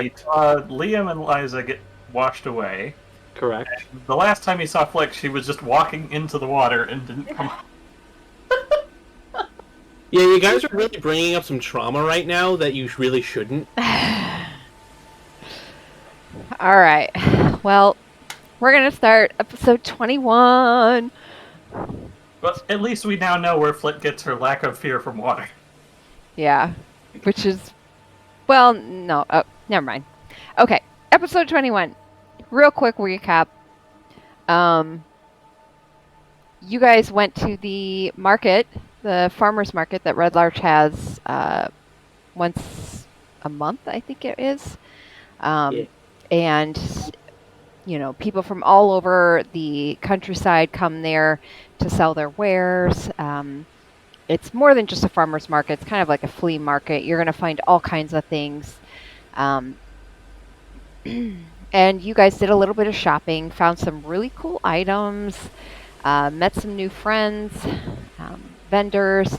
He saw Liam and Liza get washed away. Correct. The last time he saw Flick, she was just walking into the water and didn't come out. Yeah, you guys are really bringing up some trauma right now that you really shouldn't. All right. Well, we're going to start episode 21. But at least we now know where Flick gets her lack of fear from water. Yeah. Which is, well, no. Oh, never mind. Okay. Episode 21. Real quick recap. You guys went to the market, the farmer's market that Red Larch has once a month, I think it is. Yeah. And, you know, people from all over the countryside come there to sell their wares. It's more than just a farmer's market. It's kind of like a flea market. You're going to find all kinds of things. Um, and you guys did a little bit of shopping, found some really cool items, met some new friends, vendors.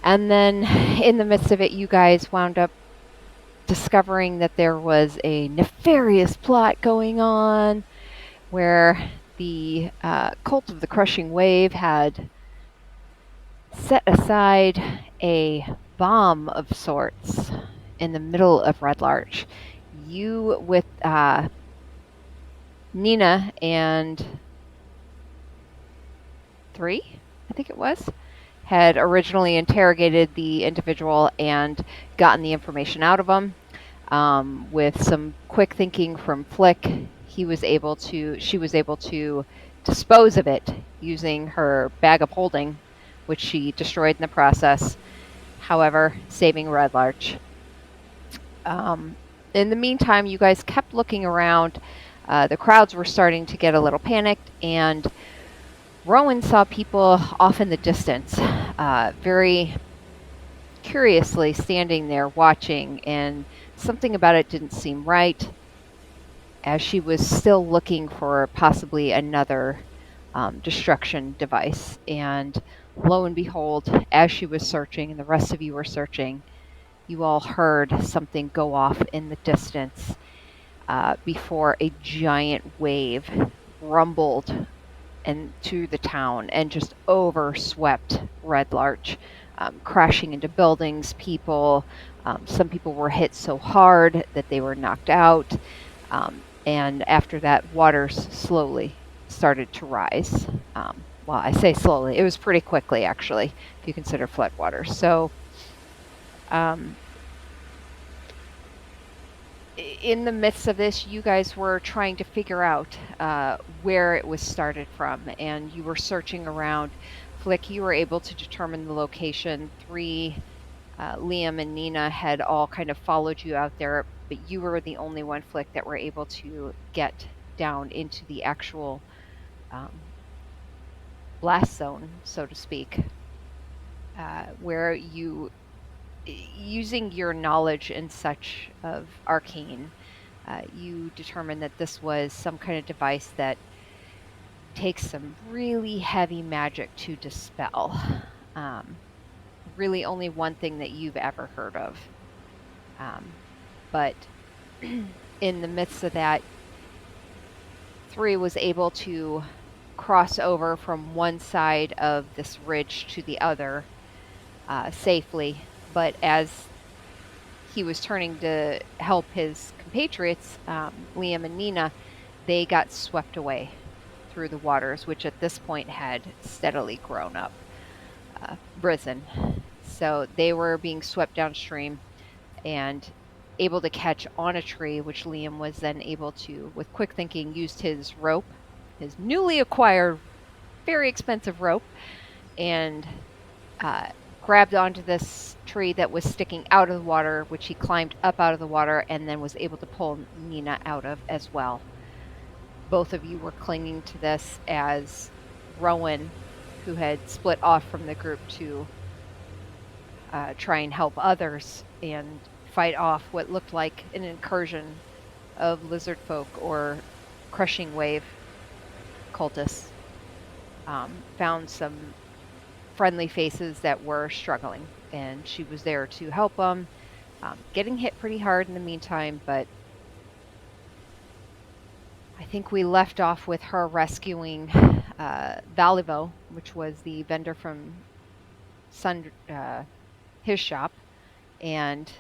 And then in the midst of it, you guys wound up discovering that there was a nefarious plot going on where the cult of the crushing wave had set aside a bomb of sorts in the middle of Red Larch. You with Nina and 3, I think it was, had originally interrogated the individual and gotten the information out of him. With some quick thinking from Flick, she was able to dispose of it using her bag of holding, which she destroyed in the process, however, saving Red Larch. In the meantime, you guys kept looking around. The crowds were starting to get a little panicked, and Rowan saw people off in the distance, very curiously standing there watching, and something about it didn't seem right, as she was still looking for possibly another destruction device. And lo and behold, as she was searching and the rest of you were searching, you all heard something go off in the distance before a giant wave rumbled into the town and just overswept Red Larch, crashing into buildings, people. Some people were hit so hard that they were knocked out. And after that, waters slowly started to rise. Well, I say slowly. It was pretty quickly, actually, if you consider floodwaters. So in the midst of this, you guys were trying to figure out where it was started from, and you were searching around. Flick, you were able to determine the location. 3, Liam and Nina had all kind of followed you out there, but you were the only one, Flick, that were able to get down into the actual blast zone, so to speak, where you, using your knowledge and such of arcane, you determined that this was some kind of device that takes some really heavy magic to dispel. Really only one thing that you've ever heard of. But in the midst of that, 3 was able to cross over from one side of this ridge to the other safely. But as he was turning to help his compatriots, Liam and Nina, they got swept away through the waters, which at this point had steadily grown up, risen. So they were being swept downstream and able to catch on a tree, which Liam was then able to, with quick thinking, used his rope, his newly acquired, very expensive rope, and grabbed onto this tree that was sticking out of the water, which he climbed up out of the water and then was able to pull Nina out of as well. Both of you were clinging to this as Rowan, who had split off from the group to try and help others and fight off what looked like an incursion of lizard folk or crushing wave cultists, found some friendly faces that were struggling, and she was there to help them, Getting hit pretty hard in the meantime, but I think we left off with her rescuing Valivo, which was the vendor from his shop, and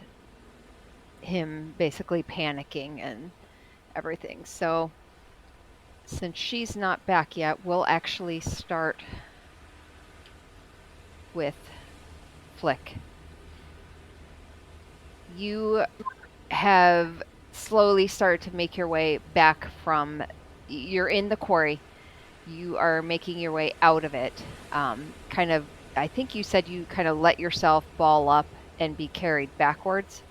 him basically panicking and everything. So since she's not back yet, we'll actually start with Flick. You have slowly started to make your way back from, you're in the quarry. You are making your way out of it. Kind of, I think you said you kind of let yourself ball up and be carried backwards.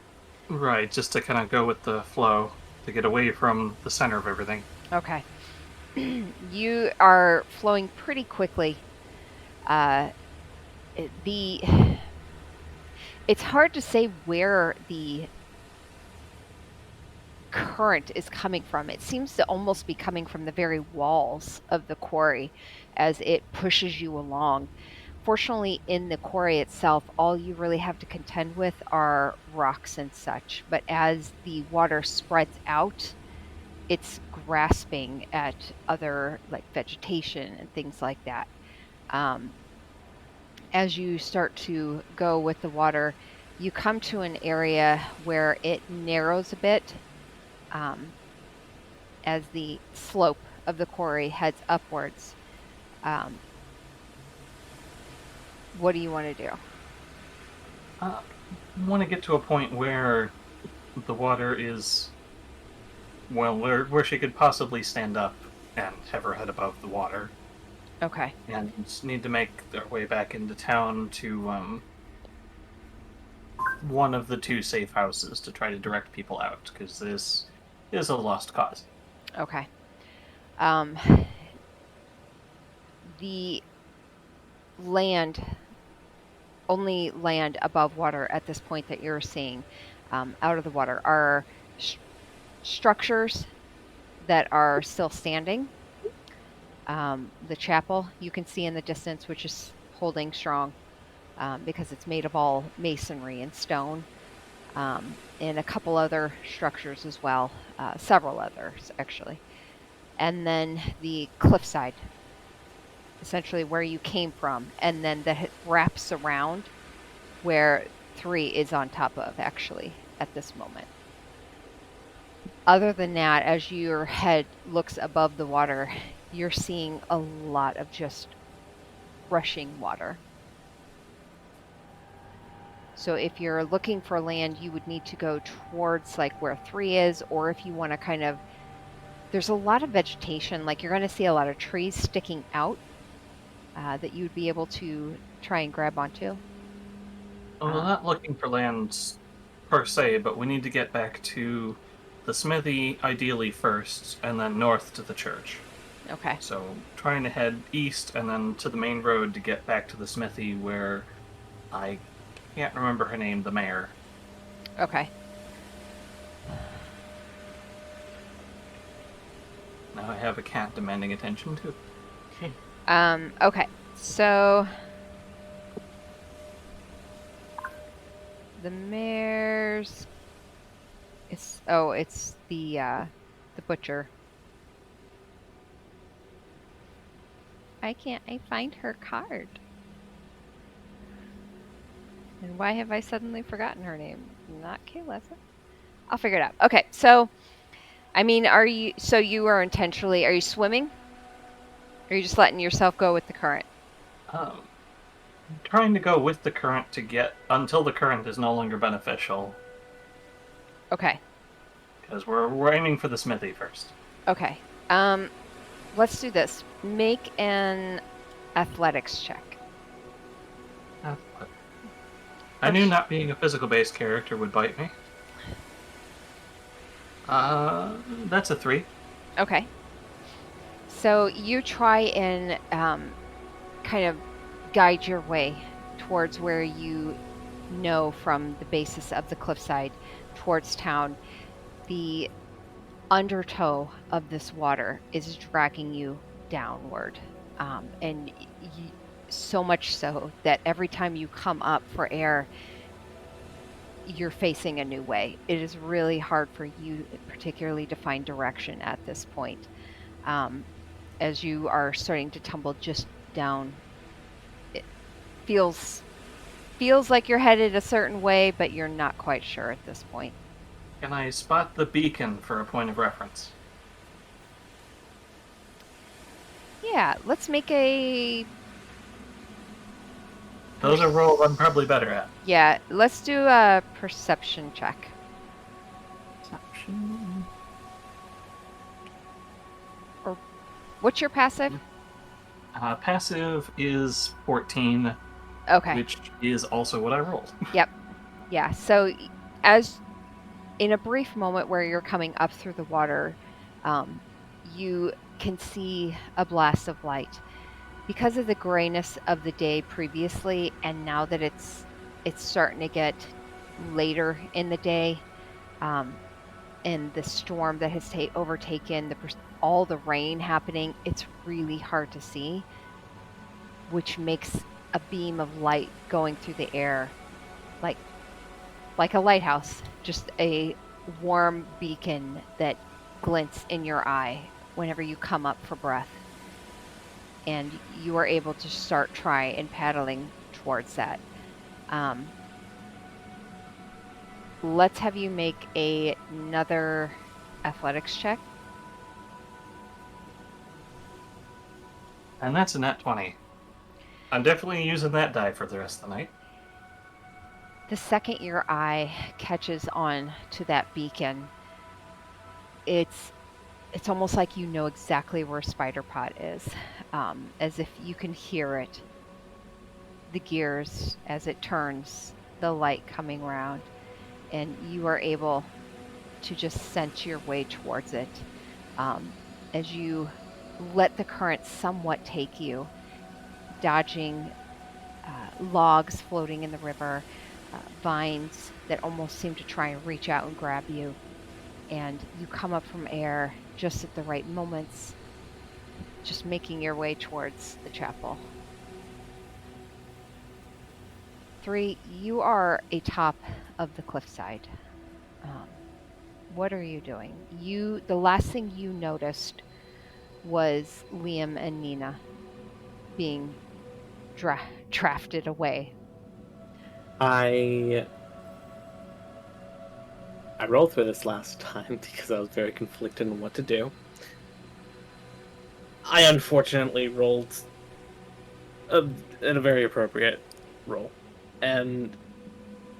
Right, just to kind of go with the flow, to get away from the center of everything. Okay. You are flowing pretty quickly. It's hard to say where the current is coming from. It seems to almost be coming from the very walls of the quarry as it pushes you along. Fortunately, in the quarry itself, all you really have to contend with are rocks and such. But as the water spreads out, it's grasping at other like vegetation and things like that. As you start to go with the water, you come to an area where it narrows a bit as the slope of the quarry heads upwards. What do you want to do? I want to get to a point where the water is, well, where she could possibly stand up and have her head above the water. Okay. And need to make our way back into town to one of the two safe houses to try to direct people out, because this is a lost cause. Okay. The only land above water at this point that you're seeing out of the water are structures that are still standing. The chapel you can see in the distance, which is holding strong because it's made of all masonry and stone, and a couple other structures as well, several others actually. And then the cliffside, essentially where you came from, and then that wraps around where 3 is on top of actually at this moment. Other than that, as your head looks above the water, you're seeing a lot of just rushing water. So if you're looking for land, you would need to go towards like where 3 is, or if you want to kind of, there's a lot of vegetation, like you're going to see a lot of trees sticking out that you'd be able to try and grab onto. Well, we're not looking for lands per se, but we need to get back to the smithy ideally first, and then north to the church. Okay. So trying to head east and then to the main road to get back to the smithy where I can't remember her name, the mayor. Okay. Now I have a cat demanding attention too. Okay. So the mayor's it's the butcher. I can't find her card. And why have I suddenly forgotten her name? Not Kaylessa. I'll figure it out. Okay, so I mean, are you swimming? Or are you just letting yourself go with the current? Trying to go with the current to get until the current is no longer beneficial. Okay. Because we're aiming for the smithy first. Okay. Let's do this. Make an athletics check. I knew not being a physical-based character would bite me. That's a 3. Okay. So you try and kind of guide your way towards where you know from the basis of the cliffside towards town. The undertow of this water is dragging you downward, and so much so that every time you come up for air, you're facing a new way. It is really hard for you, particularly, to find direction at this point. As you are starting to tumble just down, it feels like you're headed a certain way, but you're not quite sure at this point. Can I spot the beacon for a point of reference? Yeah, let's make a... Those are roles I'm probably better at. Yeah, let's do a perception check. Perception. What's your passive? Passive is 14, Okay. which is also what I rolled. Yep. Yeah, so as in a brief moment where you're coming up through the water, you can see a blast of light. Because of the grayness of the day previously, and now that it's starting to get later in the day, and the storm that has overtaken all the rain happening, it's really hard to see, which makes a beam of light going through the air like a lighthouse, just a warm beacon that glints in your eye whenever you come up for breath. And you are able to start paddling towards that. Let's have you make another athletics check. And that's a nat 20. I'm definitely using that die for the rest of the night. The second your eye catches on to that beacon, it's almost like you know exactly where Spider Pot is, as if you can hear it. The gears as it turns, the light coming around, and you are able to just sense your way towards it. As you let the current somewhat take you, dodging logs floating in the river, vines that almost seem to try and reach out and grab you, and you come up from air just at the right moments, just making your way towards the chapel. 3, you are atop of the cliffside. What are you doing? The last thing you noticed was Liam and Nina being drafted away. I rolled through this last time because I was very conflicted on what to do. I unfortunately rolled a very appropriate roll. And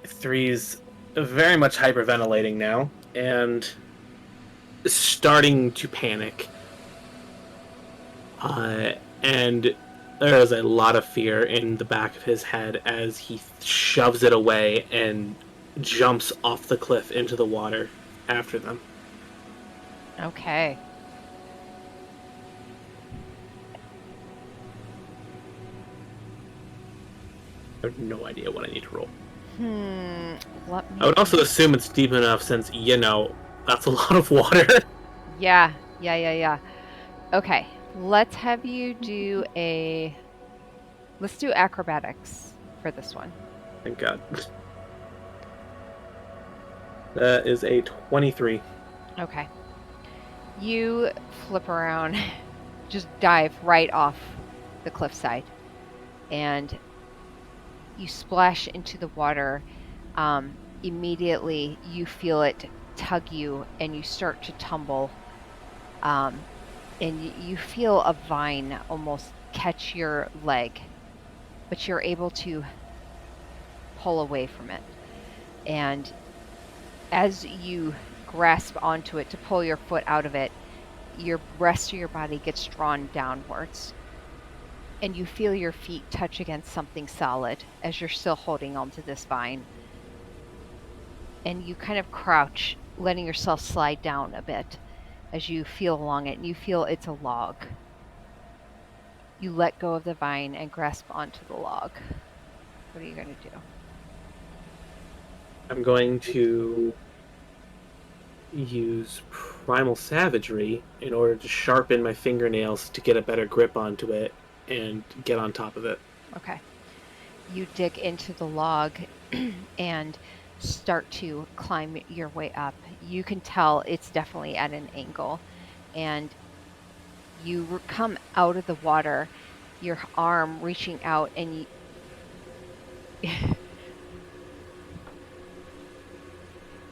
3's very much hyperventilating now and starting to panic. And there is a lot of fear in the back of his head as he shoves it away and jumps off the cliff into the water after them. Okay. I have no idea what I need to roll. I would also assume it's deep enough since, that's a lot of water. Yeah. Okay, let's have you do let's do acrobatics for this one. Thank God. That is a 23. Okay. You flip around, just dive right off the cliffside, and you splash into the water. Immediately, you feel it tug you, and you start to tumble. And you feel a vine almost catch your leg, but you're able to pull away from it. And as you grasp onto it to pull your foot out of it, your rest of your body gets drawn downwards. And you feel your feet touch against something solid as you're still holding onto this vine. And you kind of crouch, letting yourself slide down a bit as you feel along it, and you feel it's a log. You let go of the vine and grasp onto the log. What are you going to do? I'm going to use Primal Savagery in order to sharpen my fingernails to get a better grip onto it and get on top of it. Okay. You dig into the log, and start to climb your way up. You can tell it's definitely at an angle, and you come out of the water, your arm reaching out, and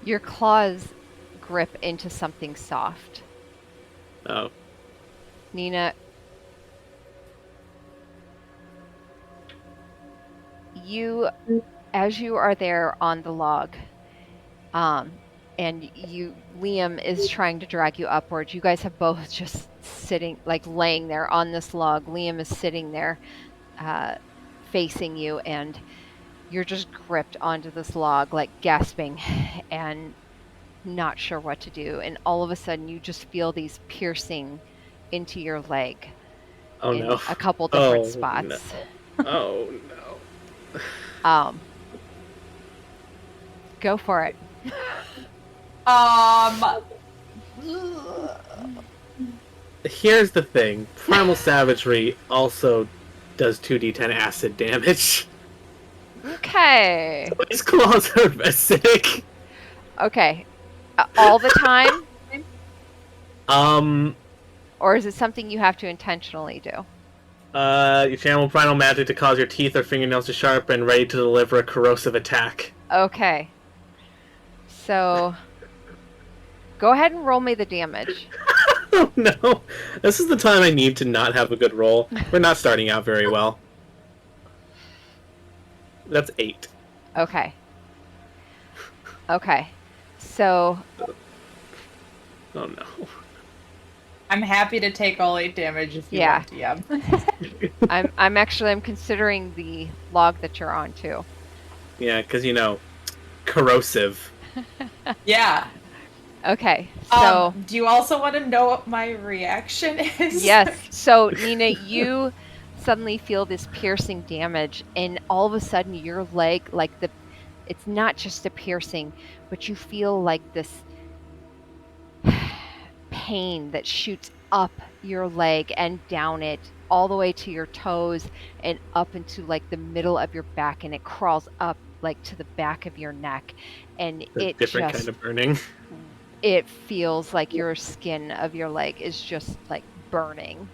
your claws grip into something soft. Oh. Nina, as you are there on the log, and Liam is trying to drag you upwards. You guys have both just sitting, like laying there on this log. Liam is sitting there, facing you, and you're just gripped onto this log, like gasping and not sure what to do. And all of a sudden, you just feel these piercing into your leg Oh in no. a couple different Oh, spots. No. Oh no. Go for it. Here's the thing. Primal Savagery also does 2d10 acid damage. Okay. So his claws are acidic. Okay. All the time? Or is it something you have to intentionally do? You channel primal magic to cause your teeth or fingernails to sharpen, ready to deliver a corrosive attack. Okay. So, go ahead and roll me the damage. Oh no. This is the time I need to not have a good roll. We're not starting out very well. That's 8. Okay. Okay. So, Oh no. I'm happy to take all 8 damage if you Yeah. want to. Yeah. I'm considering the log that you're on too. Yeah, because, corrosive. Yeah. Okay. So, do you also want to know what my reaction is? yes. So, Nina, you suddenly feel this piercing damage, and all of a sudden your leg, it's not just a piercing, but you feel like this pain that shoots up your leg and down it all the way to your toes and up into like the middle of your back, and it crawls up like to the back of your neck, and it Different just kind of burning. it feels like your skin of your leg is just like burning.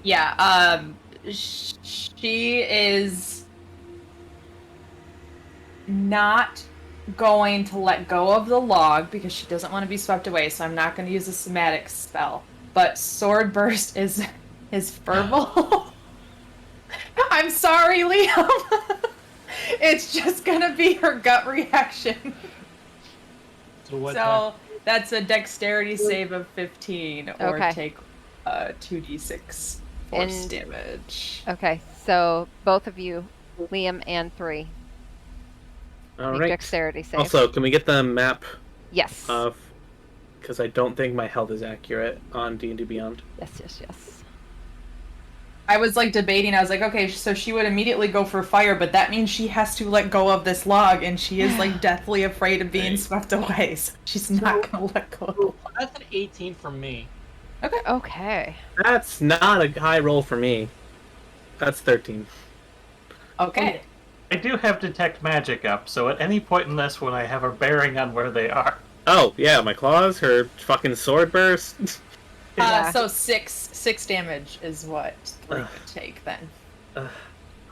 Yeah, she is not going to let go of the log because she doesn't want to be swept away, so I'm not going to use a somatic spell. But Sword Burst is verbal. I'm sorry, Liam. It's just going to be her gut reaction. So that's a dexterity save of 15, or Okay. take 2d6 force damage. Okay, so both of you, Liam and 3, All make right. dexterity save. Also, can we get the map Yes. of... Because I don't think my health is accurate on D&D Beyond. Yes. I was like debating, I was like, okay, so she would immediately go for fire, but that means she has to let go of this log, and she is like deathly afraid of being swept away, so she's not gonna let go. That's an 18 from me. Okay. That's not a high roll for me. That's 13. Okay. I do have Detect Magic up, so at any point in this, when I have a bearing on where they are, Oh, yeah, my claws, her fucking sword burst. Yeah. So six damage is what we would take then. Oh,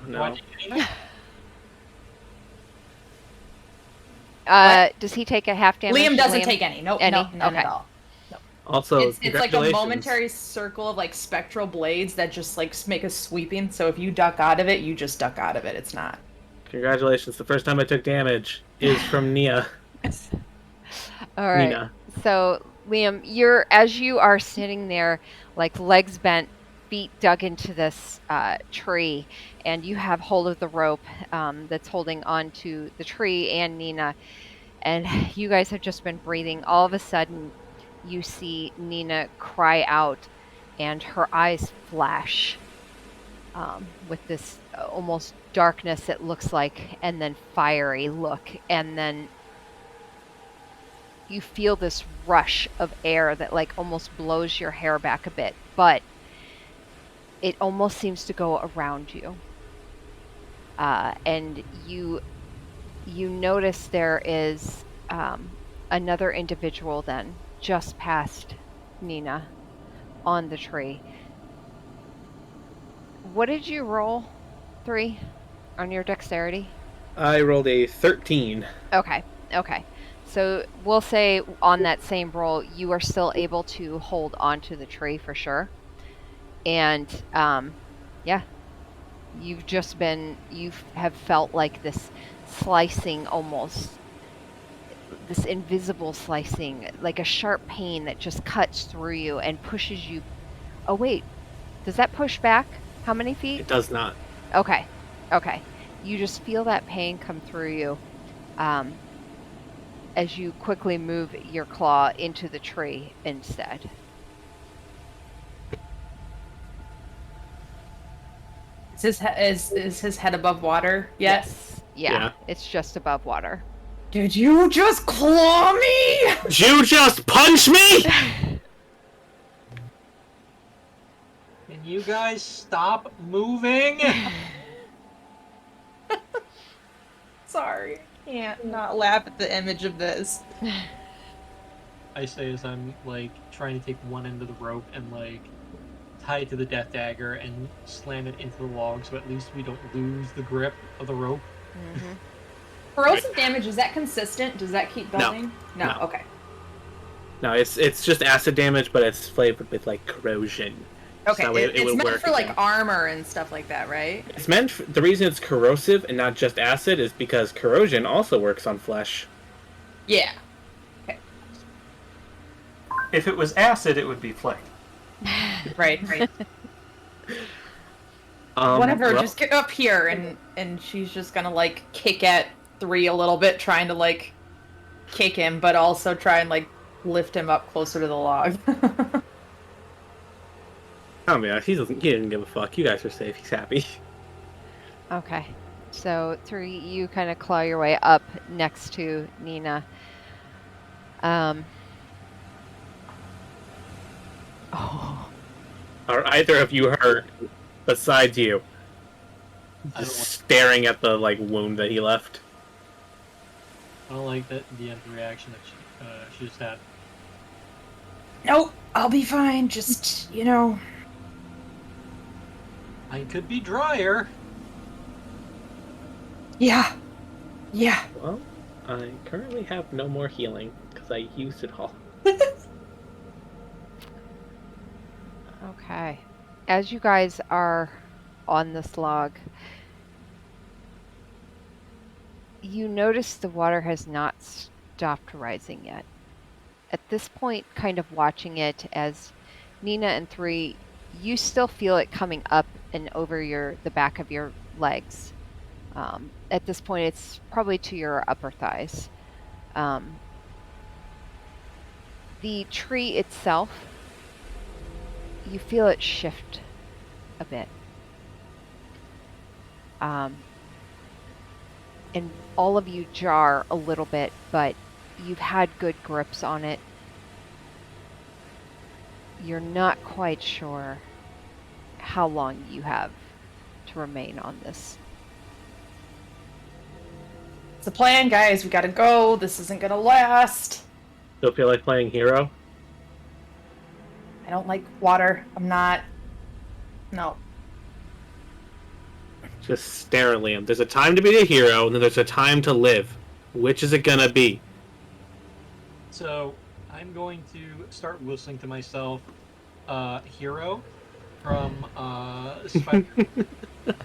no. What, Nina? Does he take a half damage? Liam doesn't take any. Nope, Any? none Okay. at all. Also, It's like a congratulations. momentary circle of like spectral blades that just like make a sweeping. So if you duck out of it, you just duck out of it. It's not. Congratulations. The first time I took damage is from Nia. All right. Nina. So, Liam, as you are sitting there, like legs bent, feet dug into this tree, and you have hold of the rope that's holding onto the tree and Nina, and you guys have just been breathing. All of a sudden, you see Nina cry out, and her eyes flash with this almost darkness, it looks like, and then fiery look, and then you feel this rush of air that like almost blows your hair back a bit, but it almost seems to go around you. And you You notice there is another individual then just past Nina on the tree. What did you roll? 3 on your dexterity? I rolled a 13. Okay. Okay. So we'll say on that same roll, you are still able to hold onto the tree for sure. And yeah, you have felt like this slicing almost, this invisible slicing, like a sharp pain that just cuts through you and pushes you. Oh, wait, does that push back? How many feet? It does not. Okay. Okay. You just feel that pain come through you as you quickly move your claw into the tree instead. Is his head above water yet? Yes. Yeah, Yeah. it's just above water. Did you just claw me? Did you just punch me? Can you guys stop moving? Sorry, I can't not laugh at the image of this. I say as I'm like trying to take one end of the rope and like tie it to the death dagger and slam it into the log so at least we don't lose the grip of the rope. Mm-hmm. Corrosive damage, is that consistent? Does that keep building? No. No. Okay. No, it's just acid damage, but it's flavored with like corrosion. Okay, So it it's would meant work for like again. armor and stuff like that, right? It's meant the reason it's corrosive and not just acid is because corrosion also works on flesh. Yeah. If it was acid, it would be flame. Right. Whatever, just get up here, and she's just gonna like kick at 3 a little bit, trying to like kick him, but also try and like lift him up closer to the log. I mean, he didn't give a fuck. You guys are safe. He's happy. Okay. So 3, you kind of claw your way up next to Nina. Oh. Are either of you hurt besides you? Just staring at the like wound that he left. I don't like that the end reaction that she just had. Nope, I'll be fine. Just I could be drier. Yeah. Well, I currently have no more healing because I used it all. Okay. As you guys are on this log, you notice the water has not stopped rising yet. At this point, kind of watching it as Nina and 3, you still feel it coming up and over the back of your legs. At this point, it's probably to your upper thighs. The tree itself, you feel it shift a bit. And all of you jar a little bit, but you've had good grips on it. You're not quite sure how long you have to remain on this. It's a plan, guys. We gotta go. This isn't gonna last. Still feel like playing hero? I don't like water. I'm not. No. Just stare at Liam. There's a time to be the hero, and then there's a time to live. Which is it gonna be? So I'm going to start whistling to myself Hero from Spider. And they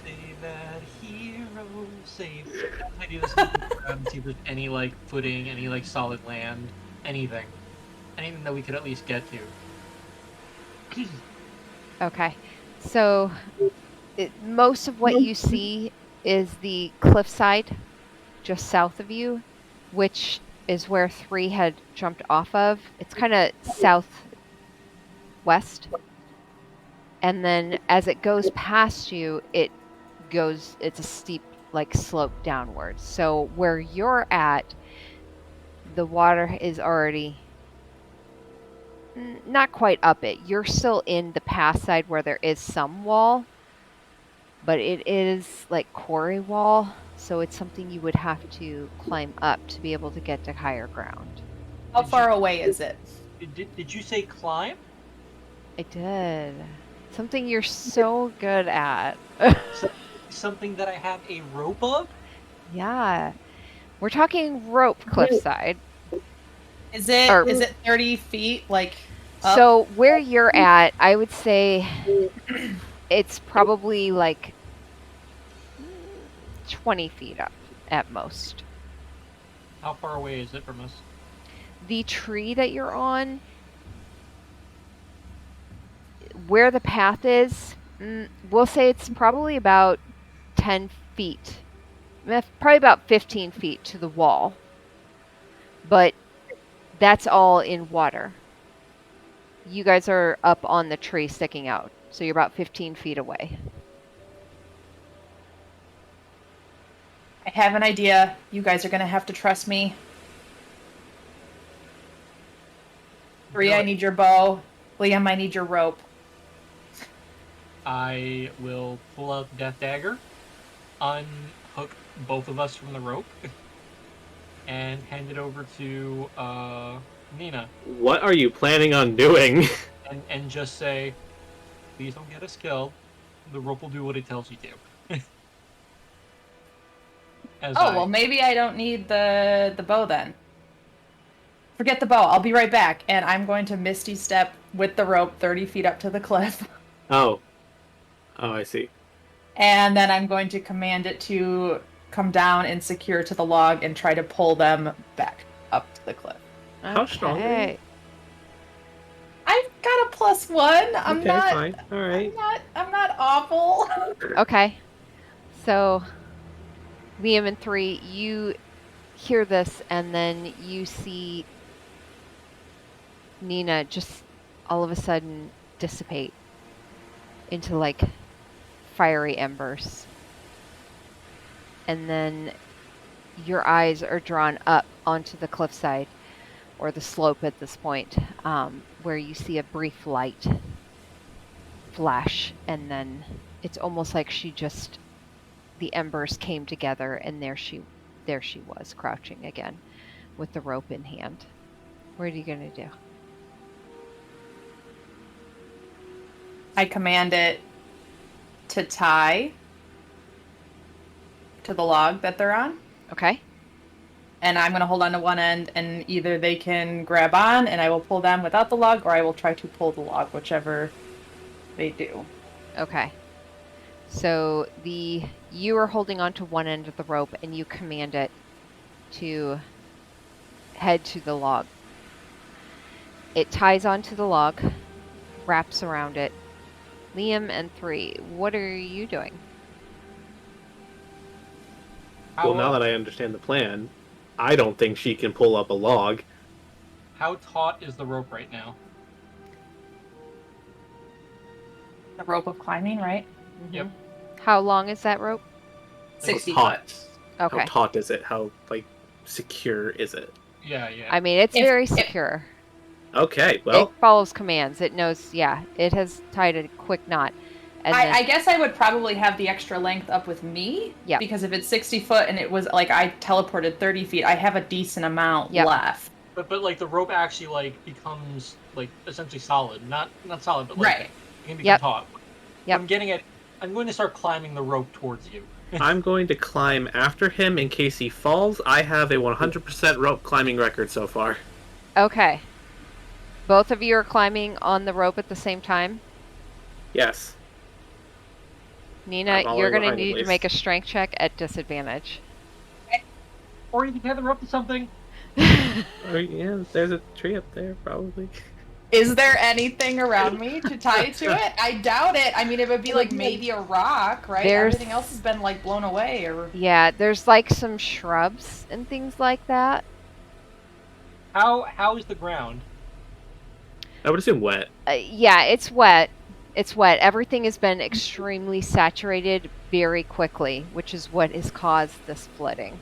say that hero saves. I do this and see if there's any like footing, any like solid land, anything that we could at least get to. Okay. So most of what you see is the cliffside just south of you, which is where 3 had jumped off of. It's kind of southwest. And then as it goes past you, it's a steep like slope downwards. So where you're at, the water is already not quite up it. You're still in the pass side where there is some wall, but it is like quarry wall, so it's something you would have to climb up to be able to get to higher ground. How Did far you- away is it? Did you say climb? I did. Something you're so good at. Something that I have a rope of? Yeah. We're talking rope cliffside. Is it Or- is it 30 feet? Like up? So where you're at, I would say it's probably like 20 feet up at most. How far away is it from us? The tree that you're on, where the path is, we'll say it's probably about 10 feet. Probably about 15 feet to the wall. But that's all in water. You guys are up on the tree sticking out, so you're about 15 feet away. I have an idea. You guys are gonna have to trust me. 3, Do I it. need your bow. Liam, I need your rope. I will pull out the death dagger, unhook both of us from the rope, and hand it over to Nina, What are you planning on doing? and just say, "Please don't get us killed. The rope will do what it tells you to." As Oh, well, maybe I don't need the bow then. Forget the bow. I'll be right back. And I'm going to Misty Step with the rope 30 feet up to the cliff. Oh. Oh, I see. And then I'm going to command it to come down and secure to the log and try to pull them back up to the cliff. How strong are you? Okay. I've got a +1. I'm Okay, not. fine. All right. I'm not awful. Okay. So, Liam and 3, you hear this, and then you see Nina just all of a sudden dissipate into like fiery embers. And then your eyes are drawn up onto the cliffside, or the slope at this point, where you see a brief light flash, and then it's almost like the embers came together, and there she was, crouching again with the rope in hand. What are you gonna do? I command it to tie to the log that they're on. Okay. And I'm going to hold on to one end, and either they can grab on and I will pull them without the log, or I will try to pull the log, whichever they do. Okay. So you are holding on to one end of the rope, and you command it to head to the log. It ties onto the log, wraps around it. Liam and 3, what are you doing? Well, now that I understand the plan, I don't think she can pull up a log. How taut is the rope right now? The rope of climbing, right? Yep. How long is that rope? 60 How taut? foot. Okay. How taut is it? How, like, secure is it? Yeah. I mean, it's If- very if- secure. Okay, well, It follows commands. It knows, it has tied a quick knot. And I guess I would probably have the extra length up with me. Yep. Because if it's 60 foot and it was like I teleported 30 feet, I have a decent amount Yep. left. But like the rope actually like becomes like essentially solid, not solid, but like Right. it can become Yep. taut. Yep. I'm getting it. I'm going to start climbing the rope towards you. I'm going to climb after him in case he falls. I have a 100% rope climbing record so far. Okay. Both of you are climbing on the rope at the same time. Yes. Nina, I'm following you're going to behind at need to least. make a strength check at disadvantage. Or you can tether the rope to something. Oh, yeah, there's a tree up there, probably. Is there anything around me to tie to it? I doubt it. I mean, it would be like maybe a rock, right? There's- Everything else has been like blown away or Yeah, there's like some shrubs and things like that. How is the ground? I would assume wet. Yeah, it's wet. It's wet. Everything has been extremely saturated very quickly, which is what has caused this flooding.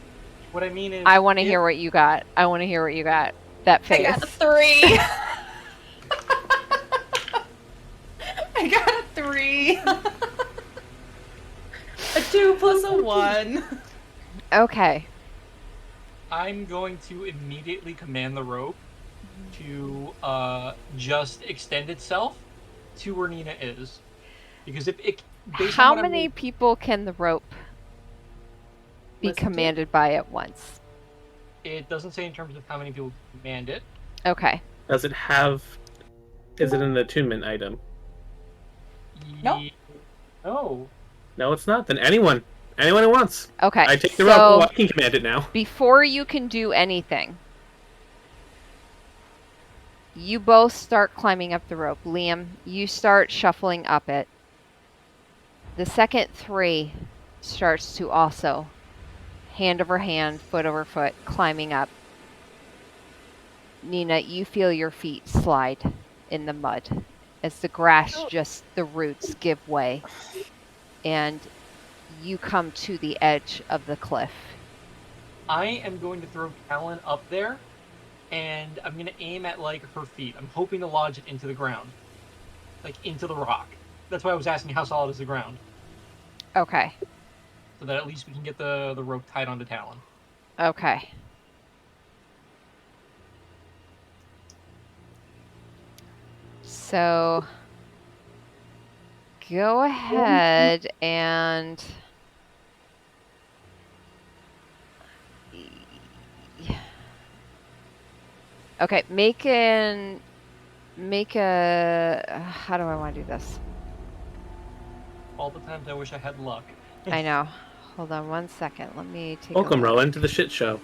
What I mean is, I want to if- hear what you got. I want to hear what you got. That face. I got a 3. I got a 3. 2 plus a 1. Okay. I'm going to immediately command the rope to just extend itself to where Nina is, because if it, based on How what I'm many people can the rope be Listen to? commanded by at once? it doesn't say in terms of how many people command it. Okay. Does it have? Is it an attunement item? No. No. No, it's not. Then anyone who wants. Okay. I take the rope. Oh, So I can command it now. before you can do anything, you both start climbing up the rope. Liam, you start shuffling up it. The second 3 starts to also hand over hand, foot over foot, climbing up. Nina, you feel your feet slide in the mud as the grass, just the roots give way, and you come to the edge of the cliff. I am going to throw Talon up there, and I'm going to aim at like her feet. I'm hoping to lodge it into the ground, like into the rock. That's why I was asking how solid is the ground, Okay. so that at least we can get the rope tied onto Talon. Okay. So go ahead and okay, make a how do I want to do this? All the times I wish I had luck. I know. Hold on one second. Let me take Welcome, a look. Rowan, to the shit show.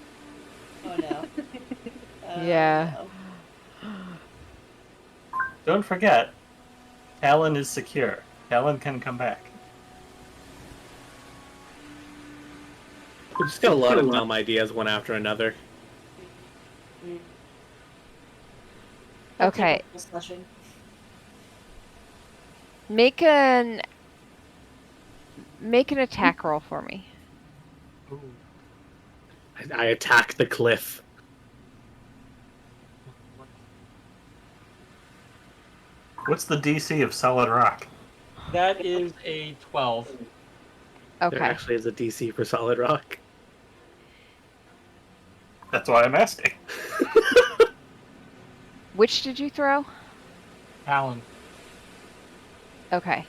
Oh no. Yeah. No. Don't forget, Talon is secure. Talon can come back. We just got a lot of dumb ideas one after another. Mm. Okay. Discussion. Make an attack roll for me. Ooh. I attack the cliff. What's the DC of solid rock? That is a 12. There Okay. actually is a DC for solid rock. That's why I'm asking. Which did you throw? Talon, Okay.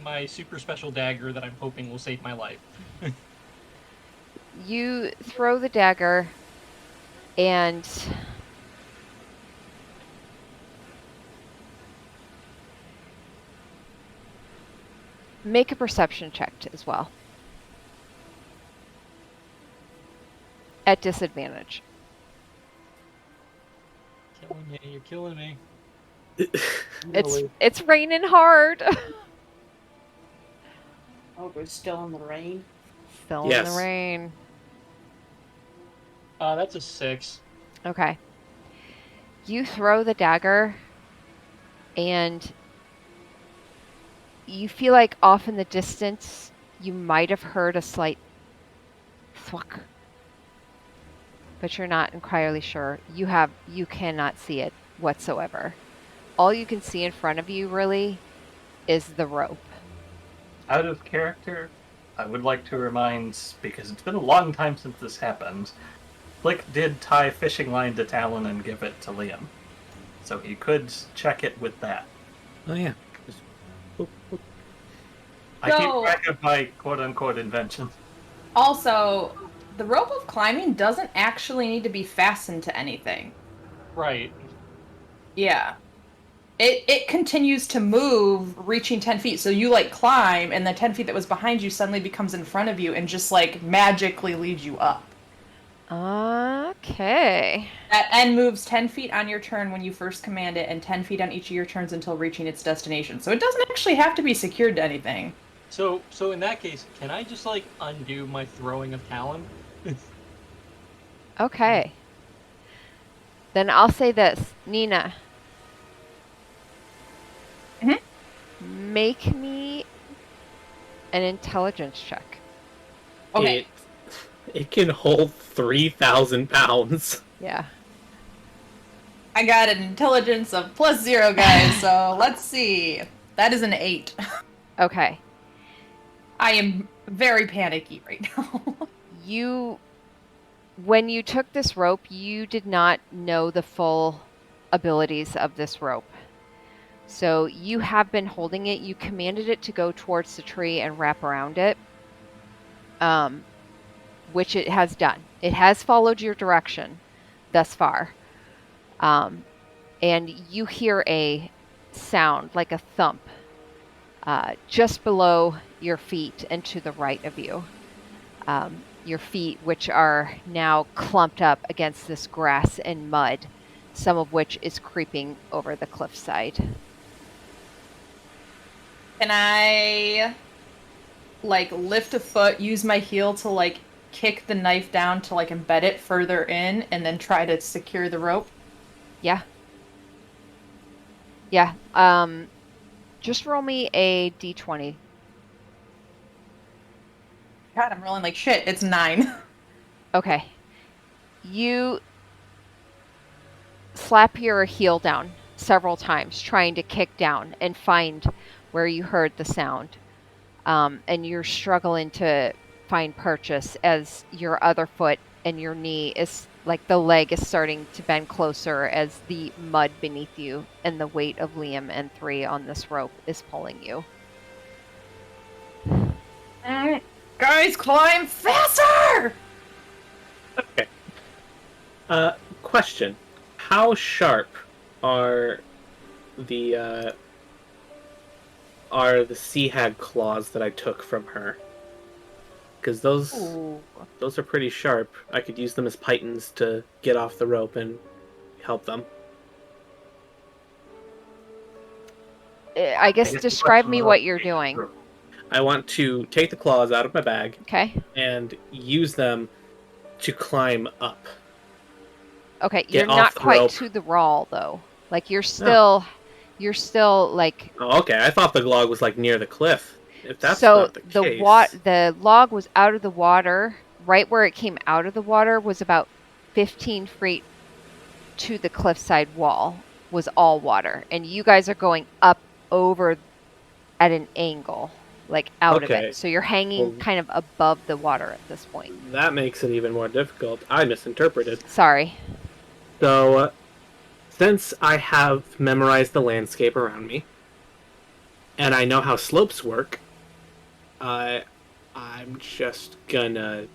my super special dagger that I'm hoping will save my life. You throw the dagger and make a perception check as well. At disadvantage. Killing me, you're killing me. It's raining hard. Oh, we're still in the rain. Still in Yes. the rain. That's a 6. Okay. You throw the dagger and you feel like off in the distance you might have heard a slight thwack. But you're not entirely sure. You cannot see it whatsoever. All you can see in front of you really is the rope. Out of character, I would like to remind, because it's been a long time since this happened, Flick did tie fishing line to Talon and give it to Liam. So he could check it with that. Oh yeah. I keep So- track of my quote-unquote invention. Also, the rope of climbing doesn't actually need to be fastened to anything. Right. Yeah. It continues to move, reaching 10 feet. So you, like, climb, and the 10 feet that was behind you suddenly becomes in front of you and just, like, magically leads you up. Okay. That end moves 10 feet on your turn when you first command it, and 10 feet on each of your turns until reaching its destination. So it doesn't actually have to be secured to anything. So in that case, can I just like undo my throwing of Talon? Okay. Then I'll say this, Nina. Mhm. Make me an intelligence check. Okay. It can hold 3,000 pounds. Yeah. I got an intelligence of +0, guys, so let's see. That is an 8. Okay. I am very panicky right now. When you took this rope, you did not know the full abilities of this rope. So you have been holding it. You commanded it to go towards the tree and wrap around it, which it has done. It has followed your direction thus far. And you hear a sound like a thump just below your feet and to the right of you. Your feet, which are now clumped up against this grass and mud, some of which is creeping over the cliffside. Can I, like, lift a foot, use my heel to, like, kick the knife down to, like, embed it further in, and then try to secure the rope? Yeah. Yeah. Just roll me a d20. God, I'm rolling like shit. It's 9. Okay. You slap your heel down several times, trying to kick down and find where you heard the sound. And you're struggling to find purchase as your other foot and your knee is like the leg is starting to bend closer as the mud beneath you and the weight of Liam and 3 on this rope is pulling you. Guys, climb faster! Okay. Question. How sharp are the sea hag claws that I took from her? Because those are pretty sharp. I could use them as pythons to get off the rope and help them. I guess describe me what you're doing. I want to take the claws out of my bag Okay. and use them to climb up. Okay, Get you're off not the quite rope. to the wall though. Like you're still like Oh, okay. I thought the log was like near the cliff. If that's so not the case, the log was out of the water. Right where it came out of the water was about 15 feet to the cliffside wall was all water, and you guys are going up over at an angle, like out of Okay. it. So you're hanging Well- kind of above the water at this point. that makes it even more difficult. I misinterpreted. Sorry. So, since I have memorized the landscape around me, and I know how slopes work, I'm just gonna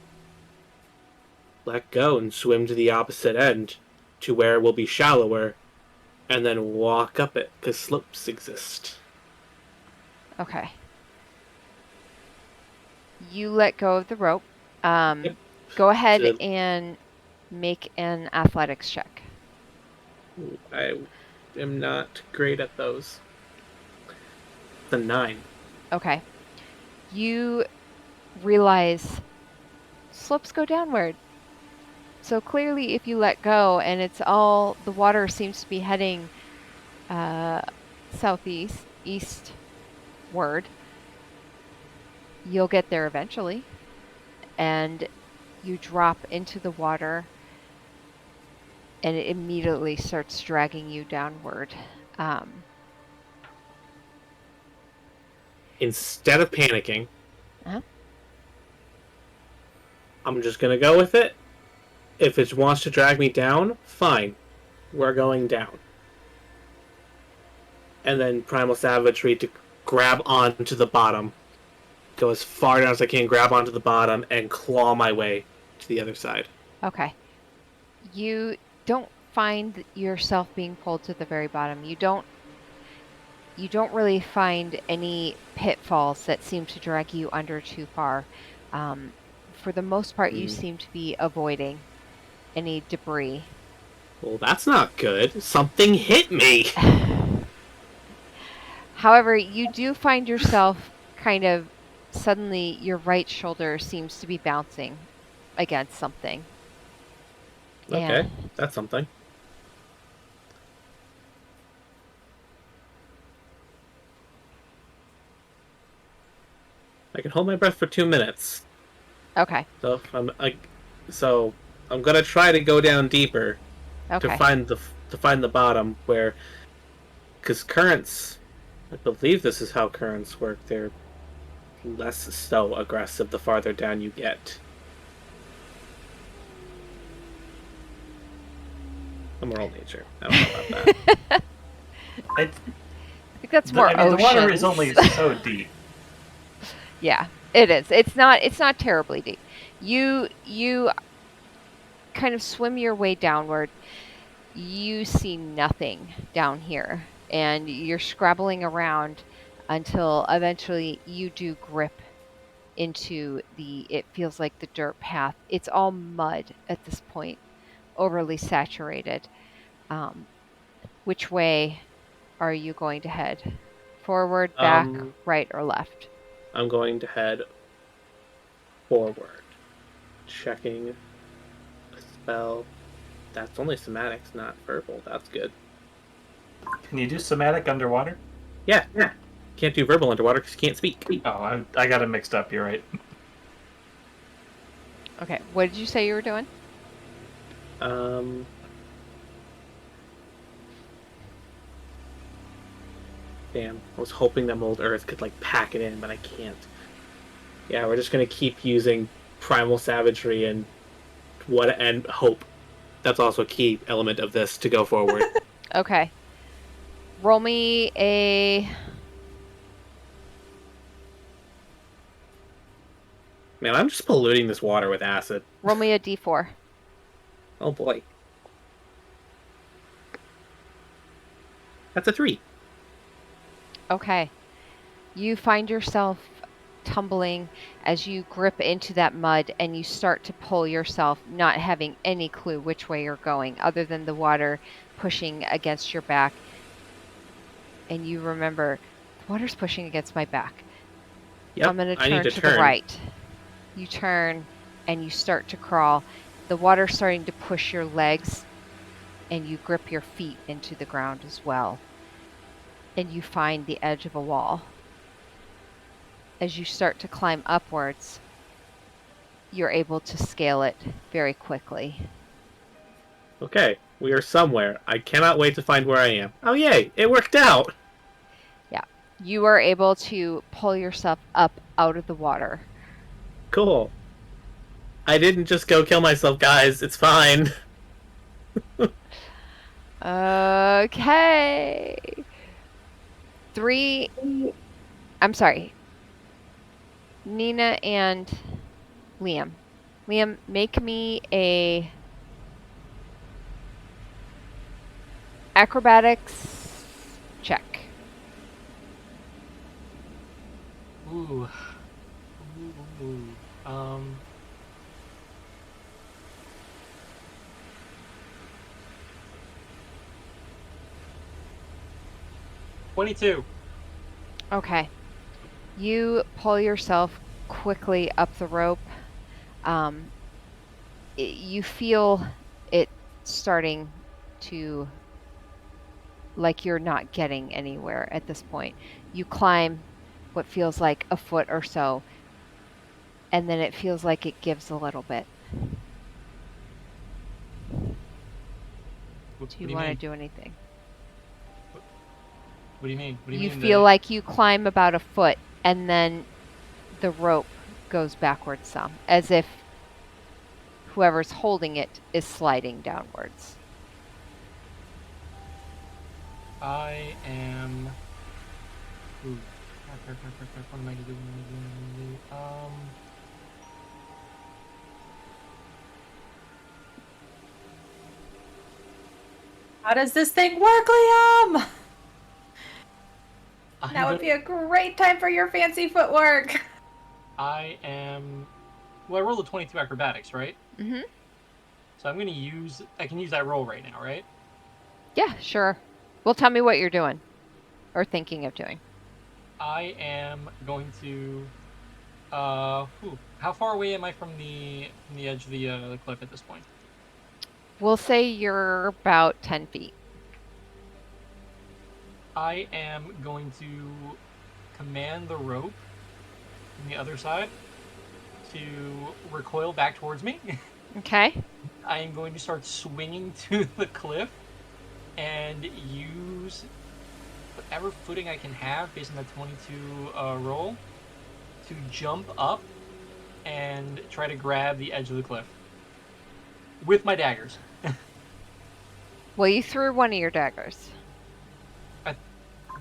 let go and swim to the opposite end, to where it will be shallower, and then walk up it, because slopes exist. Okay. You let go of the rope. Yep. Go ahead So- and make an athletics check. I am not great at those. The 9. Okay. You realize slopes go downward. So clearly if you let go and it's all, the water seems to be heading southeast, eastward, you'll get there eventually. And you drop into the water and it immediately starts dragging you downward. Instead of panicking, Uh-huh. I'm just gonna go with it. If it wants to drag me down, fine. We're going down. And then Primal Savagery to grab onto the bottom. Go as far down as I can, grab onto the bottom, and claw my way to the other side. Okay. You don't find yourself being pulled to the very bottom. You don't really find any pitfalls that seem to drag you under too far. For the most part, you seem to be avoiding any debris. Well, that's not good. Something hit me! However, you do find yourself kind of suddenly your right shoulder seems to be bouncing against something. Okay, And that's something. I can hold my breath for 2 minutes. okay. So I'm gonna try to go down deeper Okay. to find the bottom where, because currents, I believe this is how currents work. They're less so aggressive the farther down you get. I'm moral nature. I don't know about that. I, I think that's more I mean, the water is oceans. only so deep. Yeah, it is. It's not terribly deep. You kind of swim your way downward. You see nothing down here, and you're scrabbling around until eventually you do grip into it feels like the dirt path. It's all mud at this point, overly saturated. Um, which way are you going to head? Forward, back, Um, right, or left? I'm going to head forward, checking a spell. That's only somatics, not verbal. That's good. Can you do somatic underwater? Yeah. Can't do verbal underwater because you can't speak. Oh, I got it mixed up. You're right. Okay, what did you say you were doing? Damn. I was hoping that Mold Earth could, like, pack it in, but I can't. Yeah, we're just gonna keep using primal savagery and hope. That's also a key element of this to go forward. Okay. Roll me a... Man, I'm just polluting this water with acid. Roll me a d4. Oh boy. That's a 3. Okay. You find yourself tumbling as you grip into that mud and you start to pull yourself, not having any clue which way you're going, other than the water pushing against your back. And you remember, the water's pushing against my back. Yep, I'm going I need to to turn to the turn. right. You turn and you start to crawl. The water's starting to push your legs, and you grip your feet into the ground as well. And you find the edge of a wall. As you start to climb upwards, you're able to scale it very quickly. Okay, we are somewhere. I cannot wait to find where I am. Oh yay, it worked out! Yeah. You are able to pull yourself up out of the water. Cool. I didn't just go kill myself, guys. It's fine. Okay. I'm sorry. Nina and Liam. Liam, make me a acrobatics check. Ooh. Ooh. 22. Okay. You pull yourself quickly up the rope. You feel it starting to, like you're not getting anywhere at this point. You climb what feels like a foot or so, and then it feels like it gives a little bit. What Do do you you want to mean? do anything? What do you mean? What do you You mean? feel like you climb about a foot, and then the rope goes backwards some, as if whoever's holding it is sliding downwards. I am. Ooh. What am I doing? How does this thing work, Liam? I That would don't- be a great time for your fancy footwork. I am. Well, I rolled a 22 acrobatics, right? Mm-hmm. So I'm gonna use. I can use that roll right now, right? Yeah, sure. Well, tell me what you're doing or thinking of doing. I am going to. How far away am I from the edge of the cliff at this point? We'll say you're about 10 feet. I am going to command the rope from the other side to recoil back towards me. Okay. I am going to start swinging to the cliff and use whatever footing I can have based on the 22 roll to jump up and try to grab the edge of the cliff with my daggers. Well, you threw one of your daggers.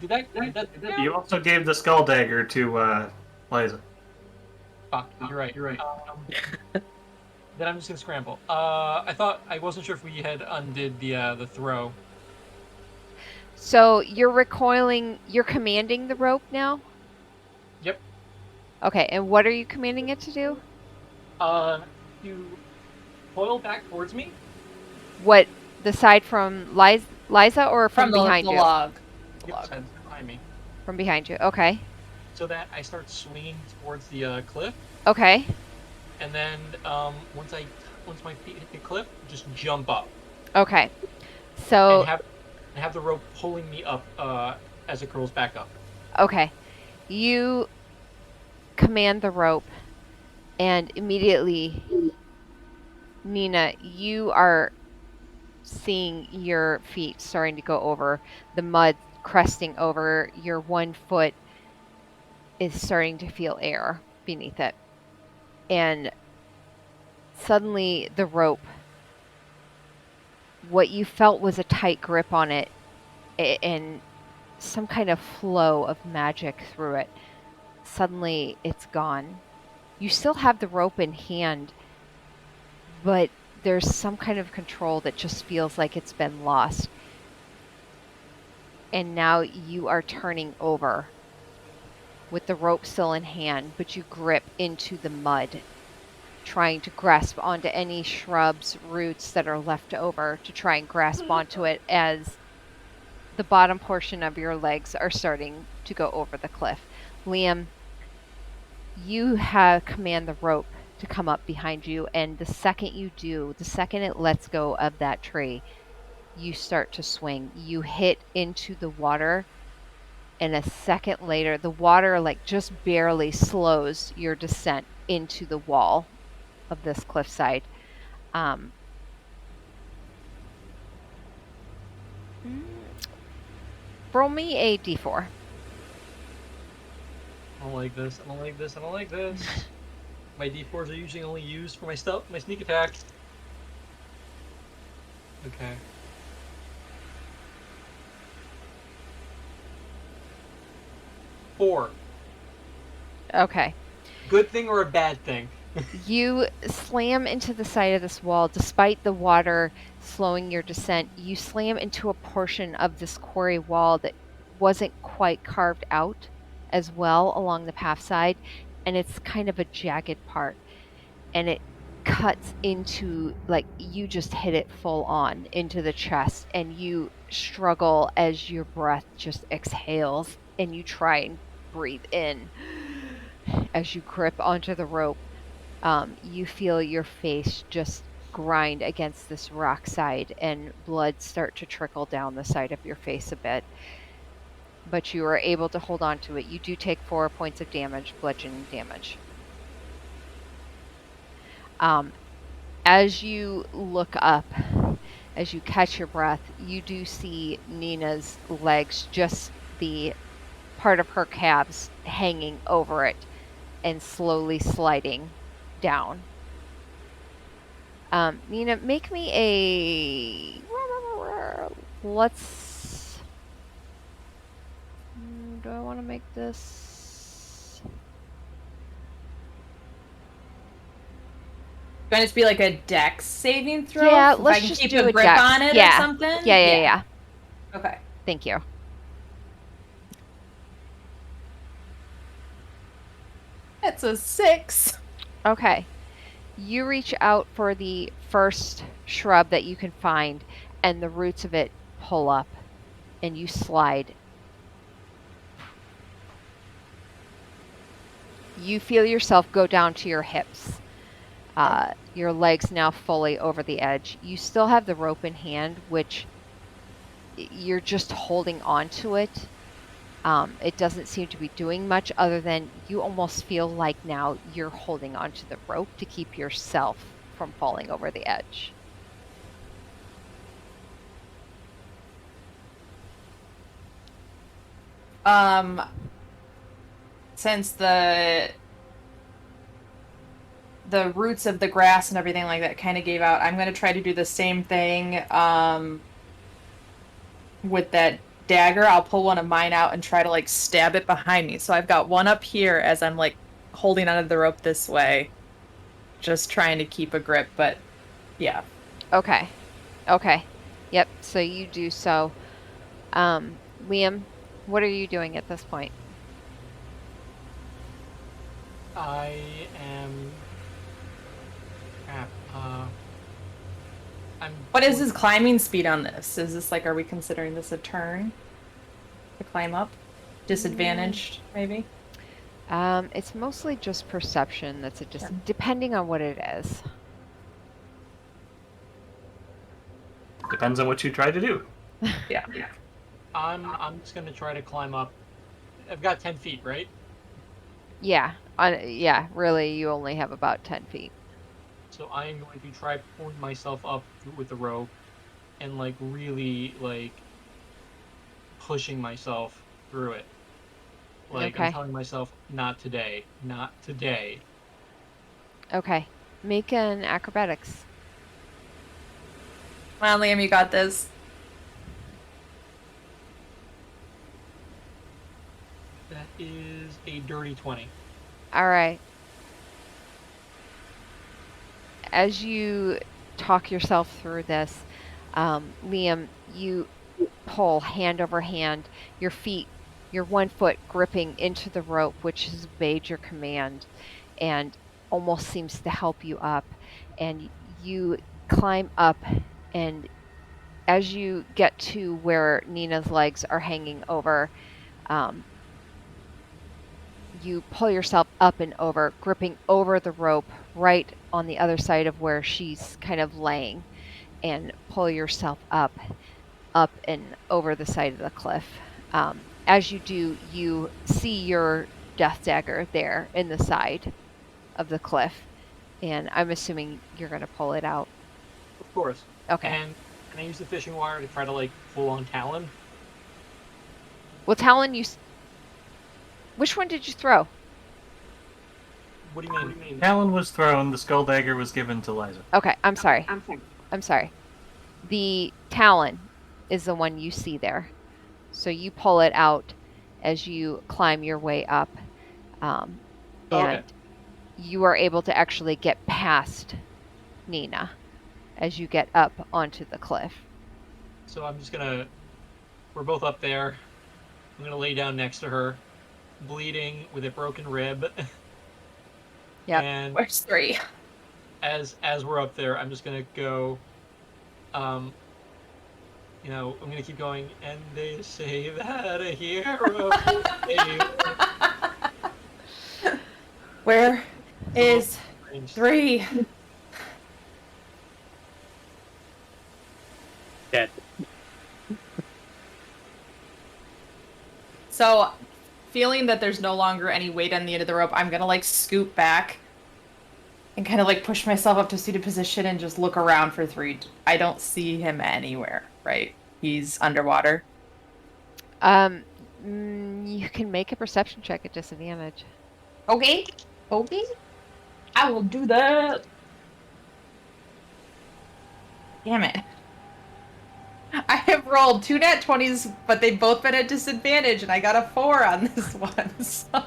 Did that You also gave the skull dagger to Liza. Fuck, you're right. Then I'm just gonna scramble. I wasn't sure if we had undid the throw. So you're recoiling. You're commanding the rope now. Yep. Okay, and what are you commanding it to do? To coil back towards me. What, the side from Liza or from From behind the you? log. The Yep, log. side behind me. From behind you. Okay. So that I start swinging towards the cliff, Okay. and then once my feet hit the cliff, just jump up Okay. and So have the rope pulling me up as it curls back up. okay, you command the rope, and immediately, Nina, you are seeing your feet starting to go over the mud, cresting over your one foot is starting to feel air beneath it. And suddenly the rope, what you felt was a tight grip on it and some kind of flow of magic through it. Suddenly it's gone. You still have the rope in hand, but there's some kind of control that just feels like it's been lost. And now you are turning over with the rope still in hand, but you grip into the mud, trying to grasp onto any shrubs, roots that are left over to try and grasp onto it as the bottom portion of your legs are starting to go over the cliff. Liam, you have command the rope to come up behind you, and the second you do, the second it lets go of that tree, you start to swing. You hit into the water, and a second later, the water like just barely slows your descent into the wall of this cliffside. Um, roll me a d4. I don't like this. I don't like this. I don't like this. My d4s are usually only used for my sneak attack. Okay. Four. Okay. Good thing or a bad thing? You slam into the side of this wall despite the water slowing your descent. You slam into a portion of this quarry wall that wasn't quite carved out as well along the path side, and it's kind of a jagged part. And it cuts into, like, you just hit it full on into the chest, and you struggle as your breath just exhales and you try and breathe in as you grip onto the rope. You feel your face just grind against this rock side and blood start to trickle down the side of your face a bit. But you are able to hold on to it. You do take 4 points of damage, bludgeoning damage. As you look up, as you catch your breath, you do see Nina's legs, just the part of her calves hanging over it and slowly sliding down. Nina, make me a... Let's... Do I want to make this... Going to be like a dex saving throw? Yeah, if let's I can just keep do a a grip dex. on it Yeah. or something? Yeah. Okay. Thank you. That's a 6. Okay. You reach out for the first shrub that you can find, and the roots of it pull up, and you slide. You feel yourself go down to your hips. Your legs now fully over the edge. You still have the rope in hand, which you're just holding on to it. It doesn't seem to be doing much other than you almost feel like now you're holding onto the rope to keep yourself from falling over the edge. Since the the roots of the grass and everything like that kind of gave out. I'm gonna try to do the same thing with that dagger. I'll pull one of mine out and try to like stab it behind me. So I've got one up here as I'm like holding onto the rope this way, just trying to keep a grip. But yeah, Okay. Okay. Yep. So you do so. Liam, what are you doing at this point? I am. Crap. I'm. what is his climbing speed on this? Is this like, are we considering this a turn to climb up? Disadvantaged, maybe? It's mostly just perception. That's Sure. depending on what it is. Depends on what you try to do. Yeah. I'm just gonna try to climb up. I've got 10 feet, right? Yeah. Yeah. Really, you only have about 10 feet. So I am going to try pulling myself up with the rope, and like really like pushing myself through it. Like Okay. I'm telling myself, not today, not today. Okay. Make an acrobatics. Come on, Liam, you got this. That is a dirty 20. All right. As you talk yourself through this, Liam, you pull hand over hand, your feet, your one foot gripping into the rope, which has obeyed your command and almost seems to help you up. And you climb up, and as you get to where Nina's legs are hanging over, um, you pull yourself up and over, gripping over the rope right on the other side of where she's kind of laying, and pull yourself up and over the side of the cliff. As you do, you see your death dagger there in the side of the cliff, and I'm assuming you're going to pull it out. Of course. Okay. And can I use the fishing wire to try to like pull on Talon? Well, Talon, which one did you throw? What do you mean? Talon was thrown, the skull dagger was given to Liza. Okay, I'm sorry. I'm sorry. The Talon is the one you see there. So you pull it out as you climb your way up. And Okay. you are able to actually get past Nina as you get up onto the cliff. So I'm just gonna. We're both up there. I'm gonna lay down next to her, bleeding with a broken rib. Yep. And Where's 3? as we're up there, I'm just gonna go. I'm gonna keep going, and they say that a hero. Where is 3? Dead. So, feeling that there's no longer any weight on the end of the rope, I'm gonna like scoot back and kind of like push myself up to seated position and just look around for 3. I don't see him anywhere, right? He's underwater. You can make a perception check at disadvantage. Okay. Okay. I will do that. Damn it. I have rolled 2 nat 20s, but they've both been at disadvantage, and I got a 4 on this one, so...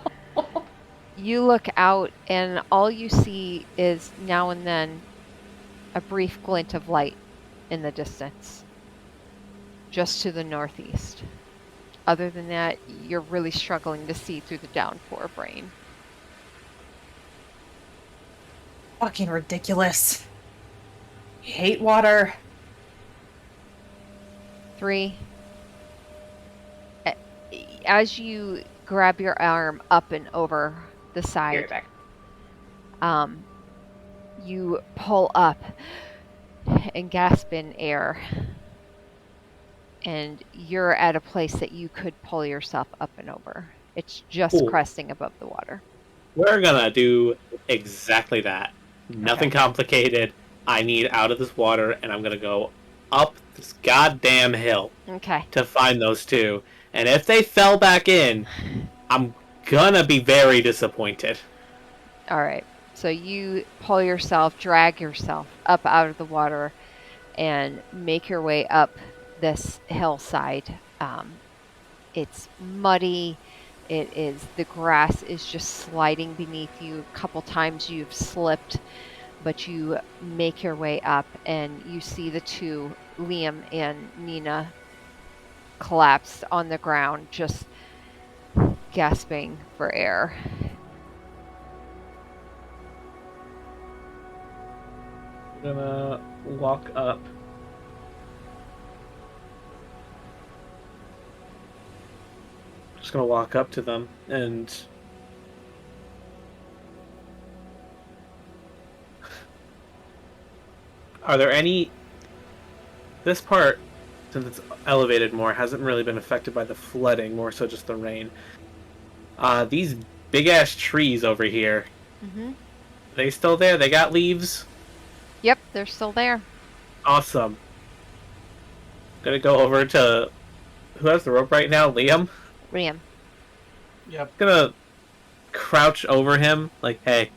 You look out, and all you see is now and then a brief glint of light in the distance, just to the northeast. Other than that, you're really struggling to see through the downpour of rain. Fucking ridiculous. I hate water. 3. As you grab your arm up and over the Be side, right back. you pull up and gasp in air, and you're at a place that you could pull yourself up and over. It's just Cool. cresting above the water. We're gonna do exactly that. Nothing complicated. I need out of this water, and I'm gonna go up this goddamn hill Okay. to find those 2. And if they fell back in, I'm gonna be very disappointed. All right. So you drag yourself up out of the water and make your way up this hillside. It's muddy. The grass is just sliding beneath you. A couple times you've slipped, but you make your way up and you see the two, Liam and Nina, collapsed on the ground, just gasping for air. I'm gonna walk up. Just gonna walk up to them and are there any... This part, since it's elevated more, hasn't really been affected by the flooding, more so just the rain. These big-ass trees over here, Mm-hmm. they still there? They got leaves? Yep, they're still there. Awesome. Gonna go over to... Who has the rope right now? Liam? Liam. Yep. Gonna crouch over him, like, hey,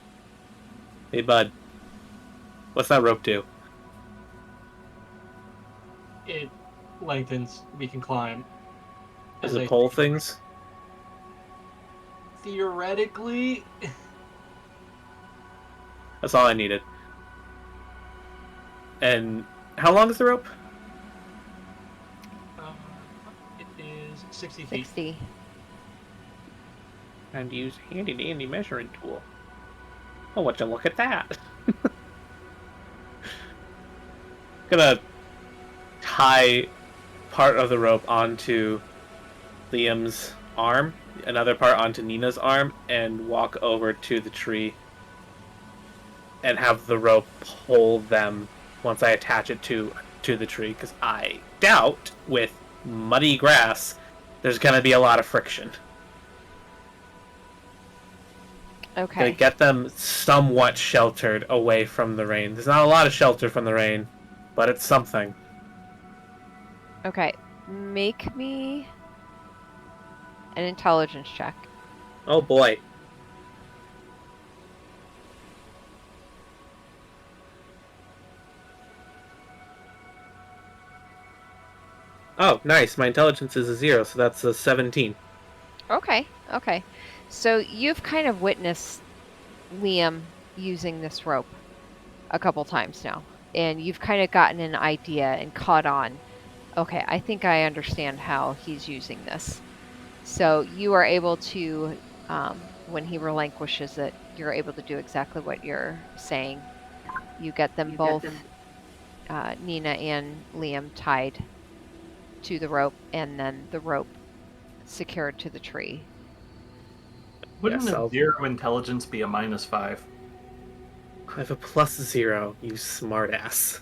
bud, what's that rope do? It lengthens. We can climb. Does As it I- pull things? Theoretically, That's all I needed. And how long is the rope? it is 60 feet. 60. Time to use a handy dandy measuring tool. Oh, would you look at that? Gonna tie part of the rope onto Liam's arm, another part onto Nina's arm, and walk over to the tree and have the rope pull them once I attach it to the tree, because I doubt with muddy grass there's gonna be a lot of friction. Gonna Okay. get them somewhat sheltered away from the rain. There's not a lot of shelter from the rain, but it's something. Okay. Make me an intelligence check. Oh boy. Oh, nice. My intelligence is a 0, so that's a 17. Okay. Okay. So you've kind of witnessed Liam using this rope a couple times now, and you've kind of gotten an idea and caught on. Okay, I think I understand how he's using this. So you are able to, when he relinquishes it, you're able to do exactly what you're saying. You get them both, Nina and Liam, tied to the rope, and then the rope secured to the tree. Wouldn't Yes, a I'll- 0 intelligence be a -5? I have a +0, you smartass.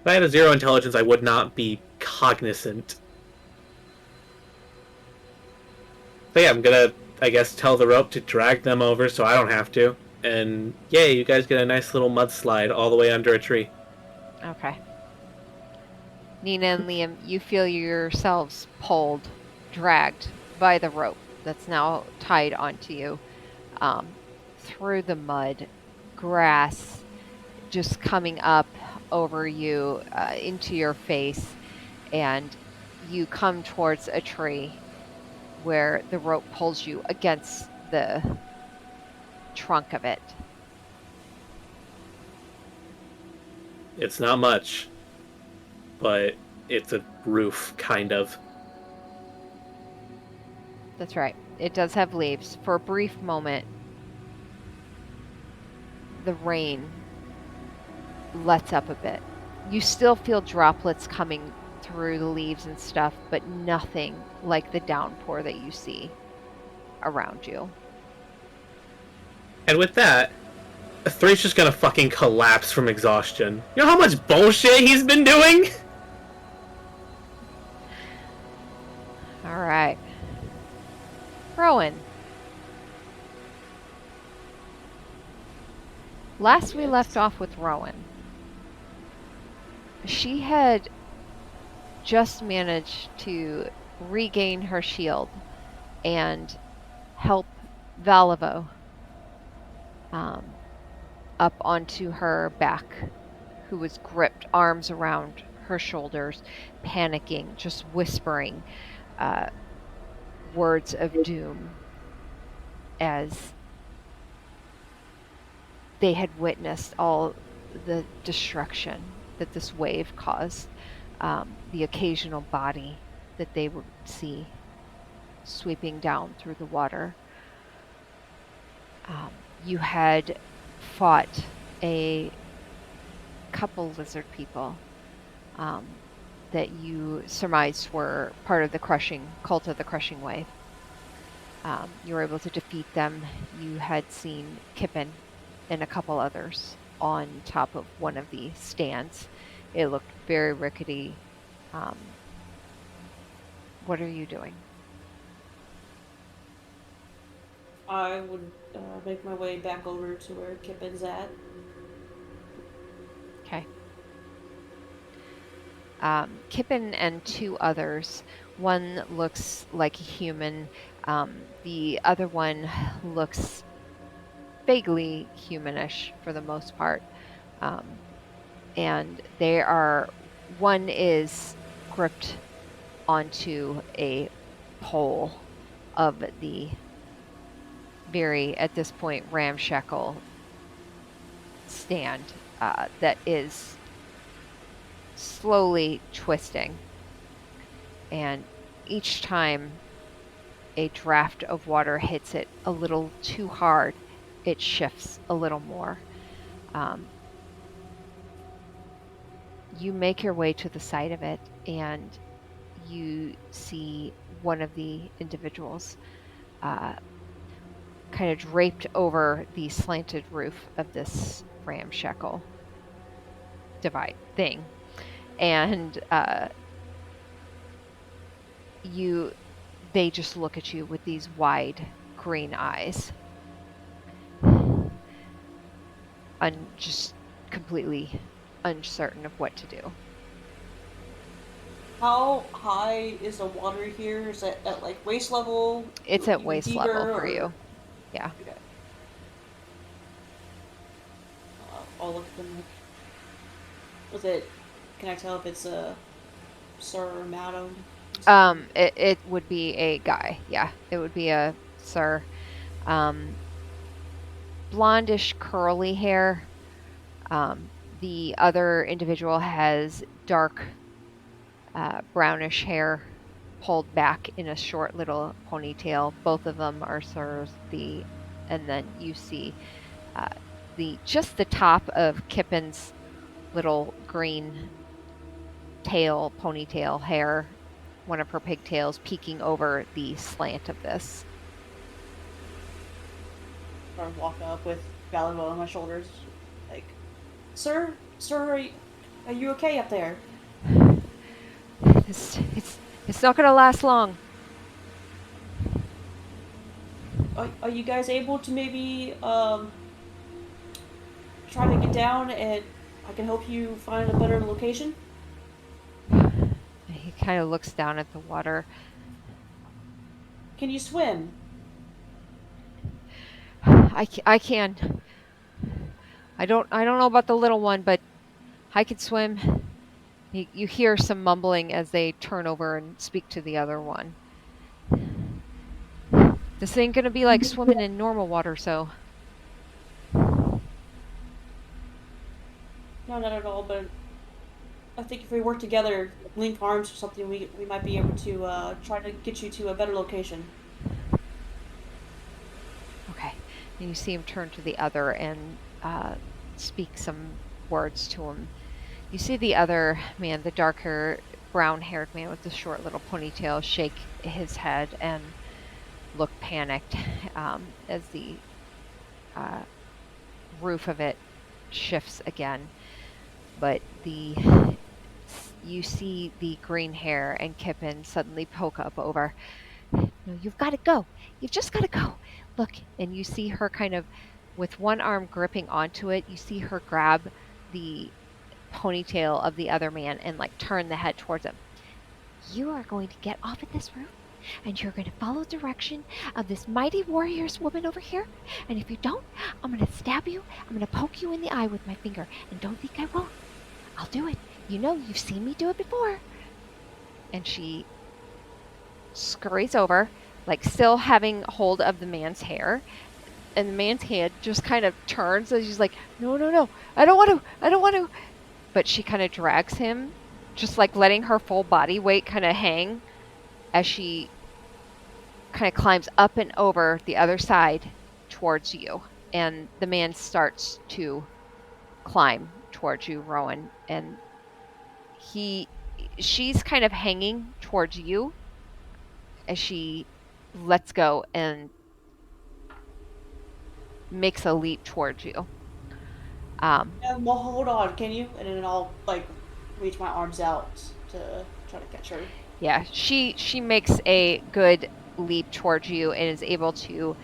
If I had a 0 intelligence, I would not be cognizant. But yeah, I'm gonna, I guess, tell the rope to drag them over so I don't have to. And yay, you guys get a nice little mudslide all the way under a tree. Okay. Nina and Liam, you feel yourselves pulled, dragged by the rope that's now tied onto you, through the mud, grass just coming up over you, into your face, and you come towards a tree where the rope pulls you against the trunk of it. It's not much, but it's a roof, kind of. That's right. It does have leaves. For a brief moment, the rain lets up a bit. You still feel droplets coming through the leaves and stuff, but nothing like the downpour that you see around you. And with that, Three's just gonna fucking collapse from exhaustion. You know how much bullshit he's been doing? All right. Rowan. Last we left off with Rowan, she had just managed to regain her shield and help Valivo up onto her back, who was gripped, arms around her shoulders, panicking, just whispering words of doom as they had witnessed all the destruction that this wave caused, the occasional body that they would see sweeping down through the water. You had fought a couple lizard people that you surmised were part of the cult of the crushing wave. You were able to defeat them. You had seen Kippen and a couple others on top of one of the stands. It looked very rickety. What are you doing? I would make my way back over to where Kippen's at. Okay. Kippen and two others. One looks like a human. The other one looks vaguely humanish for the most part. And one is gripped onto a pole of the very, at this point, ramshackle stand that is slowly twisting. And each time a draft of water hits it a little too hard, it shifts a little more. You make your way to the side of it, and you see one of the individuals kind of draped over the slanted roof of this ramshackle divide thing. And they just look at you with these wide green eyes. Just completely uncertain of what to do. How high is the water here? Is it at like waist level? It's at Even waist deeper, level for or- you. Yeah. Okay. I'll look at them. Was it? Can I tell if it's a sir or madam? It would be a guy. Yeah, it would be a sir. Blondish curly hair. The other individual has dark brownish hair pulled back in a short little ponytail. Both of them are sirs. And then you see just the top of Kippen's little green ponytail hair, one of her pigtails peeking over the slant of this. Or walk up with Valivo on my shoulders, like, sir, are you okay up there? It's not gonna last long. Are you guys able to maybe try to get down and I can help you find a better location? He kind of looks down at the water. Can you swim? I can. I don't know about the little one, but I can swim. You hear some mumbling as they turn over and speak to the other one. This ain't gonna be like swimming in normal water, so. No, not at all, but I think if we work together, link arms or something, we might be able to try to get you to a better location. Okay. And you see him turn to the other and speak some words to him. You see the other man, the darker, brown-haired man with the short little ponytail, shake his head and look panicked as the roof of it shifts again. But you see the green hair and Kippen suddenly poke up over. No, you've got to go. You've just got to go. Look, and you see her kind of, with one arm gripping onto it, you see her grab the ponytail of the other man and like turn the head towards him. You are going to get off at this roof and you're going to follow direction of this mighty warrior's woman over here. And if you don't, I'm going to stab you. I'm going to poke you in the eye with my finger. And don't think I won't. I'll do it. You know, you've seen me do it before. And she scurries over, like still having hold of the man's hair. And the man's head just kind of turns and she's like, no, I don't want to. But she kind of drags him, just like letting her full body weight kind of hang as she kind of climbs up and over the other side towards you. And the man starts to climb towards you, Rowan. And she's kind of hanging towards you as she lets go and makes a leap towards you. Yeah, well, hold on, can you? And then I'll like reach my arms out to try to catch her. Yeah, she makes a good leap towards you and is able to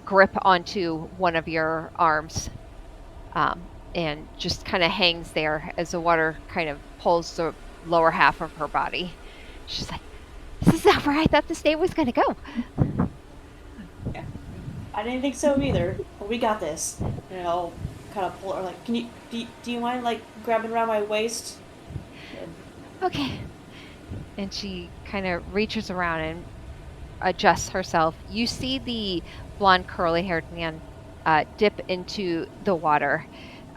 grip onto one of your arms, and just kind of hangs there as the water kind of pulls the lower half of her body. She's like, "This is not where I thought this day was going to go." Yeah, I didn't think so either. But we got this. And I'll kind of pull her. Like, can you? Do you mind like grabbing around my waist? And, Okay. And she kind of reaches around and adjusts herself. You see the blonde, curly-haired man dip into the water.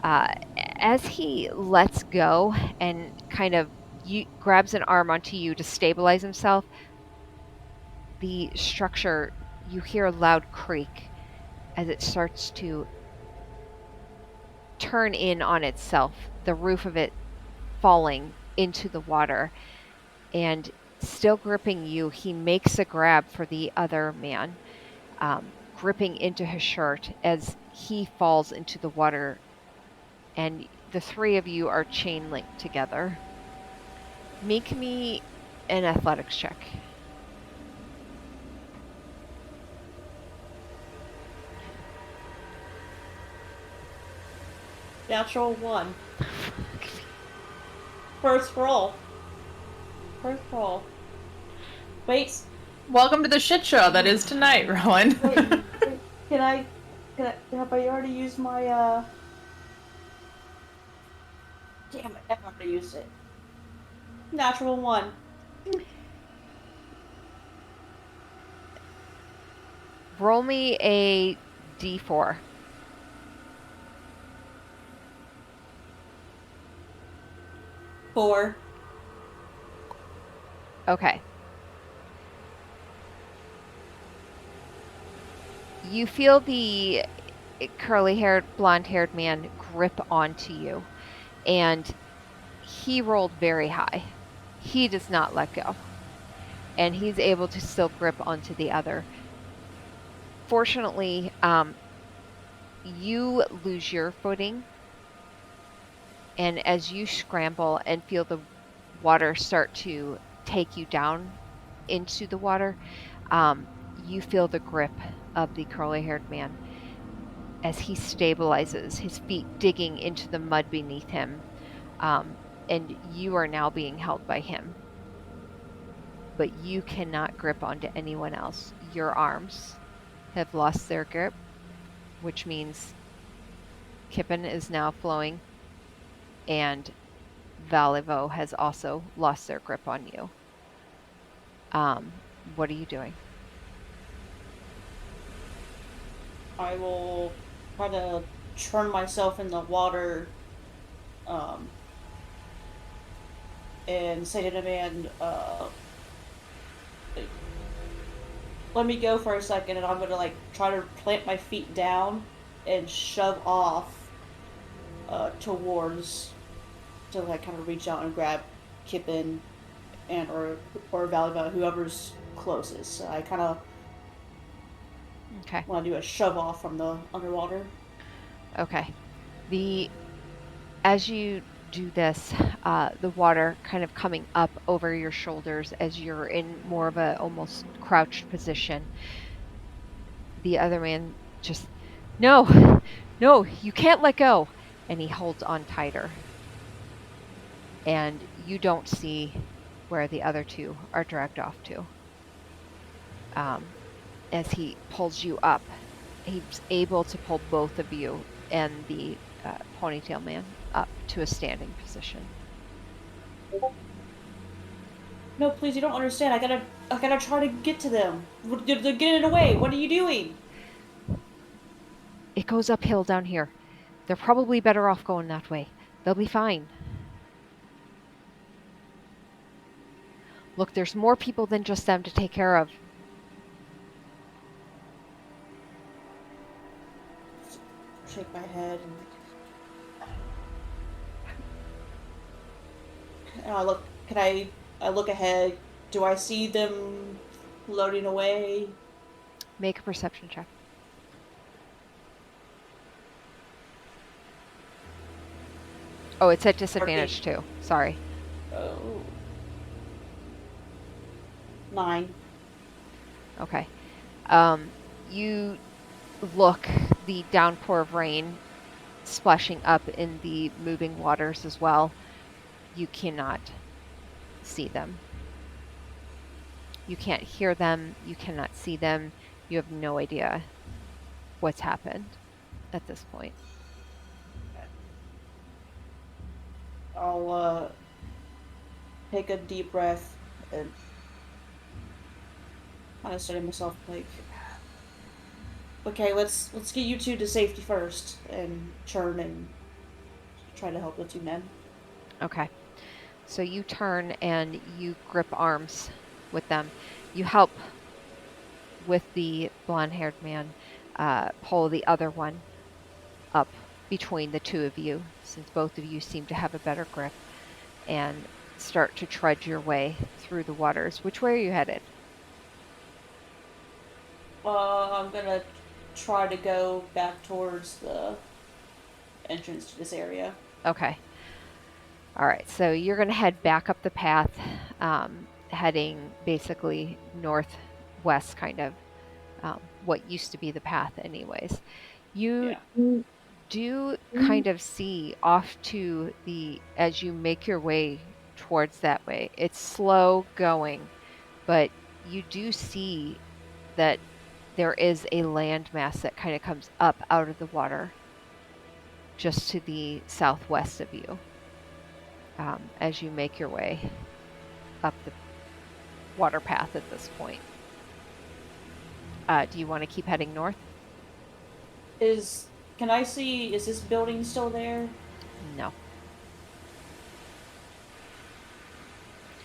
As he lets go and kind of grabs an arm onto you to stabilize himself, the structure, you hear a loud creak as it starts to turn in on itself, the roof of it falling into the water. And still gripping you, he makes a grab for the other man, gripping into his shirt as he falls into the water, and the three of you are chain linked together. Make me an athletics check. natural 1. First roll. First roll. Wait. Welcome to the shit show that is tonight, Rowan. Wait, can I? Have I already used my? Damn it! I already used it. Natural 1. Roll me a d4. Four. Okay. You feel the curly-haired, blonde-haired man grip onto you, and he rolled very high. He does not let go, and he's able to still grip onto the other. Fortunately, you lose your footing, and as you scramble and feel the water start to take you down into the water, you feel the grip of the curly-haired man as he stabilizes, his feet digging into the mud beneath him, and you are now being held by him. But you cannot grip onto anyone else. Your arms have lost their grip, which means Kippen is now flowing, and Valivo has also lost their grip on you. What are you doing? I will try to turn myself in the water, and say to the man, like, let me go for a second, and I'm gonna like try to plant my feet down and shove off, towards, to like kind of reach out and grab Kippen and or Valiva, whoever's closest. So I kind of Okay. want to do a shove off from the underwater. Okay. As you do this, the water kind of coming up over your shoulders as you're in more of a almost crouched position. The other man just, no, you can't let go. And he holds on tighter. And you don't see where the other two are dragged off to. as he pulls you up. He's able to pull both of you and the ponytail man up to a standing position. No, please, you don't understand. I gotta try to get to them. They're getting away. What are you doing? It goes uphill down here. They're probably better off going that way. They'll be fine. Look, there's more people than just them to take care of. Shake my head and I look. I look ahead. Do I see them floating away? Make a perception check. Oh, it's at disadvantage too. Sorry. Oh. 9. Okay. You look, the downpour of rain splashing up in the moving waters as well. You cannot see them. You can't hear them. You cannot see them. You have no idea what's happened at this point. I'll take a deep breath and kind of steady myself. Like, okay, let's get you two to safety first, and turn and try to help the 2 men. Okay. So you turn and you grip arms with them. You help with the blonde-haired man pull the other one up between the two of you, since both of you seem to have a better grip, and start to trudge your way through the waters. Which way are you headed? I'm gonna try to go back towards the entrance to this area. Okay. All right, so you're going to head back up the path, heading basically northwest, kind of what used to be the path anyways. You do kind of see off to the, as you make your way towards that way, it's slow going, but you do see that there is a landmass that kind of comes up out of the water just to the southwest of you. As you make your way up the water path at this point. Do you want to keep heading north? Can I see, is this building still there? No.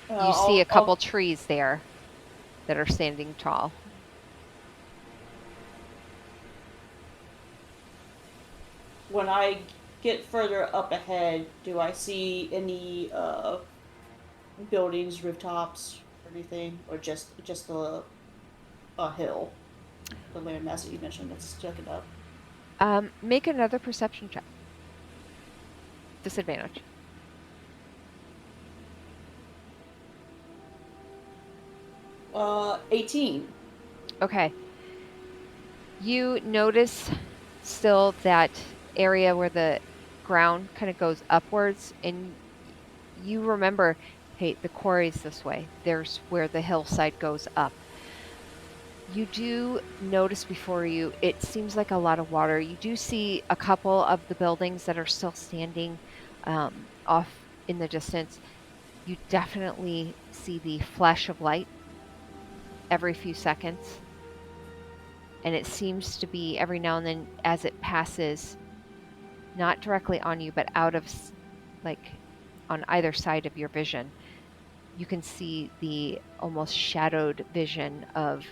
You see a couple trees there that are standing tall. When I get further up ahead, do I see any buildings, rooftops, or anything, or just the a hill, the landmass that you mentioned that's sticking up? Make another perception check. Disadvantage. Uh, 18. Okay. You notice still that area where the ground kind of goes upwards, and you remember, hey, the quarry's this way. There's where the hillside goes up. You do notice before you, it seems like a lot of water. You do see a couple of the buildings that are still standing off in the distance. You definitely see the flash of light every few seconds. And it seems to be every now and then as it passes, not directly on you, but out of, like, on either side of your vision, you can see the almost shadowed vision of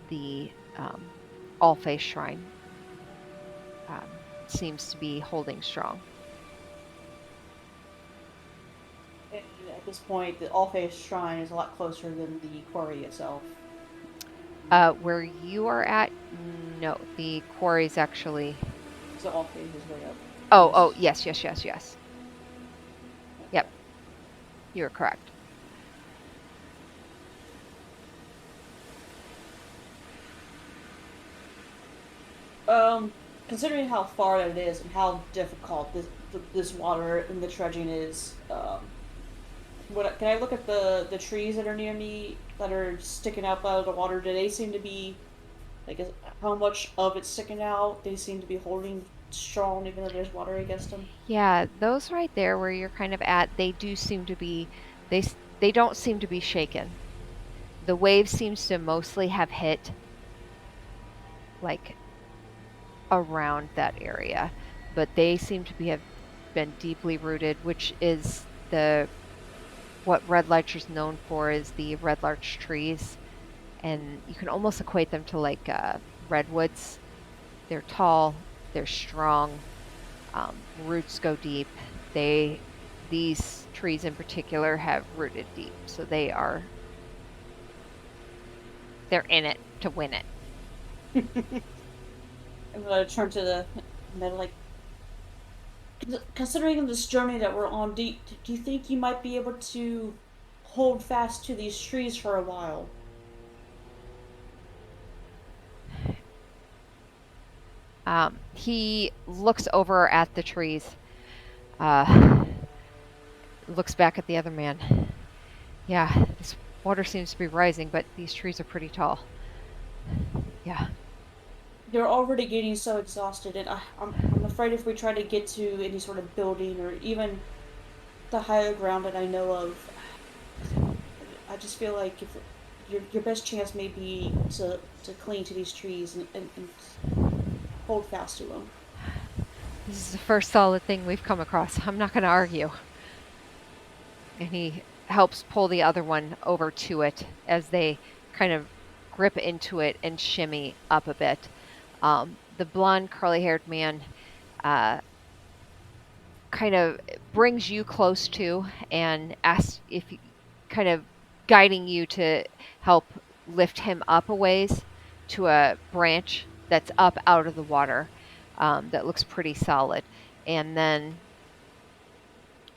the All-Face Shrine. Seems to be holding strong. And at this point, the All-Face Shrine is a lot closer than the quarry itself. Where you are at, no, the quarry's actually. So All-Face is way up. Oh, yes. Yep, you're correct. Considering how far it is and how difficult this water and the trudging is, Can I look at the trees that are near me that are sticking out out of the water? Do they seem to be how much of it's sticking out? They seem to be holding strong, even though there's water against them. Yeah, those right there where you're kind of at, they do seem to be they don't seem to be shaken. The wave seems to mostly have hit like around that area, but they seem to have been deeply rooted, which is the what red larch is known for is the red larch trees, and you can almost equate them to like redwoods. They're tall, they're strong, roots go deep. These trees in particular have rooted deep, so they're in it to win it. I'm gonna turn to the men like, considering this journey that we're on, do you think you might be able to hold fast to these trees for a while? He looks over at the trees, uh, looks back at the other man. Yeah, this water seems to be rising, but these trees are pretty tall. Yeah. They're already getting so exhausted, and I'm afraid if we try to get to any sort of building or even the higher ground that I know of, I just feel like if your best chance may be to cling to these trees and hold fast to them. This is the first solid thing we've come across. I'm not going to argue. And he helps pull the other one over to it as they kind of grip into it and shimmy up a bit. The blonde, curly-haired man kind of brings you close to and asks if kind of guiding you to help lift him up a ways to a branch that's up out of the water that looks pretty solid. And then,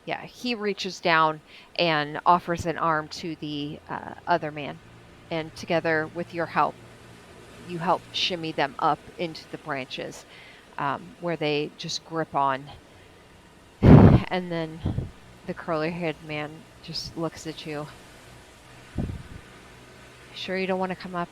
yeah, he reaches down and offers an arm to the other man. And together with your help, you help shimmy them up into the branches where they just grip on. And then the curly haired man just looks at you. Sure you don't want to come up?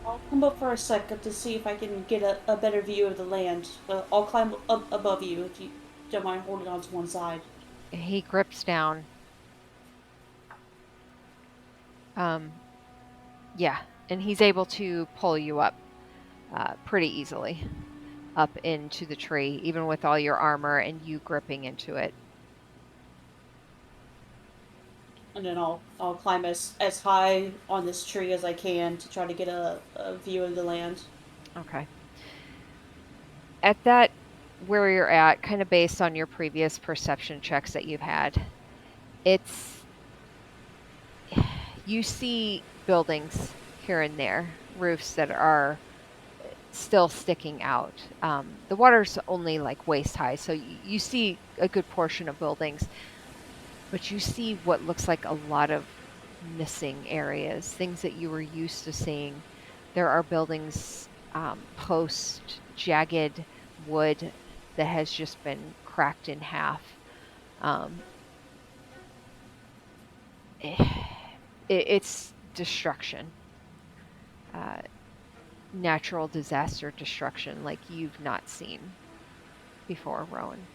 I'll come up for a second to see if I can get a better view of the land. I'll climb up above you if you don't mind holding on to one side. He grips down. Yeah, and he's able to pull you up pretty easily up into the tree, even with all your armor and you gripping into it. And then I'll climb as high on this tree as I can to try to get a view of the land. Okay. At that, where you're at, kind of based on your previous perception checks that you've had, it's you see buildings here and there, roofs that are still sticking out. The water's only like waist high, so you see a good portion of buildings, but you see what looks like a lot of missing areas, things that you were used to seeing. There are buildings, post jagged wood that has just been cracked in half. It's destruction. Natural disaster destruction like you've not seen before, Rowan.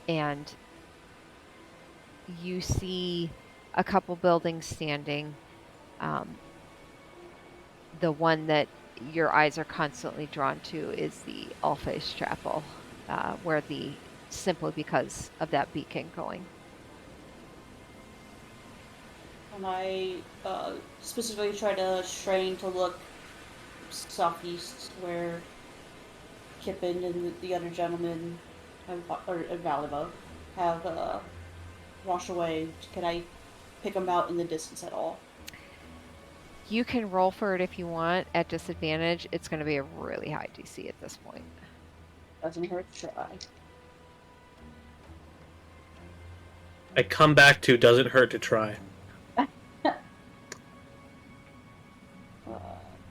And you see a couple buildings standing. The one that your eyes are constantly drawn to is the Alphase Chapel, where simply because of that beacon going. And I specifically try to strain to look southeast, where Kippen and the other gentleman or Valiva have washed away. Can I pick them out in the distance at all? You can roll for it if you want. At disadvantage, it's going to be a really high DC at this point. Doesn't hurt to try. I come back to doesn't hurt to try.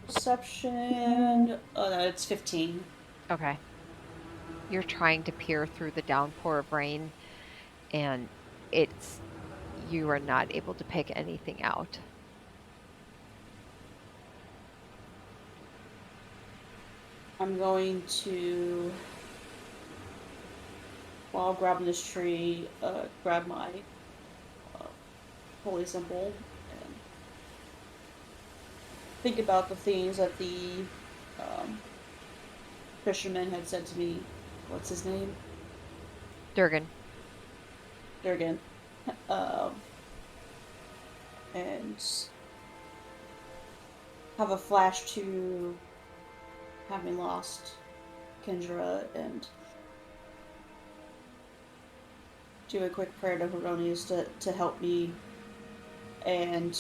Perception. Oh, no, it's 15. Okay. You're trying to peer through the downpour of rain. and you are not able to pick anything out. I'm going to, while grabbing this tree, grab my holy symbol and think about the things that the fisherman had said to me. What's his name? Durgan. Durgan. And have a flash to having lost Kendra and do a quick prayer to Heronius to help me. And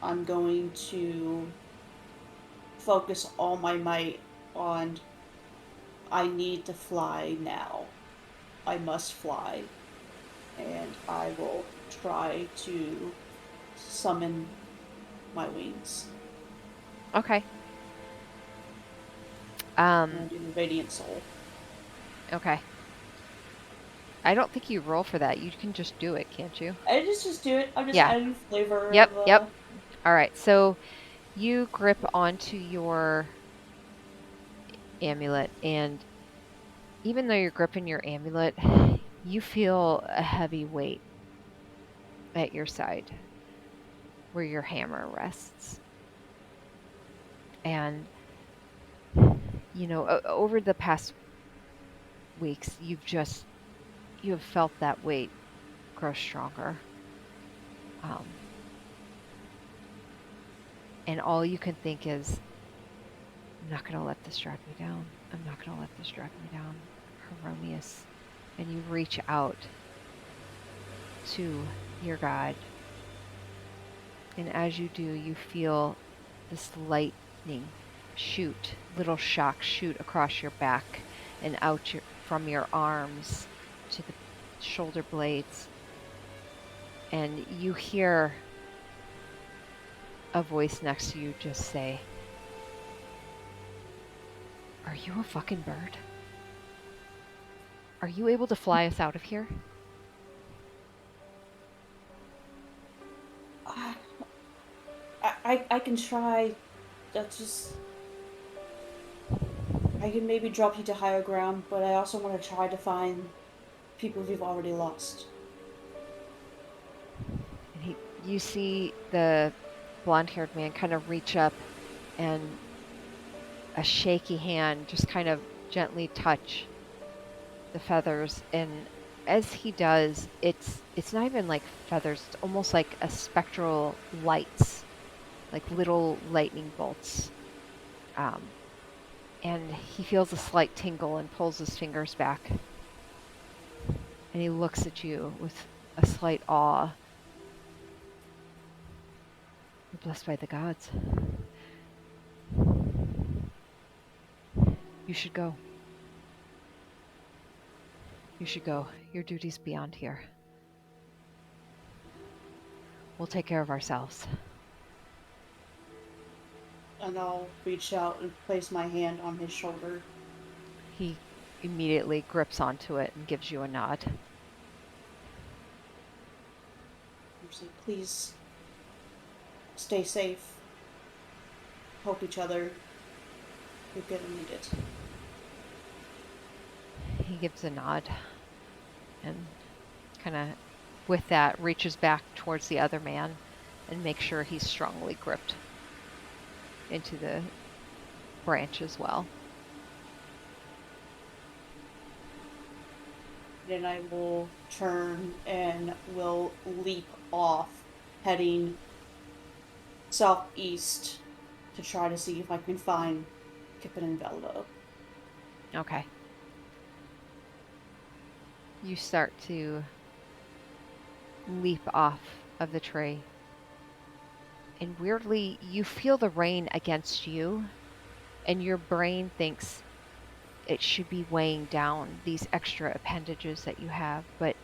I'm going to focus all my might on I need to fly now. I must fly. And I will try to summon my wings. Okay. And do the Radiant Soul. Okay. I don't think you roll for that. You can just do it, can't you? I just do it. I'm just Yeah. adding flavor. Yep, of, yep. All right, so you grip onto your amulet, and even though you're gripping your amulet, you feel a heavy weight at your side where your hammer rests. And, you know, over the past weeks, you have felt that weight grow stronger. And all you can think is, I'm not going to let this drag me down. I'm not going to let this drag me down. Heronius. And you reach out to your god. And as you do, you feel this lightning shoot, little shocks shoot across your back and out from your arms to the shoulder blades. And you hear a voice next to you just say, "Are you a fucking bird? Are you able to fly us out of here?" I can try. That's just. I can maybe drop you to higher ground, but I also want to try to find people we've already lost. And you see the blonde-haired man kind of reach up and a shaky hand just kind of gently touch the feathers, and as he does, it's not even like feathers, it's almost like a spectral lights, like little lightning bolts. And he feels a slight tingle and pulls his fingers back. And he looks at you with a slight awe. You're blessed by the gods. You should go. You should go. Your duty's beyond here. We'll take care of ourselves. And I'll reach out and place my hand on his shoulder. He immediately grips onto it and gives you a nod. I'm saying, please stay safe. Help each other. You're gonna need it. He gives a nod and kind of, with that, reaches back towards the other man and makes sure he's strongly gripped into the branch as well. Then I will turn and will leap off, heading southeast to try to see if I can find Kippen and Velvo. Okay. You start to leap off of the tree. And weirdly, you feel the rain against you, and your brain thinks it should be weighing down these extra appendages that you have, but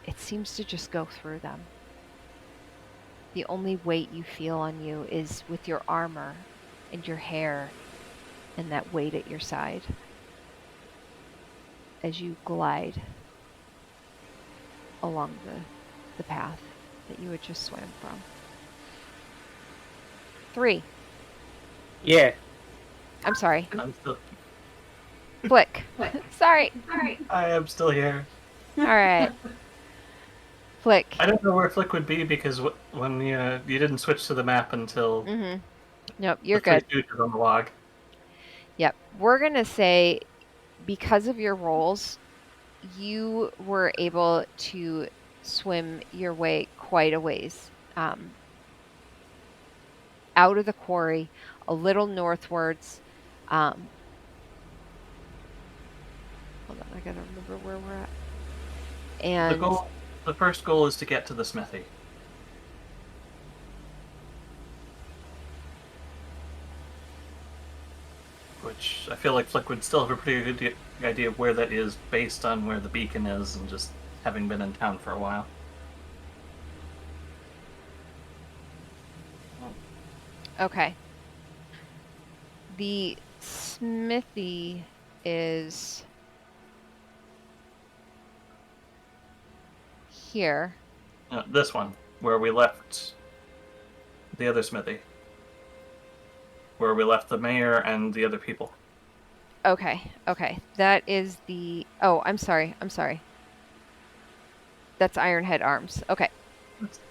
it seems to just go through them. The only weight you feel on you is with your armor and your hair and that weight at your side. as you glide along the path that you had just swam from. 3. Yeah. I'm sorry. I'm still, Flick. Sorry. I am still here. All right. Flick. I don't know where Flick would be because when you didn't switch to the map until Mm-hmm. Nope, you're the three good. stooges on the log. Yep. We're going to say because of your rolls, you were able to swim your way quite a ways out of the quarry, a little northwards. Hold on, I gotta remember where we're at. And The first goal is to get to the smithy. Which I feel like Flick would still have a pretty good idea of where that is based on where the beacon is and just having been in town for a while. okay. The smithy is here. This one, where we left the other smithy. Where we left the mayor and the other people. Okay. That is the... Oh, I'm sorry. That's Ironhead Arms. Okay.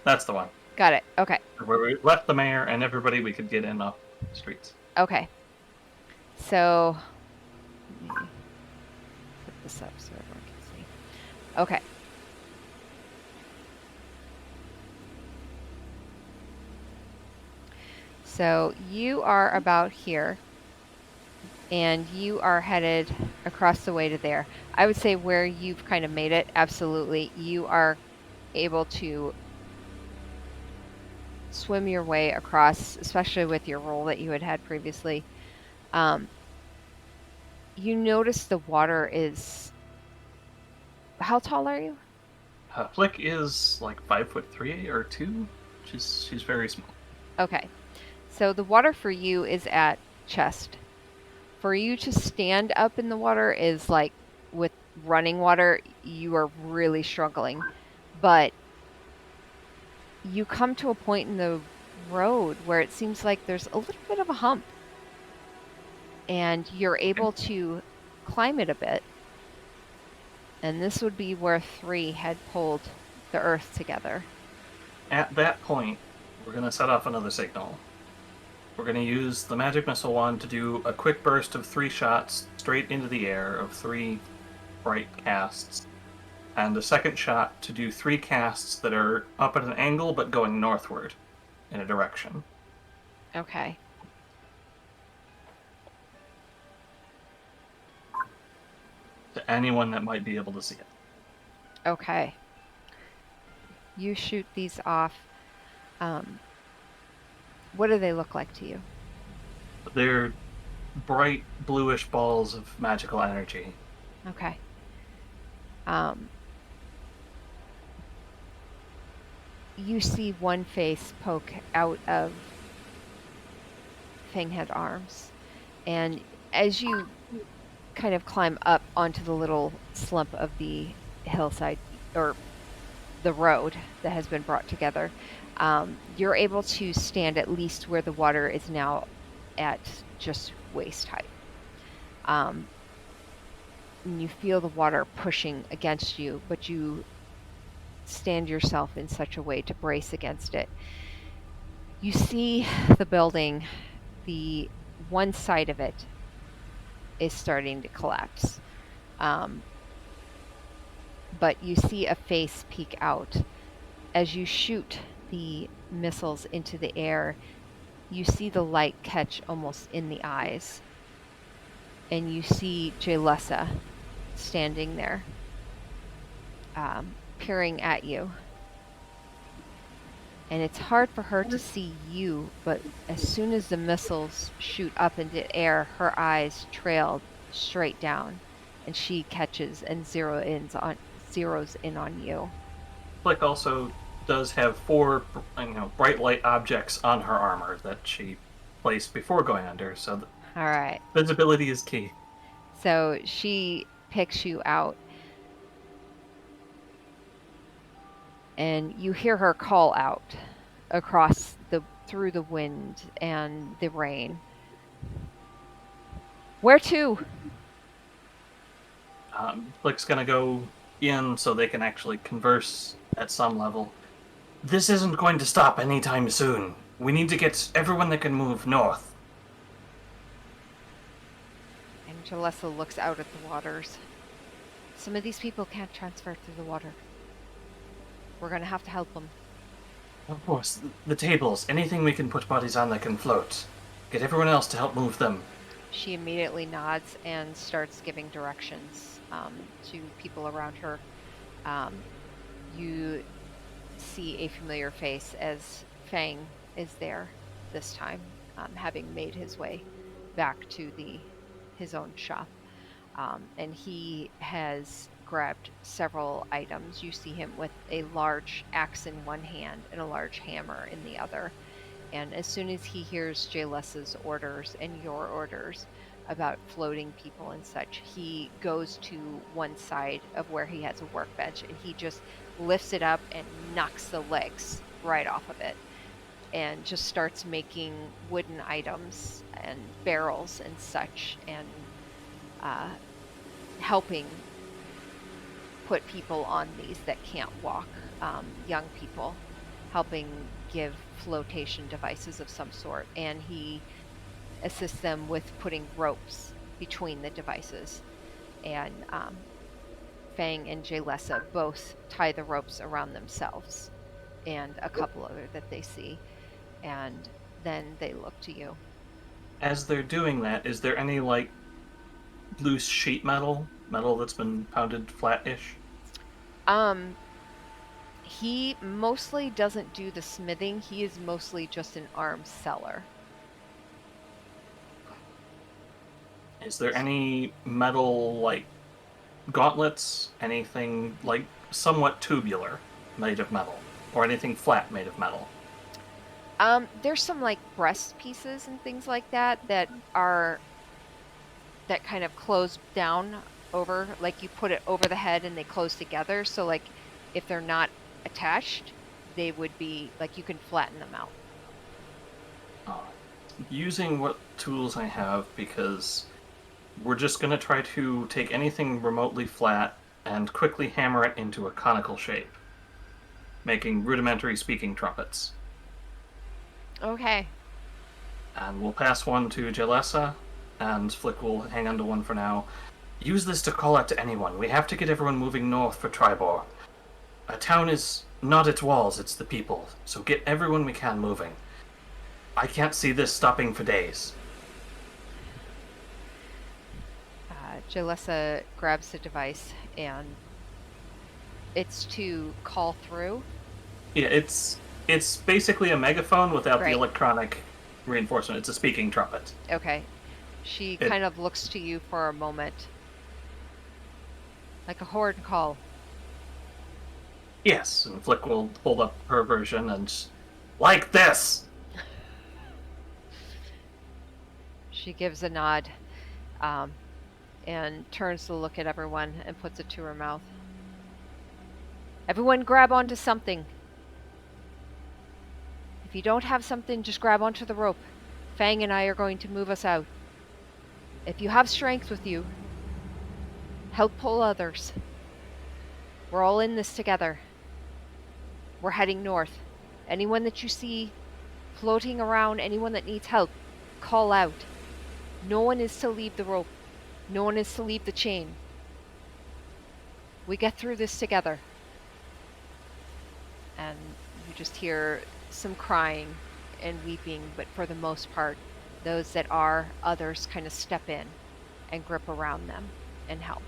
That's the one. Got it. Okay. Where we left the mayor and everybody we could get in off the streets. Okay. So... Let me put this up so everyone can see. Okay. So you are about here, and you are headed across the way to there. I would say where you've kind of made it, absolutely, you are able to swim your way across, especially with your roll that you had previously. You notice the water is... How tall are you? Flick is like 5'3" or 2. She's very small. Okay. So the water for you is at chest. For you to stand up in the water is like with running water, you are really struggling. But you come to a point in the road where it seems like there's a little bit of a hump. And you're able to climb it a bit. And this would be where 3 had pulled the earth together. At that point, we're going to set off another signal. We're going to use the magic missile wand to do a quick burst of 3 shots straight into the air of 3 bright casts. And a second shot to do 3 casts that are up at an angle but going northward in a direction. Okay. To anyone that might be able to see it. Okay. You shoot these off. What do they look like to you? They're bright bluish balls of magical energy. Okay. You see one face poke out of Fanghead Arms. And as you kind of climb up onto the little slump of the hillside, or the road that has been brought together, you're able to stand at least where the water is now at just waist height. And you feel the water pushing against you, but you stand yourself in such a way to brace against it. You see the building, the one side of it is starting to collapse. But you see a face peek out. As you shoot the missiles into the air, you see the light catch almost in the eyes. And you see Jalessa standing there, peering at you. And it's hard for her to see you, but as soon as the missiles shoot up into air, her eyes trail straight down, and she catches and zeroes in on you. Flick also does have 4 bright light objects on her armor that she placed before going under, so All right. visibility is key. So she picks you out. And you hear her call out through the wind and the rain. Where to? Flick's gonna go in so they can actually converse at some level. This isn't going to stop anytime soon. We need to get everyone that can move north. And Jalessa looks out at the waters. Some of these people can't transfer through the water. We're gonna have to help them. Of course, the tables, anything we can put bodies on that can float. Get everyone else to help move them. She immediately nods and starts giving directions to people around her. You see a familiar face as Fang is there this time, having made his way back to his own shop. And he has grabbed several items. You see him with a large axe in one hand and a large hammer in the other. And as soon as he hears Jalessa's orders and your orders about floating people and such, he goes to one side of where he has a workbench and he just lifts it up and knocks the legs right off of it and just starts making wooden items and barrels and such, and helping put people on these that can't walk, young people, helping give flotation devices of some sort, and he assists them with putting ropes between the devices. And Fang and Jalessa both tie the ropes around themselves and a couple other that they see, and then they look to you. As they're doing that, is there any, loose sheet metal that's been pounded flat-ish? He mostly doesn't do the smithing. He is mostly just an arms seller. Is there any metal, gauntlets? Anything, somewhat tubular made of metal? Or anything flat made of metal? There's some, breast pieces and things like that kind of close down over, you put it over the head and they close together. So, if they're not attached, they would be, you can flatten them out. Using what tools I have, because we're just going to try to take anything remotely flat and quickly hammer it into a conical shape, making rudimentary speaking trumpets. Okay. And we'll pass one to Jalessa, and Flick will hang on to one for now. Use this to call out to anyone. We have to get everyone moving north for Tribor. A town is not its walls, it's the people. So get everyone we can moving. I can't see this stopping for days. Jalessa grabs the device, and it's to call through. Yeah, it's basically a megaphone without the Right. electronic reinforcement. It's a speaking trumpet. Okay. She kind of looks to you for a moment. Like a horn call. Yes, and Flick will hold up her version and... Like this! She gives a nod, and turns to look at everyone and puts it to her mouth. Everyone grab onto something. If you don't have something, just grab onto the rope. Fang and I are going to move us out. If you have strength with you, help pull others. We're all in this together. We're heading north. Anyone that you see floating around, anyone that needs help, call out. No one is to leave the rope. No one is to leave the chain. We get through this together. And you just hear some crying and weeping, but for the most part, those that are others kind of step in and grip around them and help.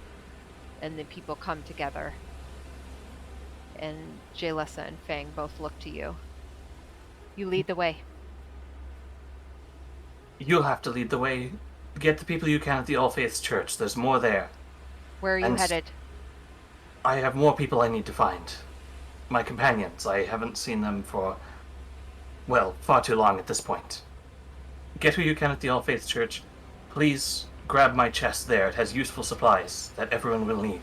And the people come together. And Jalessa and Fang both look to you. You lead the way. You'll have to lead the way. Get the people you can at the All Faiths Church. There's more there. Where are you headed? I have more people I need to find. My companions. I haven't seen them for, far too long at this point. Get who you can at the All Faiths Church. Please grab my chest there. It has useful supplies that everyone will need.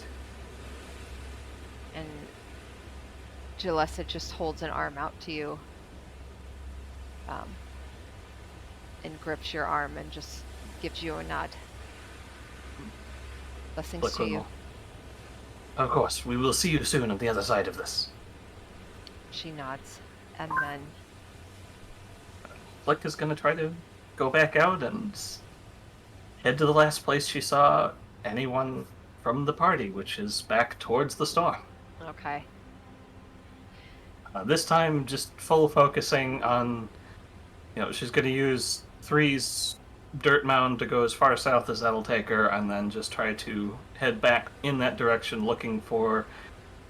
And Jalessa just holds an arm out to you. And grips your arm and just gives you a nod. Blessings Flick to you. will- Of course, we will see you soon on the other side of this. She nods. And then Flick is going to try to go back out and head to the last place she saw anyone from the party, which is back towards the storm. okay. This time, just full focusing on, she's going to use Three's dirt mound to go as far south as that'll take her, and then just try to head back in that direction, looking for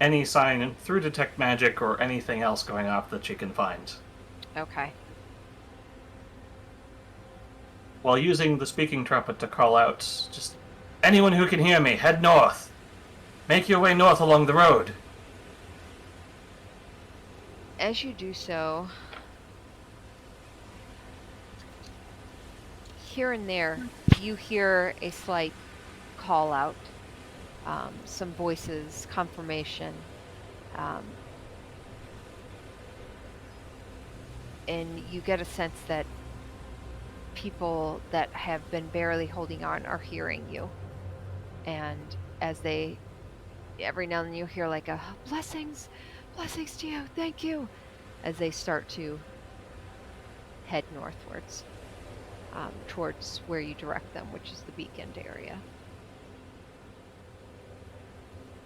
any sign through detect magic or anything else going off that she can find. Okay. While using the speaking trumpet to call out, just anyone who can hear me, head north. Make your way north along the road. As you do so, here and there, you hear a slight call out, some voices, confirmation, and you get a sense that people that have been barely holding on are hearing you. And as they, every now and then you hear like a blessings to you, thank you, as they start to head northwards. Towards where you direct them, which is the beaconed area.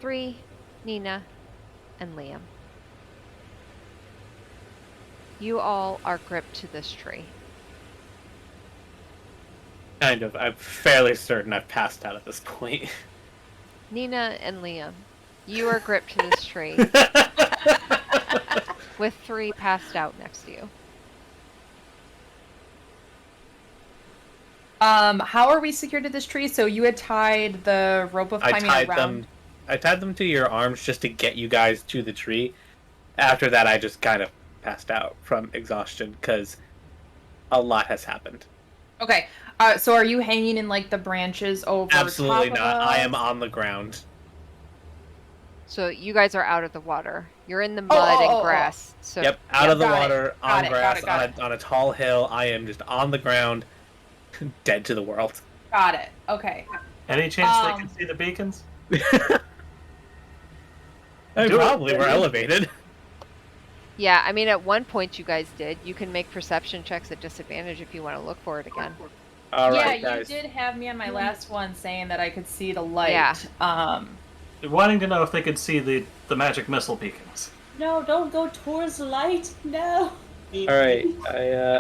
3, Nina, and Liam. You all are gripped to this tree. Kind of. I'm fairly certain I've passed out at this point. Nina and Liam, you are gripped to this tree with 3 passed out next to you. How are we secured to this tree? So you had tied the rope of climbing around. I tied them to your arms just to get you guys to the tree. After that, I just kind of passed out from exhaustion because a lot has happened. Okay. So are you hanging in like the branches over? Absolutely top not. of us? I am on the ground. So you guys are out of the water. You're in the mud and grass. So Yep, out of the got it. water, Got on it, grass, got it. on a tall hill. I am just on the ground, dead to the world. Got it. Okay. Any chance they can see the beacons? I Do it. probably were elevated. Yeah, I mean, at one point you guys did. You can make perception checks at disadvantage if you want to look for it again. All Yeah, right, you guys. did have me on my last one saying that I could see the light. Yeah. Wanting to know if they could see the magic missile beacons. No, don't go towards the light. No. All right,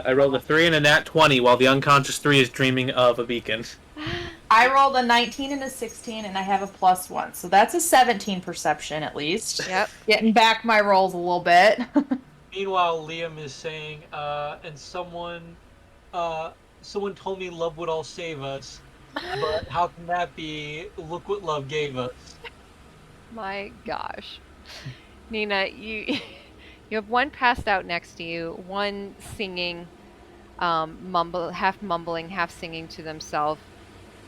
I rolled a 3 and a nat 20, while the unconscious 3 is dreaming of a beacon. I rolled a 19 and a 16, and I have a +1, so that's a 17 perception at least. Yep. Getting back my rolls a little bit. Meanwhile, Liam is saying, and someone told me love would all save us, but how can that be? Look what love gave us. My gosh. Nina, you have one passed out next to you, one singing, half mumbling, half singing to themselves.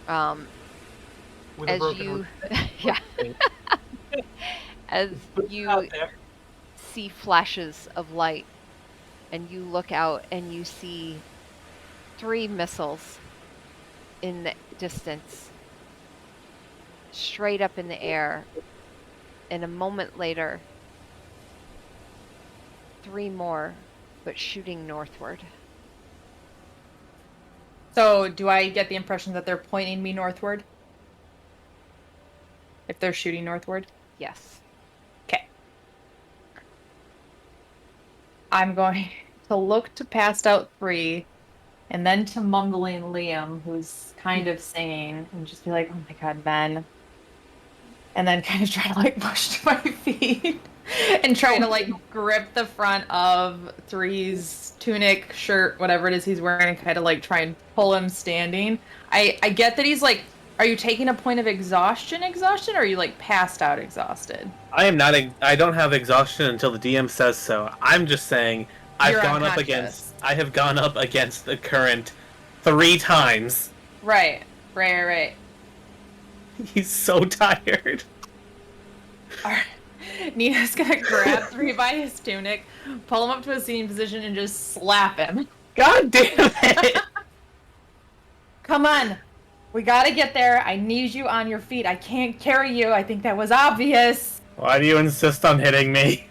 With a As broken you, record. yeah, as you Out there. see flashes of light, and you look out and you see 3 missiles in the distance, straight up in the air, and a moment later, 3 more, but shooting northward. So, do I get the impression that they're pointing me northward? If they're shooting northward? Yes. Okay. I'm going to look to passed out 3, and then to mumbling Liam, who's kind of singing, and just be like, oh my god, Ben. And then kind of try to like push to my feet. And trying to like grip the front of 3's tunic, shirt, whatever it is he's wearing, and kind of like try and pull him standing. I get that he's like, are you taking a point of exhaustion, or are you like passed out exhausted? I am not. I don't have exhaustion until the DM says so. I'm just saying I You're have gone up unconscious. against the current 3 times. Right. Right. He's so tired. Alright. Nina's gonna grab 3 by his tunic, pull him up to a sitting position, and just slap him. God damn it! Come on. We gotta get there. I need you on your feet. I can't carry you. I think that was obvious. Why do you insist on hitting me?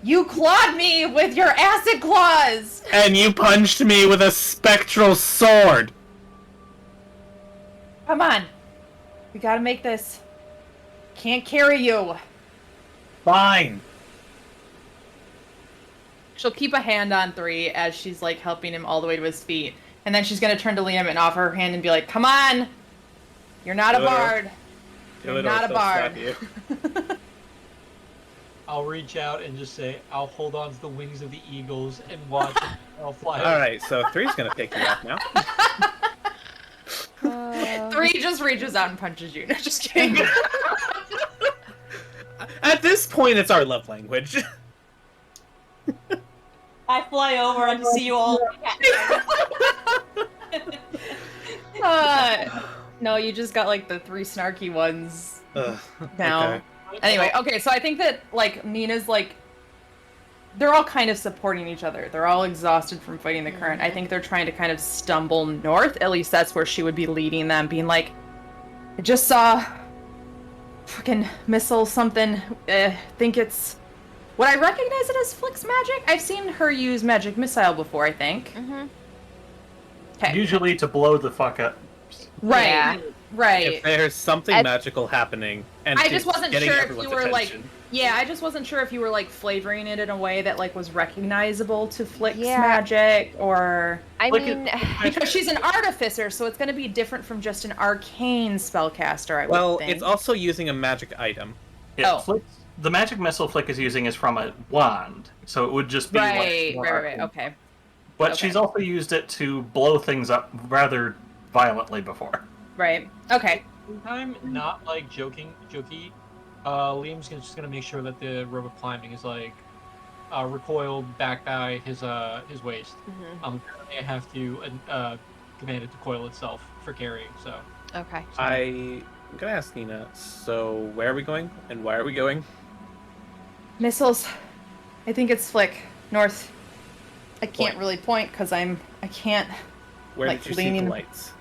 You clawed me with your acid claws! And you punched me with a spectral sword! Come on. We gotta make this. Can't carry you. Fine. She'll keep a hand on 3 as she's like helping him all the way to his feet. And then she's gonna turn to Liam and offer her hand and be like, come on! You're not a bard. You're not a bard. I'll reach out and just say, I'll hold on to the wings of the eagles and watch them. I'll fly. Alright, so 3's gonna pick you up now. 3 just reaches out and punches you. No, just kidding. At this point, it's our love language. I fly over and see you all. No, you just got like the 3 snarky ones now. Okay. Anyway, okay, so I think that like Nina's like they're all kind of supporting each other. They're all exhausted from fighting the current. I think they're trying to kind of stumble north. At least that's where she would be leading them, being like, I just saw fucking missile something. Think it's would I recognize it as Flick's magic? I've seen her use magic missile before, I think. Okay. Usually to blow the fuck up. Right. Yeah. Right. If there's something magical happening, and I just wasn't getting sure if everyone's you were attention. I just wasn't sure if you were like flavoring it in a way that like was recognizable to Flick's Yeah. magic, or I Look mean, because she's an artificer, so it's going to be different from just an arcane spellcaster. I Well, would think. it's also using a magic item. Yeah, Oh. the magic missile Flick is using is from a wand, so it would just be right. more Right. arcane. Okay. But Okay. she's also used it to blow things up rather violently before. Right. Okay. I'm not like jokey. Liam's just gonna make sure that the rope of climbing is like recoiled back by his waist. Currently I have to command it to coil itself for carrying. So okay. I'm gonna ask Nina, so where are we going, and why are we going? Missiles. I think it's Flick north. I can't Point. really point because I can't. Where Like, did you see leaning- the lights?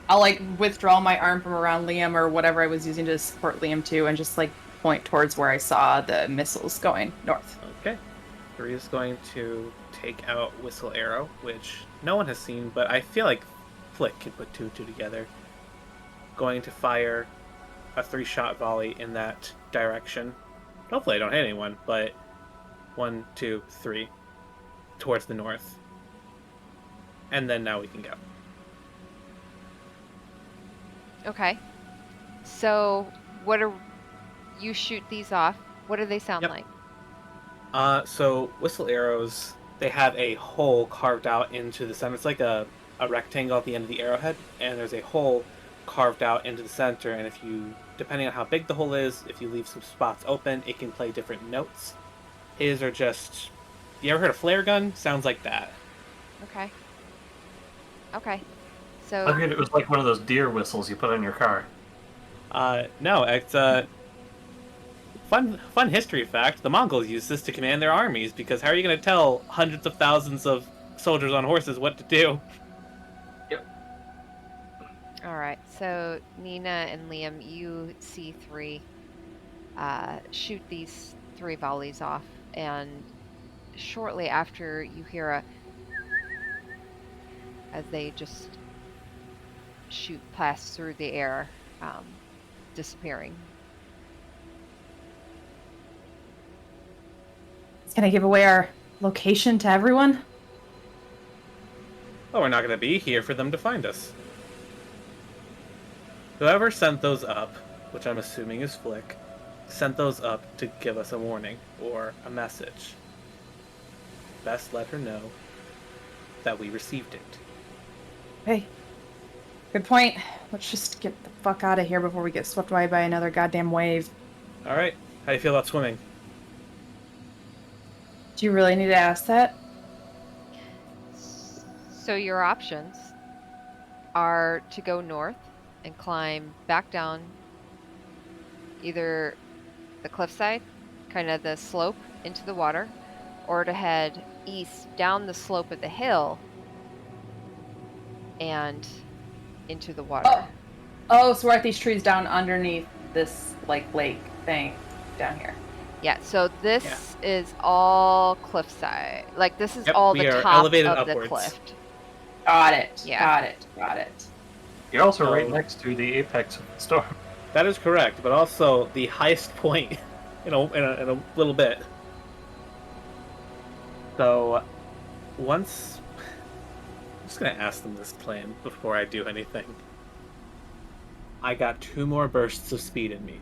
I'll like withdraw my arm from around Liam or whatever I was using to support Liam too, and just like point towards where I saw the missiles going north. Okay. 3 is going to take out Whistle Arrow, which no one has seen, but I feel like Flick can put 2 and 2 together. Going to fire a 3-shot volley in that direction. Hopefully I don't hit anyone, but 1, 2, 3 towards the north. And then now we can go. Okay. So, you shoot these off? What do they sound Yep. like? So Whistle Arrows, they have a hole carved out into the center. It's like a rectangle at the end of the arrowhead, and there's a hole carved out into the center, and if you, depending on how big the hole is, if you leave some spots open, it can play different notes. His are just, you ever heard of flare gun? Sounds like that. Okay. Okay. I So, figured it was like one of those deer whistles you put on your car. No, it's a fun history fact. The Mongols used this to command their armies, because how are you going to tell hundreds of thousands of soldiers on horses what to do? all right. So, Nina and Liam, you see 3 shoot these 3 volleys off, and shortly after you hear as they just shoot past through the air, disappearing. It's gonna give away our location to everyone. Well, we're not going to be here for them to find us. Whoever sent those up, which I'm assuming is Flick, sent those up to give us a warning or a message. Best let her know that we received it. Hey, good point. Let's just get the fuck out of here before we get swept away by another goddamn wave. Alright, how do you feel about swimming? Do you really need to ask that? So, your options. are to go north and climb back down either the cliffside, kind of the slope into the water, or to head east down the slope of the hill and into the water. Oh, so we're at these trees down underneath this like lake thing down here. Yeah, so this is all cliffside. Like this is Yep, all we the are top elevated of upwards. the cliff. Got it. Yeah. Got it. You're also right So- next to the apex of the storm. That is correct, but also the highest point in a little bit. So, once I'm just gonna ask them this plan before I do anything. I got 2 more bursts of speed in me.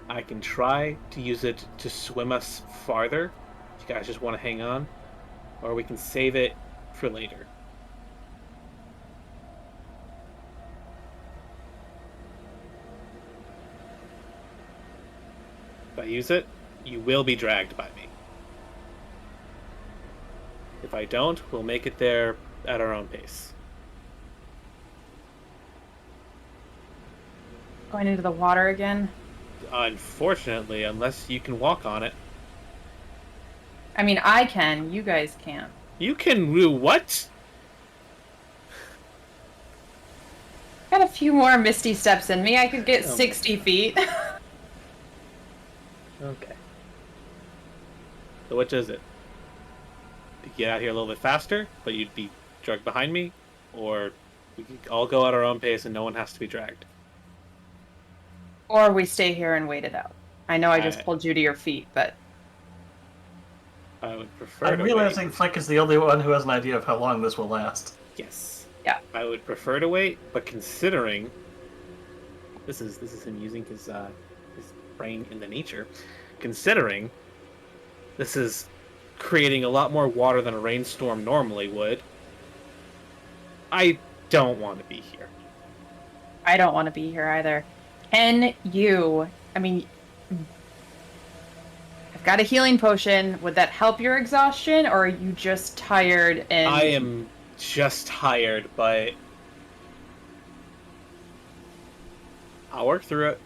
I can try to use it to swim us farther. If you guys just want to hang on, or we can save it for later. If I use it, you will be dragged by me. If I don't, we'll make it there at our own pace. Going into the water again. Unfortunately, unless you can walk on it. I mean, I can. You guys can't. You can do what? Got a few more misty steps in me. I could get Oh. 60 feet. Okay. So which is it? To get out here a little bit faster, but you'd be dragged behind me, or we could all go at our own pace and no one has to be dragged. Or we stay here and wait it out. I know I just I- pulled you to your feet, but I would prefer I'm to realizing wait. Flick is the only one who has an idea of how long this will last. Yes. Yeah. I would prefer to wait, but considering this is him using his brain in the nature. Considering this is creating a lot more water than a rainstorm normally would, I don't want to be here. I don't want to be here either. Can you? I mean, I've got a healing potion. Would that help your exhaustion, or are you just tired and... I am just tired, but I'll work through it.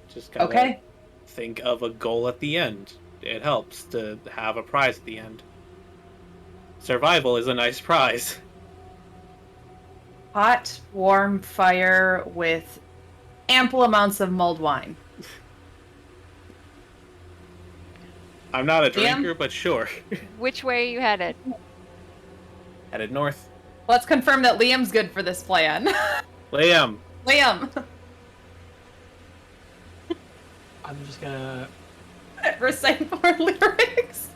Just gotta Okay. think of a goal at the end. It helps to have a prize at the end. Survival is a nice prize. Hot, warm fire with ample amounts of mulled wine. I'm not a Liam? drinker, but sure. Which way are you headed? Headed north. Let's confirm that Liam's good for this plan. Liam, Liam, I'm just gonna. recite more lyrics.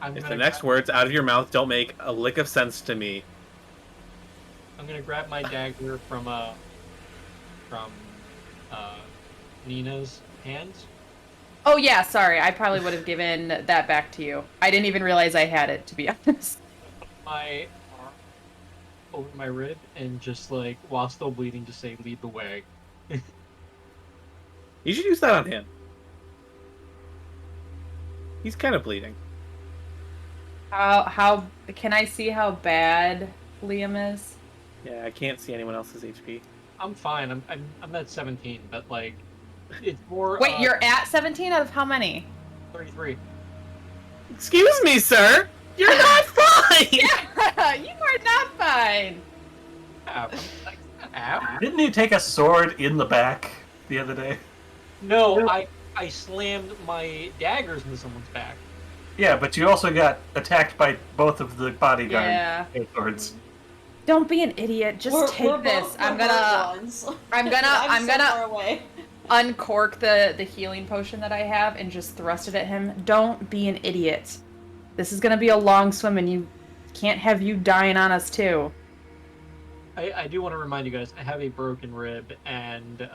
I'm if gonna the next words out of your mouth don't make a lick of sense to me, I'm gonna grab my dagger from Nina's hands. Oh yeah, sorry. I probably would have given that back to you. I didn't even realize I had it, to be honest. My arm over my rib and just like while still bleeding, just say lead the way. you should use that on him. He's kind of bleeding. How can I see how bad Liam is? Yeah, I can't see anyone else's HP. I'm fine. I'm at 17, but like it's more. Wait, you're at 17 out of how many? 33. Excuse me, sir. You're not fine. Yeah, you are not fine. Ow. Didn't you take a sword in the back the other day? No, I slammed my daggers into someone's back. Yeah, but you also got attacked by both of the bodyguard Yeah. swords. Don't be an idiot. Just take this. I'm gonna so far away. uncork the healing potion that I have and just thrust it at him. Don't be an idiot. This is gonna be a long swim, and you can't have you dying on us too. I do want to remind you guys, I have a broken rib and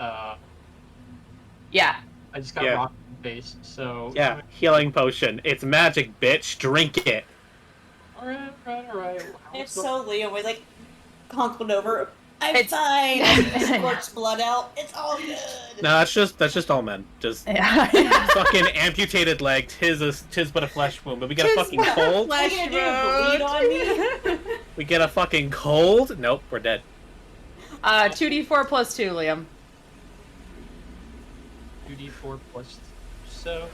Yeah. I just got Yeah. rocked in the face. So Yeah, healing potion. It's magic, bitch. Drink it. All right. It's so Liam. We like honkled over. I'm It's- fine. I squirts blood out. It's all good. No, that's just all men. Just Yeah. fucking amputated leg. Tis but a flesh wound. But we get a Tis fucking but a cold. What are you gonna do? Bleed on me? We get a fucking cold. Nope, we're dead. 2d4 plus 2, Liam. 2d4 plus. So,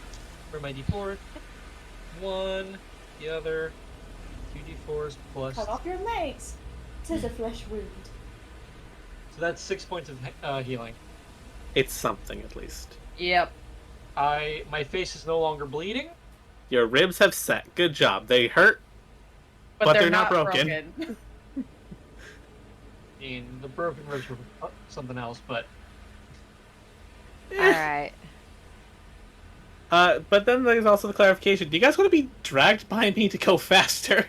for my d4, 1, the other, 2d4s plus. Cut off your legs. Tis a flesh wound. So that's 6 points of healing. It's something at least. Yep. My face is no longer bleeding. Your ribs have set. Good job. They hurt, but they're not broken. I mean, the broken ribs were something else, but All right. But then there's also the clarification. Do you guys want to be dragged by me to go faster?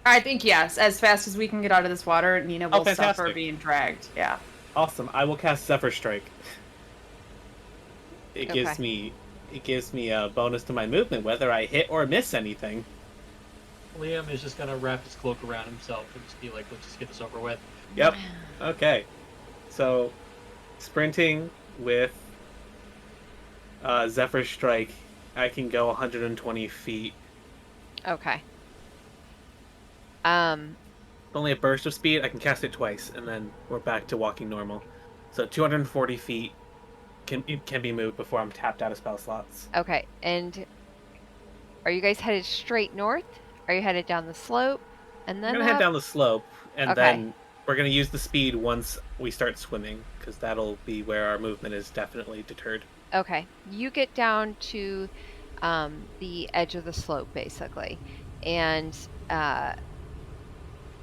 I think yes. As fast as we can get out of this water, Nina will suffer fantastic. being dragged. Yeah. Awesome. I will cast Zephyr Strike. It Okay. gives me a bonus to my movement, whether I hit or miss anything. Liam is just gonna wrap his cloak around himself and just be like, let's just get this over with. Yep. Okay. So, sprinting with Zephyr Strike, I can go 120 feet. Okay. Only a burst of speed. I can cast it twice, and then we're back to walking normal. So 240 feet can be moved before I'm tapped out of spell slots. Okay. And are you guys headed straight north? Are you headed down the slope? And then I'm gonna head down the slope, and Okay. then we're gonna use the speed once we start swimming, because that'll be where our movement is definitely deterred. Okay. You get down to the edge of the slope, basically. And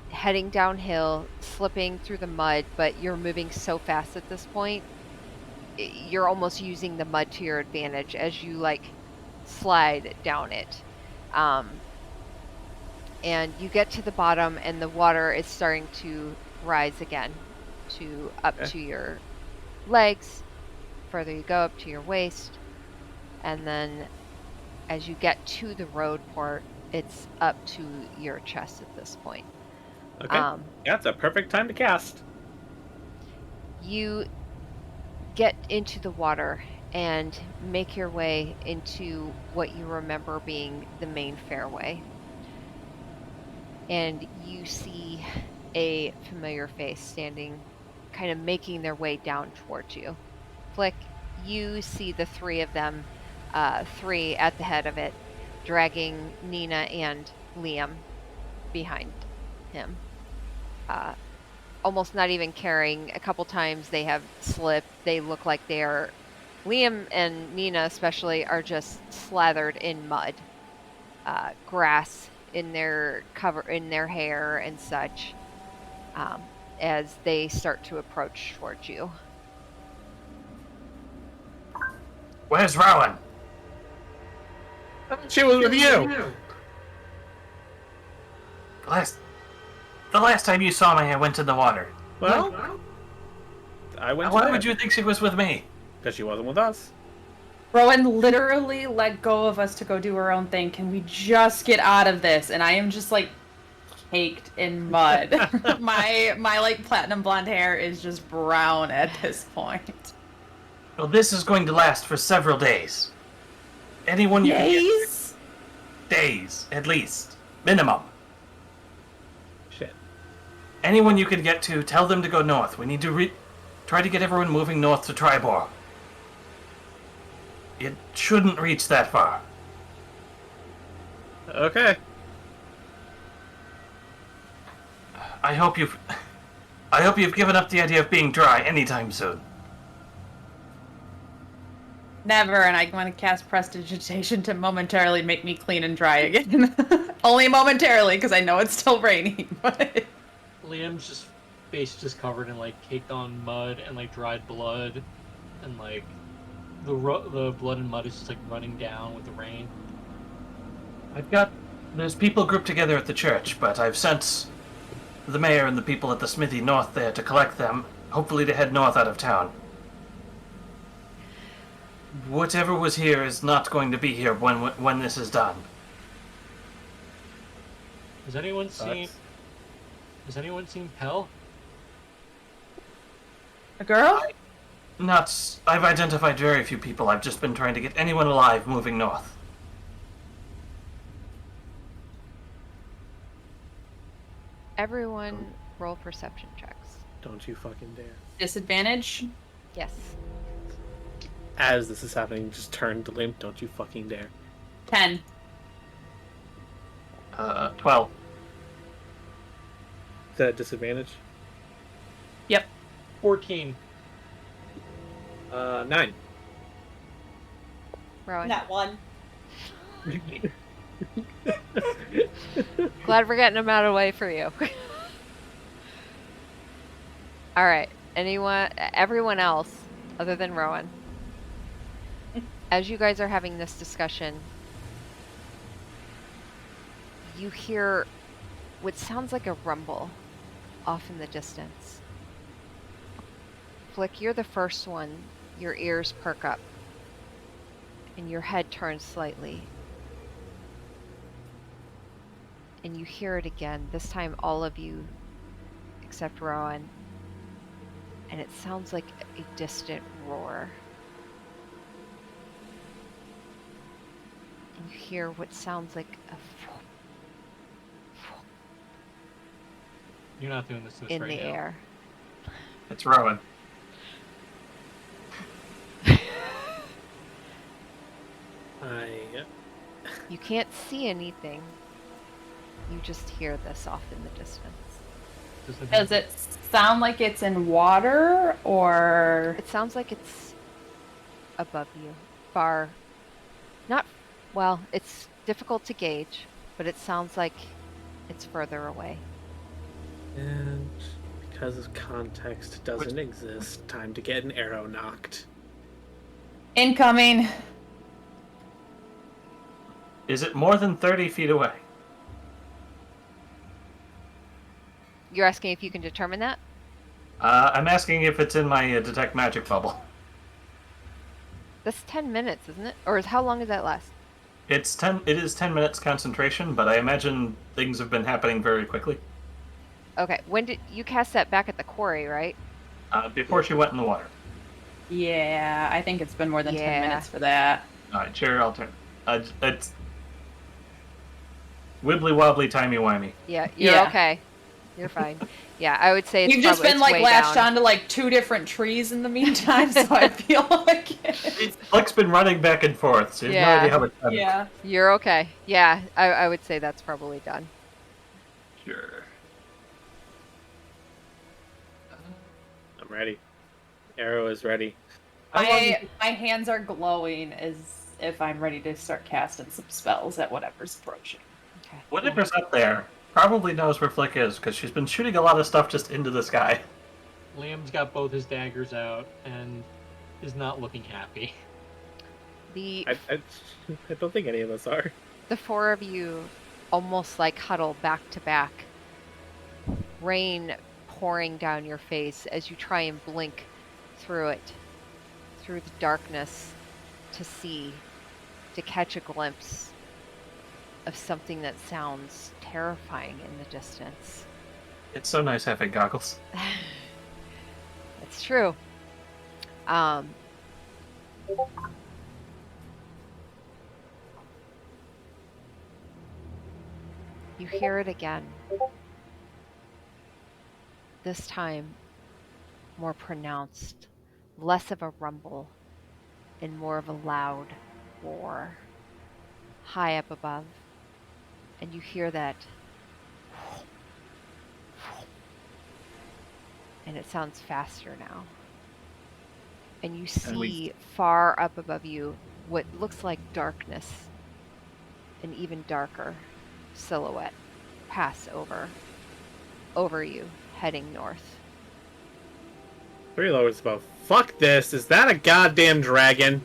heading downhill, slipping through the mud, but you're moving so fast at this point, you're almost using the mud to your advantage as you, like, slide down it. And you get to the bottom, and the water is starting to rise again to up Okay. to your legs. Further you go, up to your waist. And then as you get to the road part, it's up to your chest at this point. Okay. Yeah, it's a perfect time to cast. You get into the water and make your way into what you remember being the main fairway. And you see a familiar face standing, kind of making their way down towards you. Flick, you see the three of them, three at the head of it, dragging Nina and Liam behind him. Almost not even caring. A couple times they have slipped. They look like they are, Liam and Nina especially, are just slathered in mud, grass in their hair and such, as they start to approach towards you. Where's Rowan? She was with you. The last time you saw me, I went in the water. Well, I went. Why would you think she was with me? Because she wasn't with us. Rowan literally let go of us to go do her own thing. Can we just get out of this? And I am just like caked in mud. my like platinum blonde hair is just brown at this point. Well, this is going to last for several days. Anyone you can get Days? days, at least. Minimum. Shit. Anyone you can get to, tell them to go north. We need to try to get everyone moving north to Tribor. It shouldn't reach that far. Okay. I hope you've given up the idea of being dry anytime soon. Never, and I want to cast Prestidigitation to momentarily make me clean and dry again. Only momentarily, because I know it's still raining. But Liam's just face just covered in like caked on mud and like dried blood, and like the blood and mud is just like running down with the rain. There's people grouped together at the church, but I've sent the mayor and the people at the Smithy north there to collect them, hopefully to head north out of town. Whatever was here is not going to be here when this is done. Has anyone seen Pell? A girl? I've identified very few people. I've just been trying to get anyone alive moving north. Everyone roll perception checks. Don't you fucking dare. Disadvantage? Yes. As this is happening, just turn to Limp. Don't you fucking dare. 10. 12. Is that a disadvantage? Yep. 14. 9. Rowan. That one. Glad we're getting them out of the way for you. All right. Everyone else, other than Rowan, as you guys are having this discussion, you hear what sounds like a rumble off in the distance. Flick, you're the first one. Your ears perk up, and your head turns slightly. And you hear it again, this time all of you except Rowan. And it sounds like a distant roar. And you hear what sounds like a You're not doing this to us in right the now. air. It's Rowan. You can't see anything. You just hear this off in the distance. Does it sound like it's in water or? It sounds like it's above you. Far. Not. Well, it's difficult to gauge, but it sounds like it's further away. And because of context doesn't exist, time to get an arrow knocked. Incoming. Is it more than 30 feet away? You're asking if you can determine that? I'm asking if it's in my detect magic bubble. That's 10 minutes, isn't it? Or how long does that last? It is 10 minutes concentration, but I imagine things have been happening very quickly. Okay, when did you cast that back at the quarry, right? Before she went in the water. Yeah, I think it's been more than 10 Yeah. minutes for that. Alright, sure, I'll turn. It's wibbly wobbly, timey wimey. Yeah, you're Yeah. okay. You're fine. Yeah, I would say it's You've just probably, been it's like way latched down. onto like 2 different trees in the meantime, so I feel like Flick's been running back and forth, so you have Yeah. no idea how much time. yeah. You're okay. Yeah, I would say that's probably done. Sure. I'm ready. Arrow is ready. My hands are glowing as if I'm ready to start casting some spells at whatever's approaching. Okay. Whatever's up there probably knows where Flick is, because she's been shooting a lot of stuff just into the sky. Liam's got both his daggers out and is not looking happy. The I don't think any of us are. the four of you almost like huddle back to back. Rain pouring down your face as you try and blink through it, through the darkness, to catch a glimpse of something that sounds terrifying in the distance. It's so nice having goggles. It's true. You hear it again. This time, more pronounced, less of a rumble, and more of a loud roar, high up above. And you hear that. And it sounds faster now. And you see far up above you what looks like darkness, an even darker silhouette pass over you, heading north. Three-Low is about, fuck this, is that a goddamn dragon?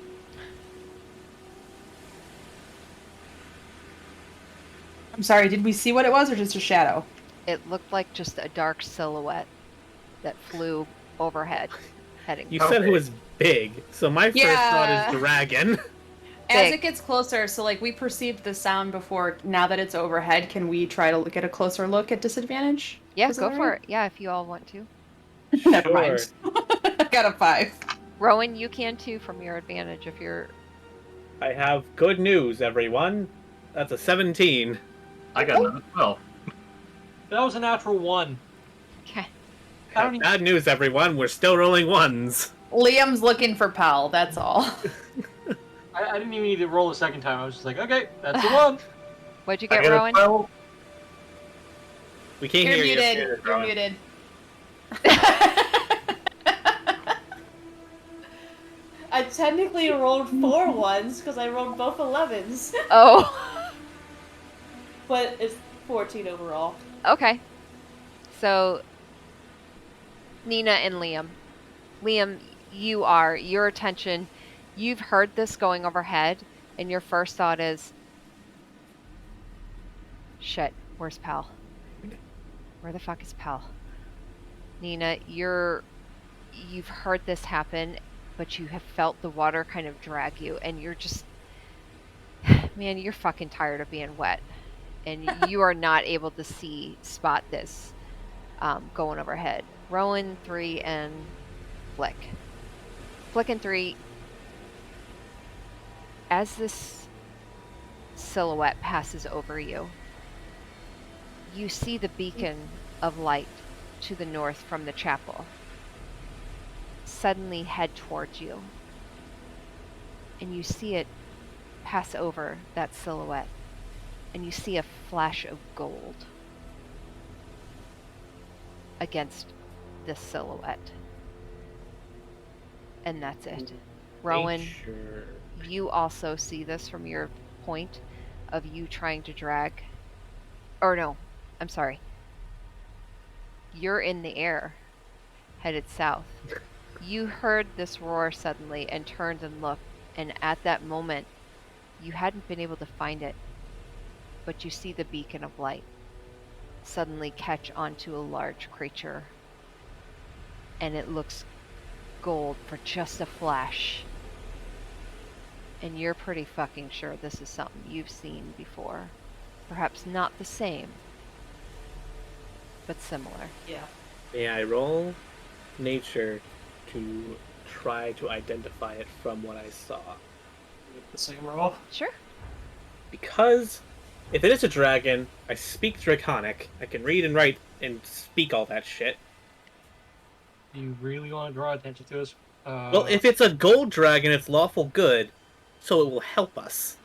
I'm sorry, did we see what it was or just a shadow? It looked like just a dark silhouette that flew overhead, heading You north. said it was big, so my first thought Yeah. is dragon. As Big. it gets closer, so like we perceived the sound before, now that it's overhead, can we try to get a closer look at disadvantage? Yeah, Is go that for right? it. Yeah, if you all want to. Never Sure. mind. I got a 5. Rowan, you can too from your advantage if you're. I have good news, everyone. That's a 17. I got another 12. That was a natural 1. Okay. I don't even- Bad news, everyone. We're still rolling ones. Liam's looking for Pal, that's all. I didn't even need to roll a second time. I was just like, okay, that's the 1. What'd you I get, got a Rowan? 12. We can't You're hear muted. you. You're muted. I technically rolled 4 ones because I rolled both 11s, Oh. but it's 14 overall. Okay. So, Nina and Liam. Liam, your attention, you've heard this going overhead, and your first thought is, shit, where's Pal? Where the fuck is Pal? Nina, you've heard this happen, but you have felt the water kind of drag you, and you're just, man, you're fucking tired of being wet, and you are not able to spot this going overhead. Rowan, 3, and Flick. Flick and 3, as this silhouette passes over you, you see the beacon of light to the north from the chapel suddenly head towards you. And you see it pass over that silhouette. And you see a flash of gold against this silhouette. And that's it. Rowan, Nature. you also see this from your point of you trying to drag. Or no, I'm sorry. You're in the air, headed south. You heard this roar suddenly and turned and looked, and at that moment, you hadn't been able to find it, but you see the beacon of light suddenly catch onto a large creature, and it looks gold for just a flash. And you're pretty fucking sure this is something you've seen before. Perhaps not the same, but similar. Yeah. May I roll nature to try to identify it from what I saw? The same roll. Sure. Because if it is a dragon, I speak Draconic. I can read and write and speak all that shit. Do you really want to draw attention to us? Well, if it's a gold dragon, it's lawful good, so it will help us.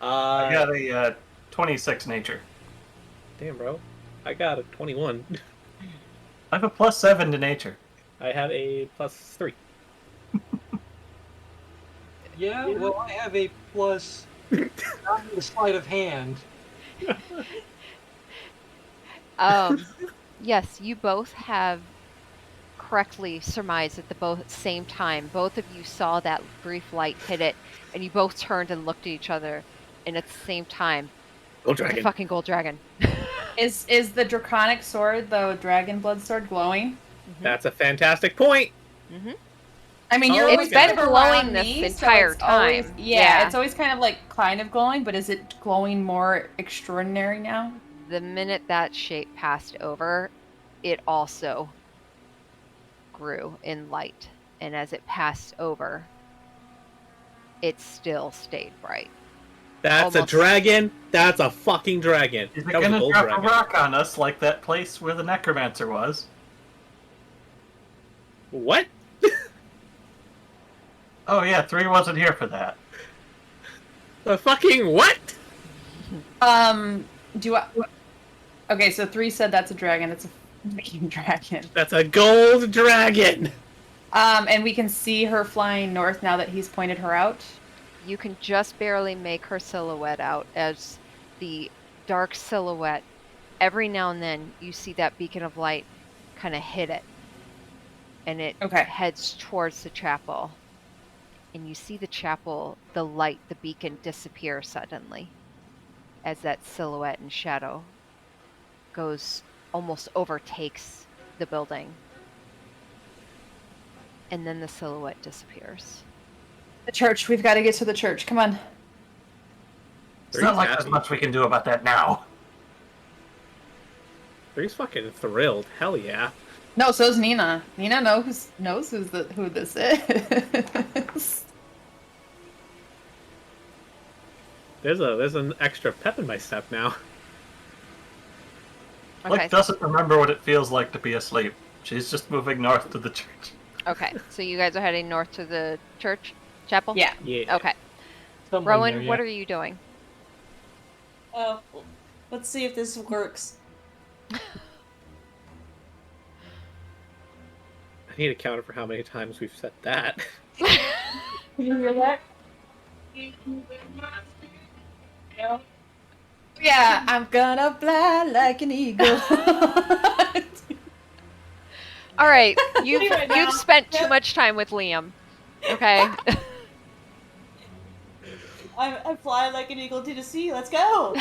I got a 26 nature. Damn, bro. I got a 21. I have a +7 to nature. I have a +3. Yeah, well, I have a plus not in the sleight of hand. Yes, you both have correctly surmised at the same time. Both of you saw that brief light hit it, and you both turned and looked at each other, and at the same time, Gold it's a dragon. fucking gold dragon. Is the draconic sword, the dragon blood sword, glowing? That's a fantastic point. Mm-hmm. I mean, you're Oh, always It's been kind of glowing around this me, entire so it's always, time. yeah, Yeah. it's always kind of glowing, but is it glowing more extraordinary now? The minute that shape passed over, it also grew in light. And as it passed over, it still stayed bright. That's Almost. a dragon. That's a fucking dragon. Is it That was a gonna gold drop dragon. a rock on us like that place where the necromancer was? What? Oh yeah, 3 wasn't here for that. The fucking what? Do I? Okay, so 3 said that's a dragon. It's a fucking dragon. That's a gold dragon. And we can see her flying north now that he's pointed her out. You can just barely make her silhouette out as the dark silhouette. Every now and then you see that beacon of light kind of hit it. And it Okay. heads towards the chapel. And you see the chapel, the light, the beacon disappear suddenly as that silhouette and shadow almost overtakes the building. And then the silhouette disappears. The church. We've got to get to the church. Come on. It's not like there's much we can do about that now. Three's fucking thrilled. Hell yeah. No, so's Nina. Nina knows who this is. There's an extra pep in my step now. Flick doesn't remember what it feels like to be asleep. She's just moving north to the church. Okay, so you guys are heading north to the church chapel? Yeah. Yeah. Okay. Somewhere Rowan, there, yeah. what are you doing? Oh, let's see if this works. I need a counter for how many times we've said that. Can you hear that? Yeah, I'm gonna fly like an eagle. All right, you've Anyway, now- you've spent too much time with Liam. Okay. I'm flying like an eagle to the sea. Let's go.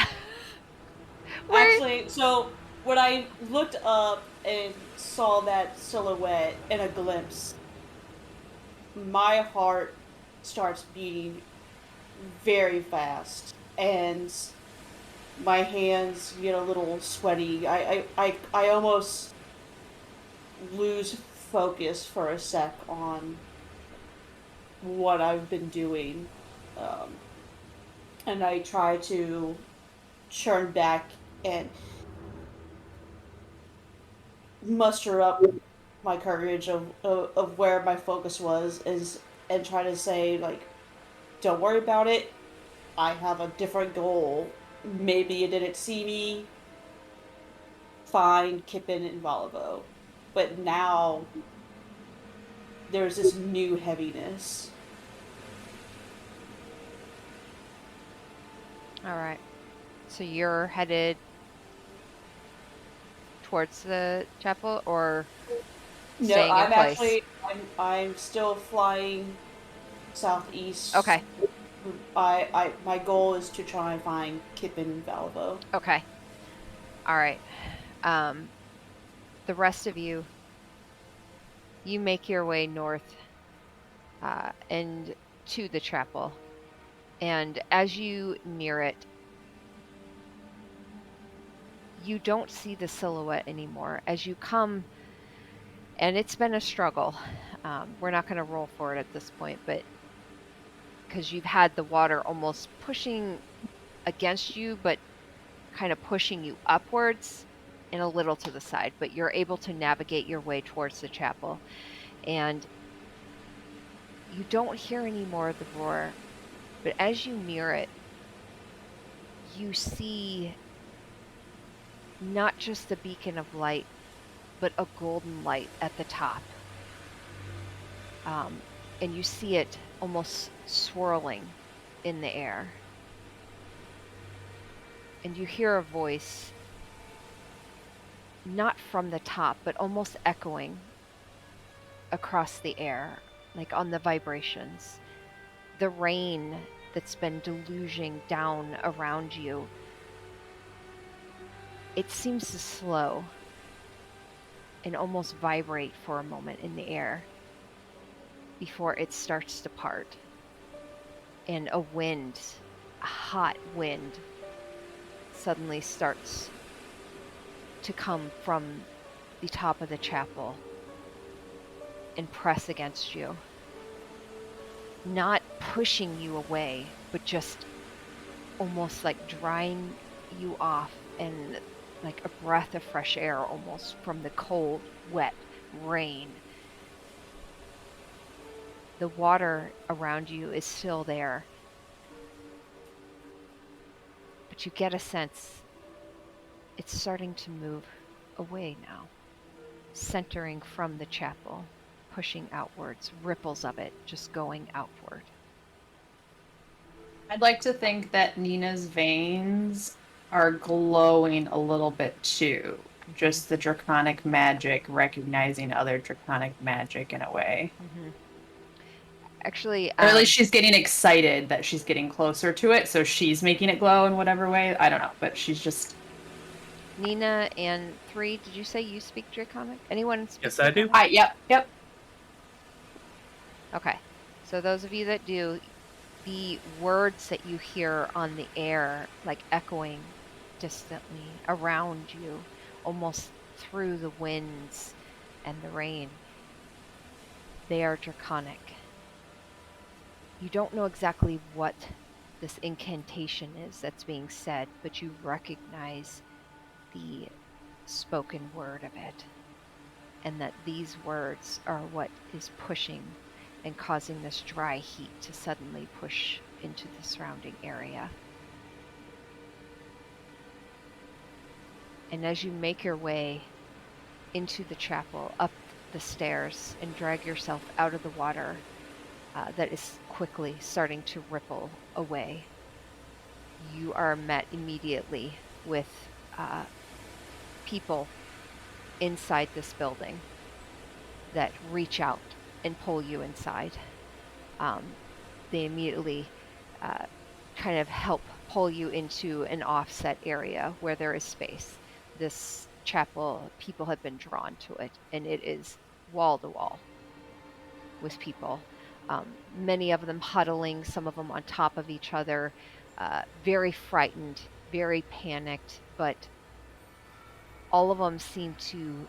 Where- Actually, so when I looked up and saw that silhouette in a glimpse, my heart starts beating very fast, and my hands get a little sweaty. I almost lose focus for a sec on what I've been doing. And I try to churn back and muster up my courage of where my focus was is and try to say like, don't worry about it. I have a different goal. Maybe you didn't see me. Find Kippen and Volvo. But now there's this new heaviness. All right. So you're headed towards the chapel or No, staying I'm in place? actually I'm still flying southeast. Okay. My goal is to try and find Kippen and Valvo. Okay. All right. The rest of you make your way north and to the chapel. And as you near it, you don't see the silhouette anymore. As you come, and it's been a struggle. We're not going to roll for it at this point, but because you've had the water almost pushing against you, but kind of pushing you upwards and a little to the side, but you're able to navigate your way towards the chapel. And you don't hear any more of the roar, but as you near it, you see not just a beacon of light, but a golden light at the top. And you see it almost swirling in the air. And you hear a voice, not from the top, but almost echoing across the air, like on the vibrations. The rain that's been deluging down around you, it seems to slow and almost vibrate for a moment in the air before it starts to part. And a wind, a hot wind, suddenly starts to come from the top of the chapel and press against you. Not pushing you away, but just almost like drying you off and like a breath of fresh air almost from the cold, wet rain. The water around you is still there, but you get a sense it's starting to move away now, centering from the chapel, pushing outwards, ripples of it just going outward. I'd like to think that Nina's veins are glowing a little bit too. Just the draconic magic, recognizing other draconic magic in a way. Mm-hmm. Actually, Or at least she's getting excited that she's getting closer to it, so she's making it glow in whatever way. I don't know, but she's just... Nina and 3, did you say you speak Draconic? Anyone speak Yes, I do. Draconic? Yep. Okay. So those of you that do, the words that you hear on the air, like echoing distantly around you, almost through the winds, and the rain, they are draconic. You don't know exactly what this incantation is that's being said, but you recognize the spoken word of it, and that these words are what is pushing and causing this dry heat to suddenly push into the surrounding area. And as you make your way into the chapel, up the stairs, and drag yourself out of the water that is quickly starting to ripple away, you are met immediately with people inside this building that reach out and pull you inside. They immediately kind of help pull you into an offset area where there is space. This chapel, people have been drawn to it, and it is wall to wall with people. Many of them huddling, some of them on top of each other, very frightened, very panicked, but all of them seem to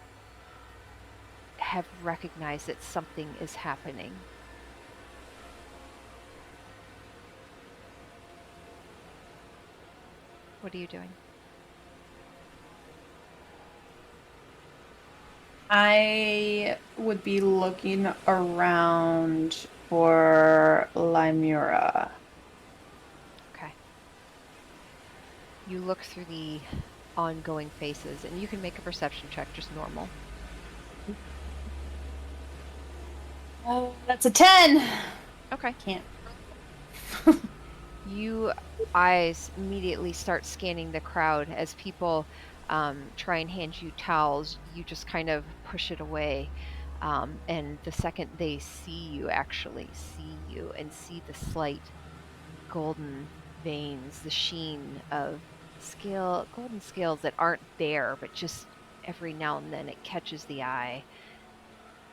have recognized that something is happening. What are you doing? I would be looking around for Limura. Okay. You look through the ongoing faces, and you can make a perception check, just normal. Oh, that's a 10. Okay. Can't. You eyes immediately start scanning the crowd as people try and hand you towels. You just kind of push it away. And the second they see you, actually see you, and see the slight golden veins, the sheen of golden scales that aren't there, but just every now and then it catches the eye,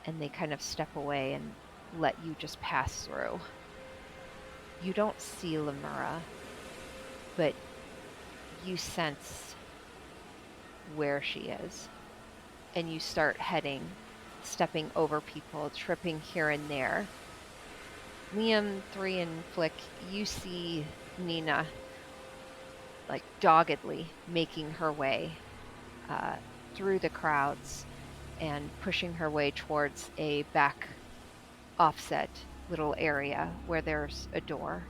and they kind of step away and let you just pass through. You don't see Limura, but you sense where she is, and you start stepping over people, tripping here and there. Liam, 3, and Flick, you see Nina like doggedly making her way through the crowds and pushing her way towards a back offset little area where there's a door,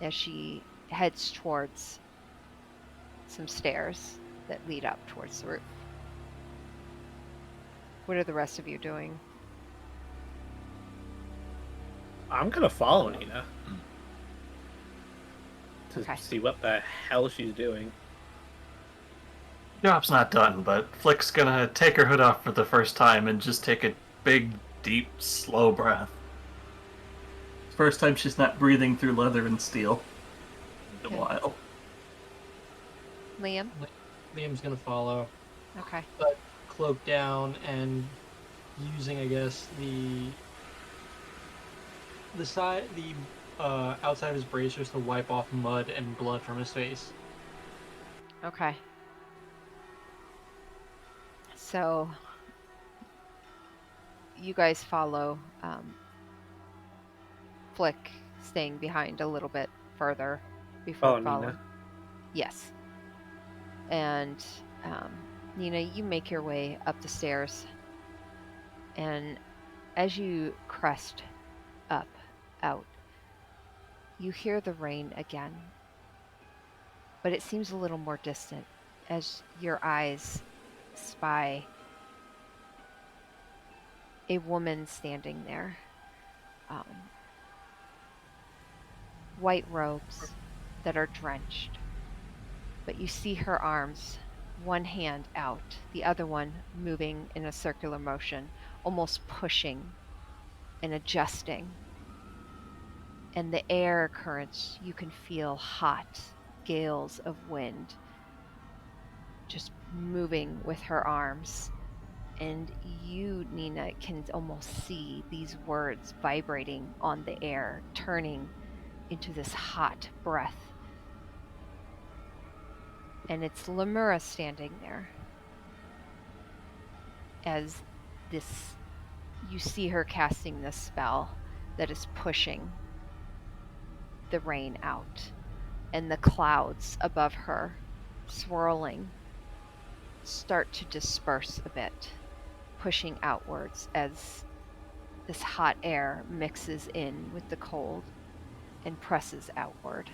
as she heads towards some stairs that lead up towards the roof. What are the rest of you doing? I'm gonna follow Nina to Okay. see what the hell she's doing. Job's not done, but Flick's gonna take her hood off for the first time and just take a big, deep, slow breath. First time she's not breathing through leather and steel in Okay. a while. Liam? Liam's gonna follow, Okay. but cloak down and using, I guess, the outside of his bracers to wipe off mud and blood from his face. Okay. So you guys follow Flick staying behind a little bit further before Follow following. Nina. Yes. And Nina, you make your way up the stairs, and as you crest out, you hear the rain again, but it seems a little more distant as your eyes spy a woman standing there. White robes that are drenched, but you see her arms, one hand out, the other one moving in a circular motion, almost pushing and adjusting. And the air currents, you can feel hot gales of wind just moving with her arms. And you, Nina, can almost see these words vibrating on the air, turning into this hot breath. And it's Limura standing there. as this, you see her casting this spell that is pushing the rain out, and the clouds above her, swirling, start to disperse a bit, pushing outwards as this hot air mixes in with the cold and presses outward.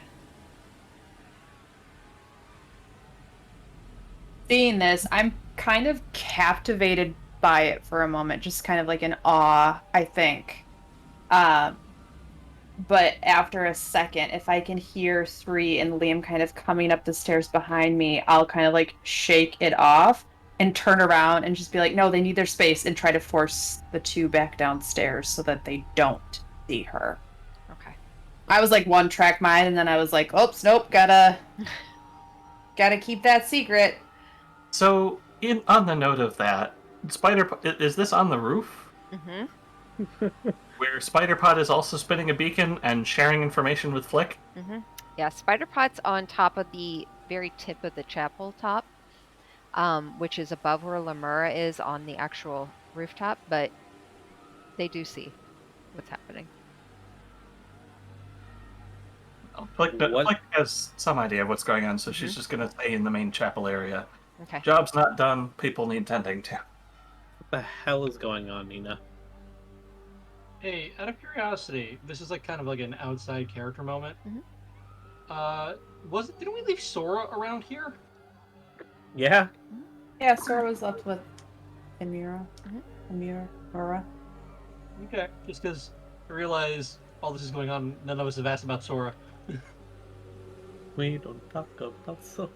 Seeing this, I'm kind of captivated by it for a moment, just kind of like in awe, I think. But after a second, if I can hear 3 and Liam kind of coming up the stairs behind me, I'll kind of like shake it off and turn around and just be like, no, they need their space, and try to force the 2 back downstairs so that they don't see her. Okay. I was like one track mind, and then I was like, oops, nope, gotta keep that secret. So, on the note of that, is this on the roof? Mm-hmm. Where Spider-Pod is also spinning a beacon and sharing information with Flick? Mm-hmm. Yeah, Spider-Pod's on top of the very tip of the chapel top, which is above where Lemura is on the actual rooftop, but they do see what's happening. Flick What? has some idea of what's going on, so she's just going to stay in the main chapel area. Okay. Job's not done. People need tending to. What the hell is going on, Nina? Hey, out of curiosity, this is like kind of like an outside character moment. Didn't we leave Sora around here? Yeah. Yeah, Sora was left with Amira. Mhm. Amira. Okay, just because I realize all this is going on, none of us have asked about Sora. We don't talk about so.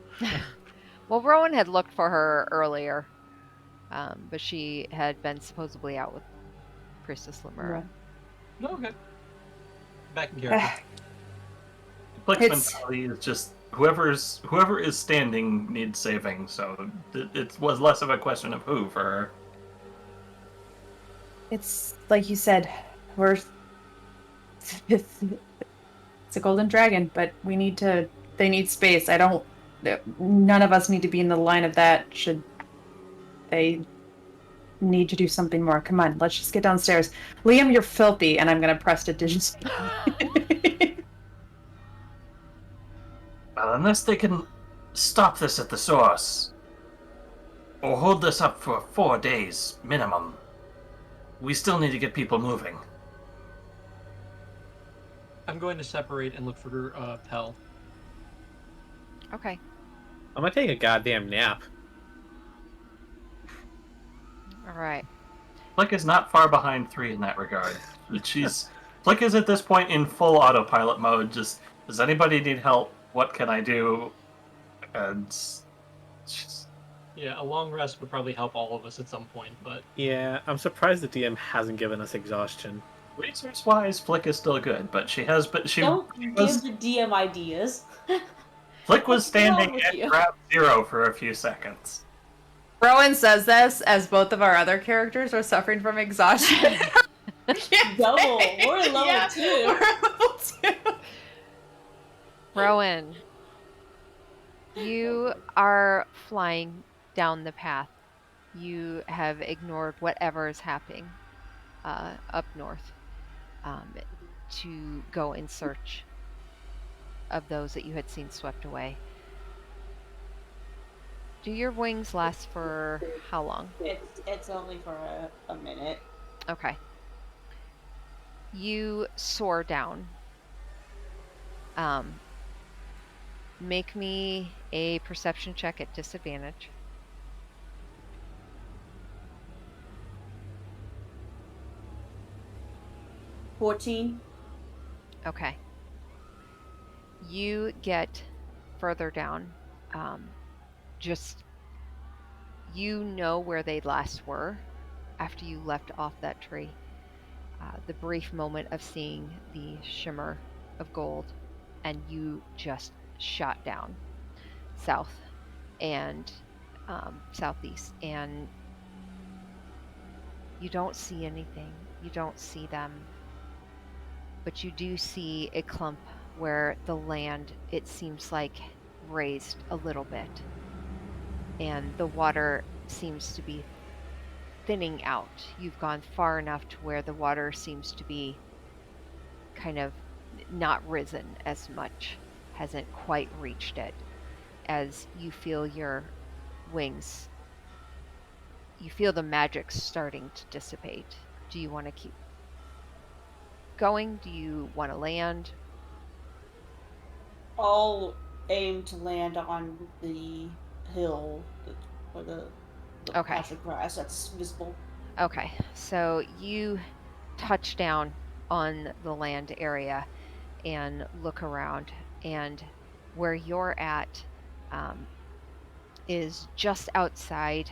Well, Rowan had looked for her earlier, but she had been supposedly out with Priestess Lemura. No, okay. Back in character. Flick's It's- mentality is just whoever is standing needs saving, so it was less of a question of who for her. It's like you said, it's a golden dragon, but they need space. None of us need to be in the line of that should they need to do something more. Come on, let's just get downstairs. Liam, you're filthy, and I'm gonna prestidigitate. Well, unless they can stop this at the source, or hold this up for 4 days minimum, we still need to get people moving. I'm going to separate and look for Pell. Okay. I'm gonna take a goddamn nap. All right. Flick is not far behind 3 in that regard. Flick is at this point in full autopilot mode. Just, does anybody need help? What can I do? And Yeah, a long rest would probably help all of us at some point, but Yeah, I'm surprised the DM hasn't given us exhaustion. resource-wise, Flick is still good, but she has. But Don't give the DM ideas. Flick was What's wrong standing with at you? grab 0 for a few seconds. Rowan says this as both of our other characters are suffering from exhaustion. Double. We're in level Yeah, 2. we're at level 2. Rowan, you are flying down the path. You have ignored whatever is happening up north to go in search of those that you had seen swept away. Do your wings last for how long? It's only for a minute. Okay. You soar down. Make me a perception check at disadvantage. $14. Okay. You get further down. Just, you know where they last were after you left off that tree. The brief moment of seeing the shimmer of gold, and you just shot down south and southeast, and you don't see anything. You don't see them, but you do see a clump where the land, it seems like, raised a little bit, and the water seems to be thinning out. You've gone far enough to where the water seems to be kind of not risen as much, hasn't quite reached it, as you feel your wings, you feel the magic starting to dissipate. Do you want to keep going? Do you want to land? I'll aim to land on the hill or the Okay. patch of grass that's visible. Okay, so you touch down on the land area and look around, and where you're at is just outside,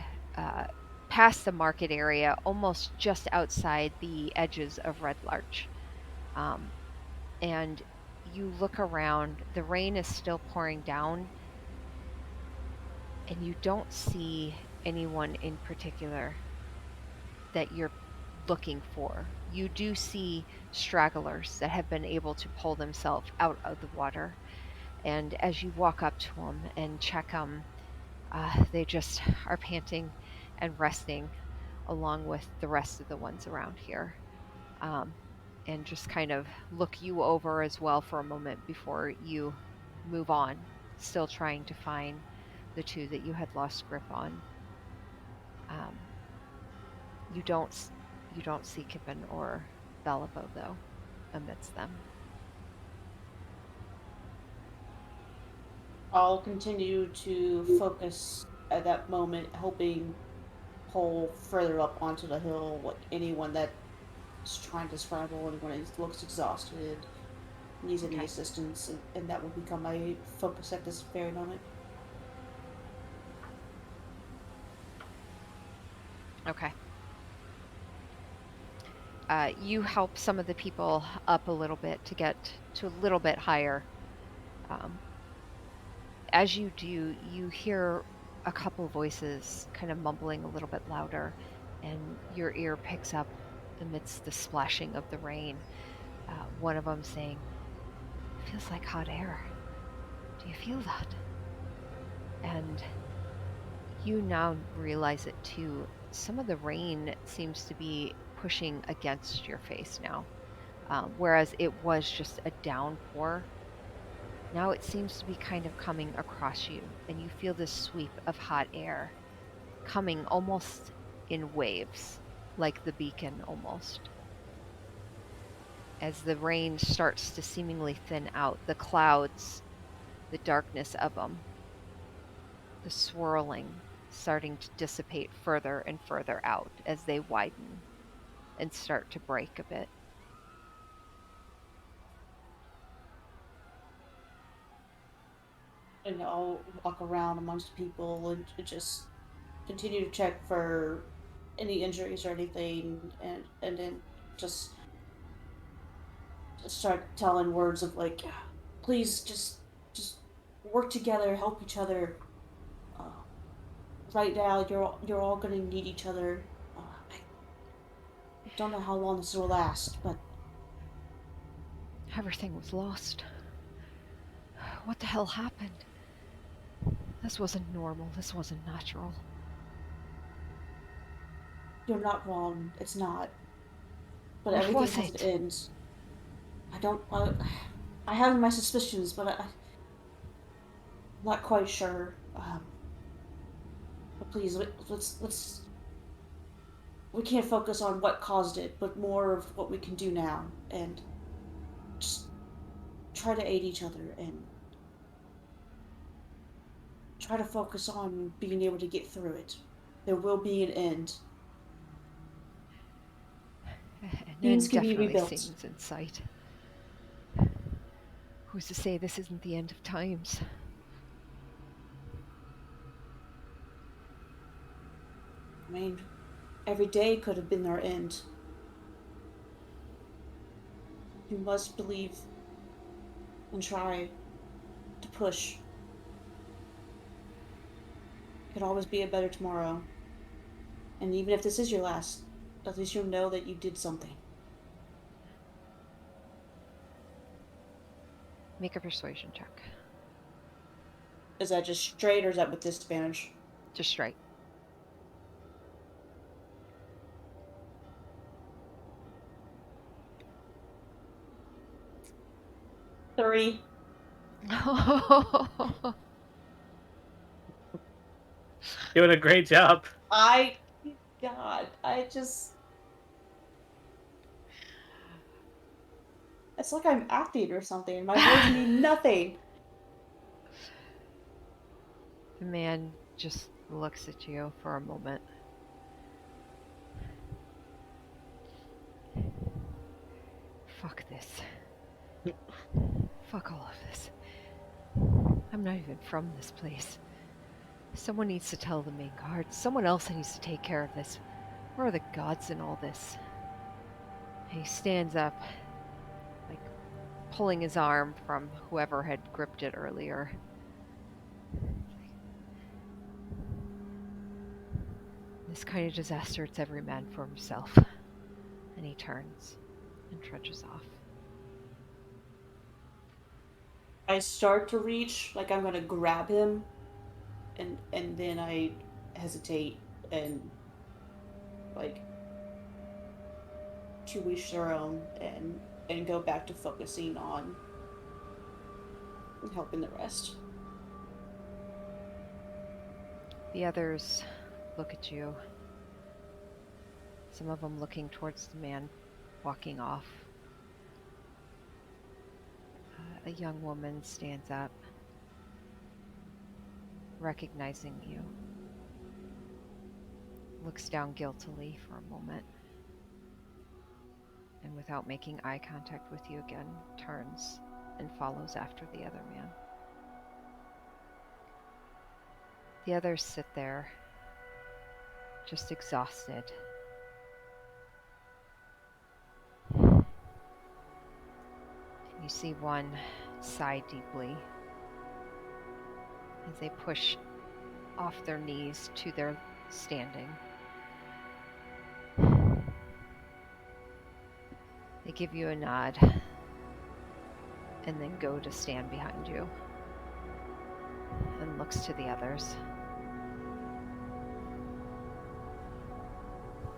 past the market area, almost just outside the edges of Red Larch. And you look around, the rain is still pouring down, and you don't see anyone in particular that you're looking for. You do see stragglers that have been able to pull themselves out of the water. And as you walk up to them and check them, they just are panting and resting along with the rest of the ones around here. And just kind of look you over as well for a moment before you move on, still trying to find the two that you had lost grip on. You don't see Kippen or Belibo though amidst them. I'll continue to focus at that moment, hoping pull further up onto the hill, like anyone that is trying to scramble, anyone that looks exhausted, needs any Okay. assistance, and that will become my focus at this very moment. Okay. You help some of the people up a little bit to get to a little bit higher. As you do, you hear a couple voices kind of mumbling a little bit louder, and your ear picks up amidst the splashing of the rain. One of them saying, "It feels like hot air. Do you feel that?" And you now realize it too. Some of the rain seems to be pushing against your face now, whereas it was just a downpour. Now it seems to be kind of coming across you, and you feel this sweep of hot air coming almost in waves, like the beacon almost. As the rain starts to seemingly thin out, the clouds, the darkness of them, the swirling starting to dissipate further and further out as they widen and start to break a bit. And I'll walk around amongst people and just continue to check for any injuries or anything, and then just start telling words of like, please just work together, help each other. Uh, right now, you're all gonna need each other. I don't know how long this will last, but Everything was lost. What the hell happened? This wasn't normal. This wasn't natural. you're not wrong. It's not. But What everything was has an it? end. I don't. I have my suspicions, but I'm not quite sure. But please, let's. We can't focus on what caused it, but more of what we can do now, and just try to aid each other and try to focus on being able to get through it. There will be an end. An Things end can be definitely rebuilt. seems in sight. Who's to say this isn't the end of times? I mean, every day could have been our end. You must believe and try to push. It could always be a better tomorrow. And even if this is your last, at least you'll know that you did something. Make a persuasion check. Is that just straight or is that with disadvantage? Just straight. Three. Doing a great job. God, I just. It's like I'm acting or something. My words mean nothing. The man just looks at you for a moment. Fuck this. Fuck all of this. I'm not even from this place. Someone needs to tell the main guard. Someone else needs to take care of this. Where are the gods in all this? He stands up, like pulling his arm from whoever had gripped it earlier. This kind of disaster, it's every man for himself. And he turns and trudges off. I start to reach, like I'm gonna grab him, and then I hesitate and like to each their own, and go back to focusing on helping the rest. The others look at you. Some of them looking towards the man walking off. A young woman stands up, recognizing you. Looks down guiltily for a moment, and without making eye contact with you again, turns and follows after the other man. The others sit there, just exhausted. You see one sigh deeply as they push off their knees to their standing. They give you a nod and then go to stand behind you and looks to the others.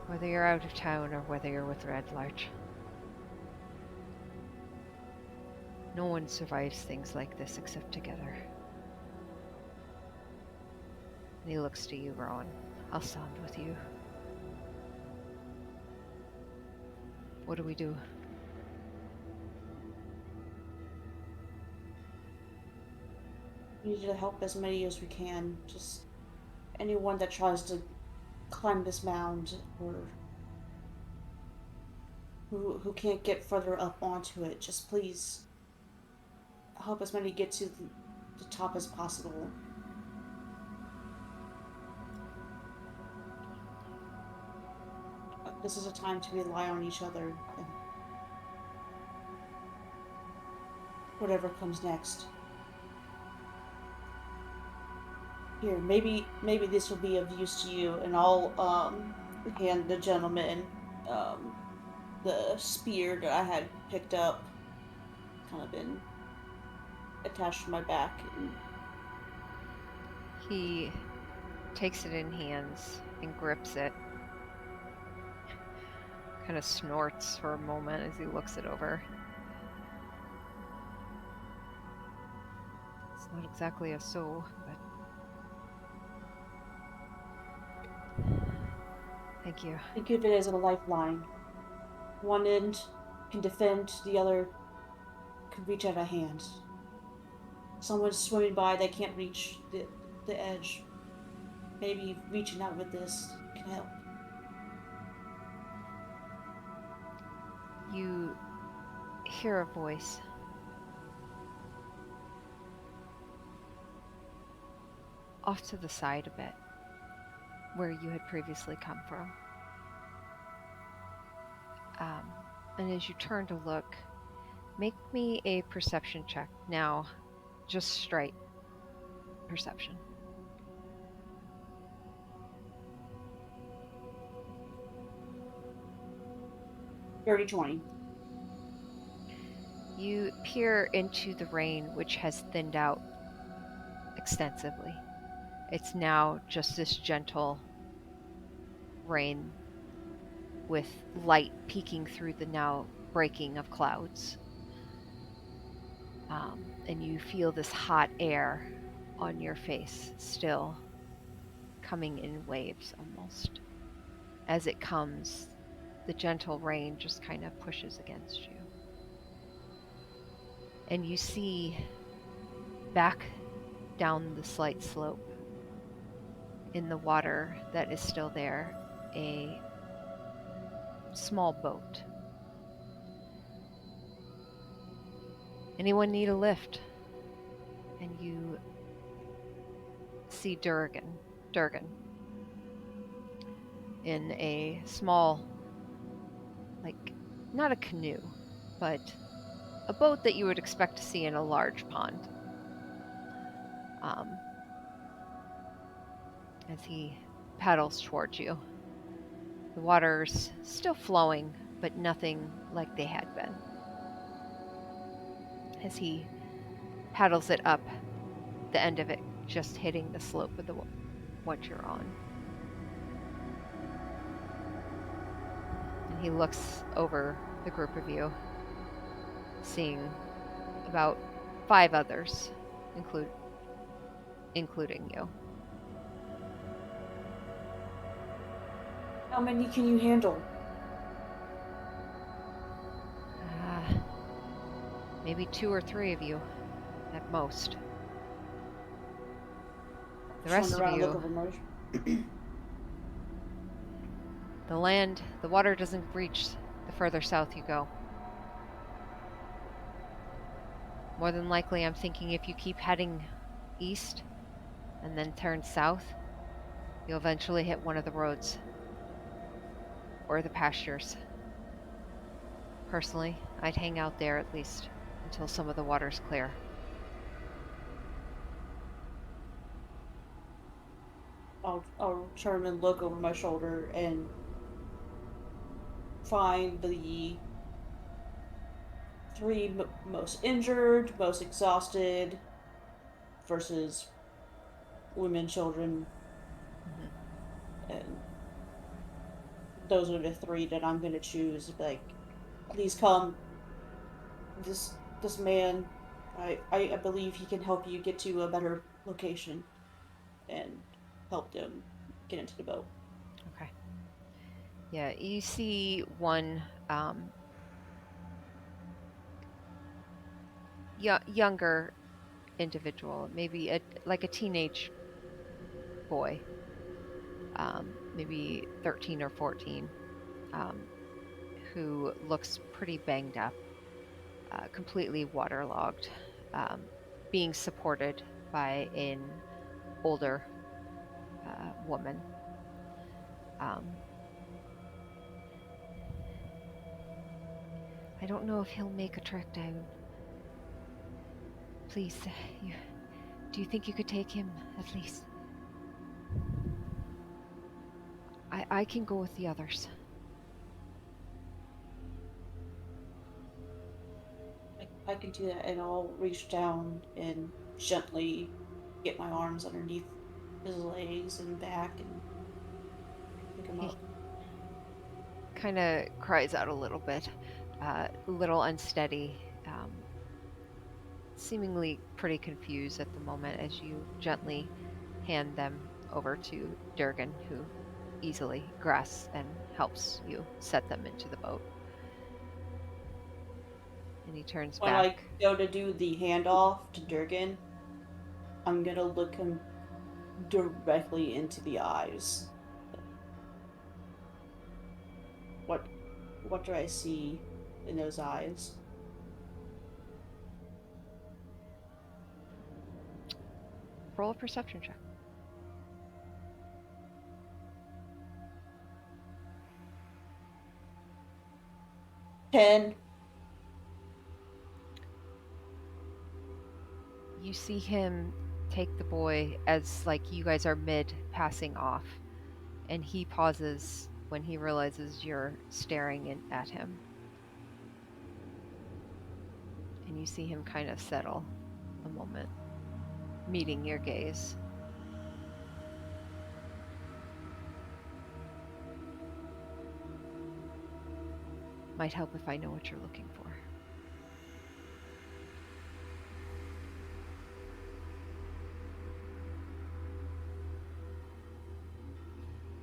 Whether you're out of town or whether you're with Red Larch, no one survives things like this except together. And he looks to you, Rowan. I'll stand with you. What do we do? We need to help as many as we can. Just anyone that tries to climb this mound or who can't get further up onto it, just please help as many get to the top as possible. This is a time to rely on each other and whatever comes next. Here, maybe this will be of use to you, and I'll hand the gentleman the spear that I had picked up, kind of been attached to my back. And He takes it in hands and grips it. Kind of snorts for a moment as he looks it over. It's not exactly a sew, but thank you. think of it as a lifeline. One end can defend, the other can reach out a hand. Someone's swimming by, they can't reach the edge. Maybe reaching out with this can help. You hear a voice. Off to the side a bit, where you had previously come from. And as you turn to look, make me a perception check. Now, just straight perception. Dirty 20. You peer into the rain, which has thinned out extensively. It's now just this gentle rain with light peeking through the now breaking of clouds. And you feel this hot air on your face still coming in waves almost. As it comes, the gentle rain just kind of pushes against you. And you see back down the slight slope in the water that is still there a small boat. Anyone need a lift? And you see Durgan in a small, like, not a canoe, but a boat that you would expect to see in a large pond. As he paddles towards you. The water's still flowing, but nothing like they had been. As he paddles it up, the end of it just hitting the slope of what you're on. And he looks over the group of you, seeing about 5 others, including you. How many can you handle? Maybe 2 or 3 of you, at most. The rest of you, the water doesn't reach the further south you go. More than likely, I'm thinking if you keep heading east and then turn south, you'll eventually hit one of the roads or the pastures. Personally, I'd hang out there at least until some of the water's clear. I'll turn and look over my shoulder and find the 3 most injured, most exhausted, versus women, children, and those are the 3 that I'm gonna choose. Like, please come. This man, I believe he can help you get to a better location, and help them get into the boat. Okay. Yeah, you see one younger individual, maybe like a teenage boy, maybe 13 or 14, who looks pretty banged up, completely waterlogged, being supported by an older woman. I don't know if he'll make a trek down. Please, do you think you could take him, at least? I can go with the others. I can do that, and I'll reach down and gently get my arms underneath his legs and back and pick him up. Kind of cries out a little bit, a little unsteady, seemingly pretty confused at the moment as you gently hand them over to Durgan, who easily grasps and helps you set them into the boat. And he turns When back. I go to do the handoff to Durgan, I'm gonna look him directly into the eyes. What do I see in those eyes? Roll a perception check. Ten. You see him take the boy as, like, you guys are mid passing off, and he pauses when he realizes you're staring at him. And you see him kind of settle a moment, meeting your gaze. Might help if I know what you're looking for.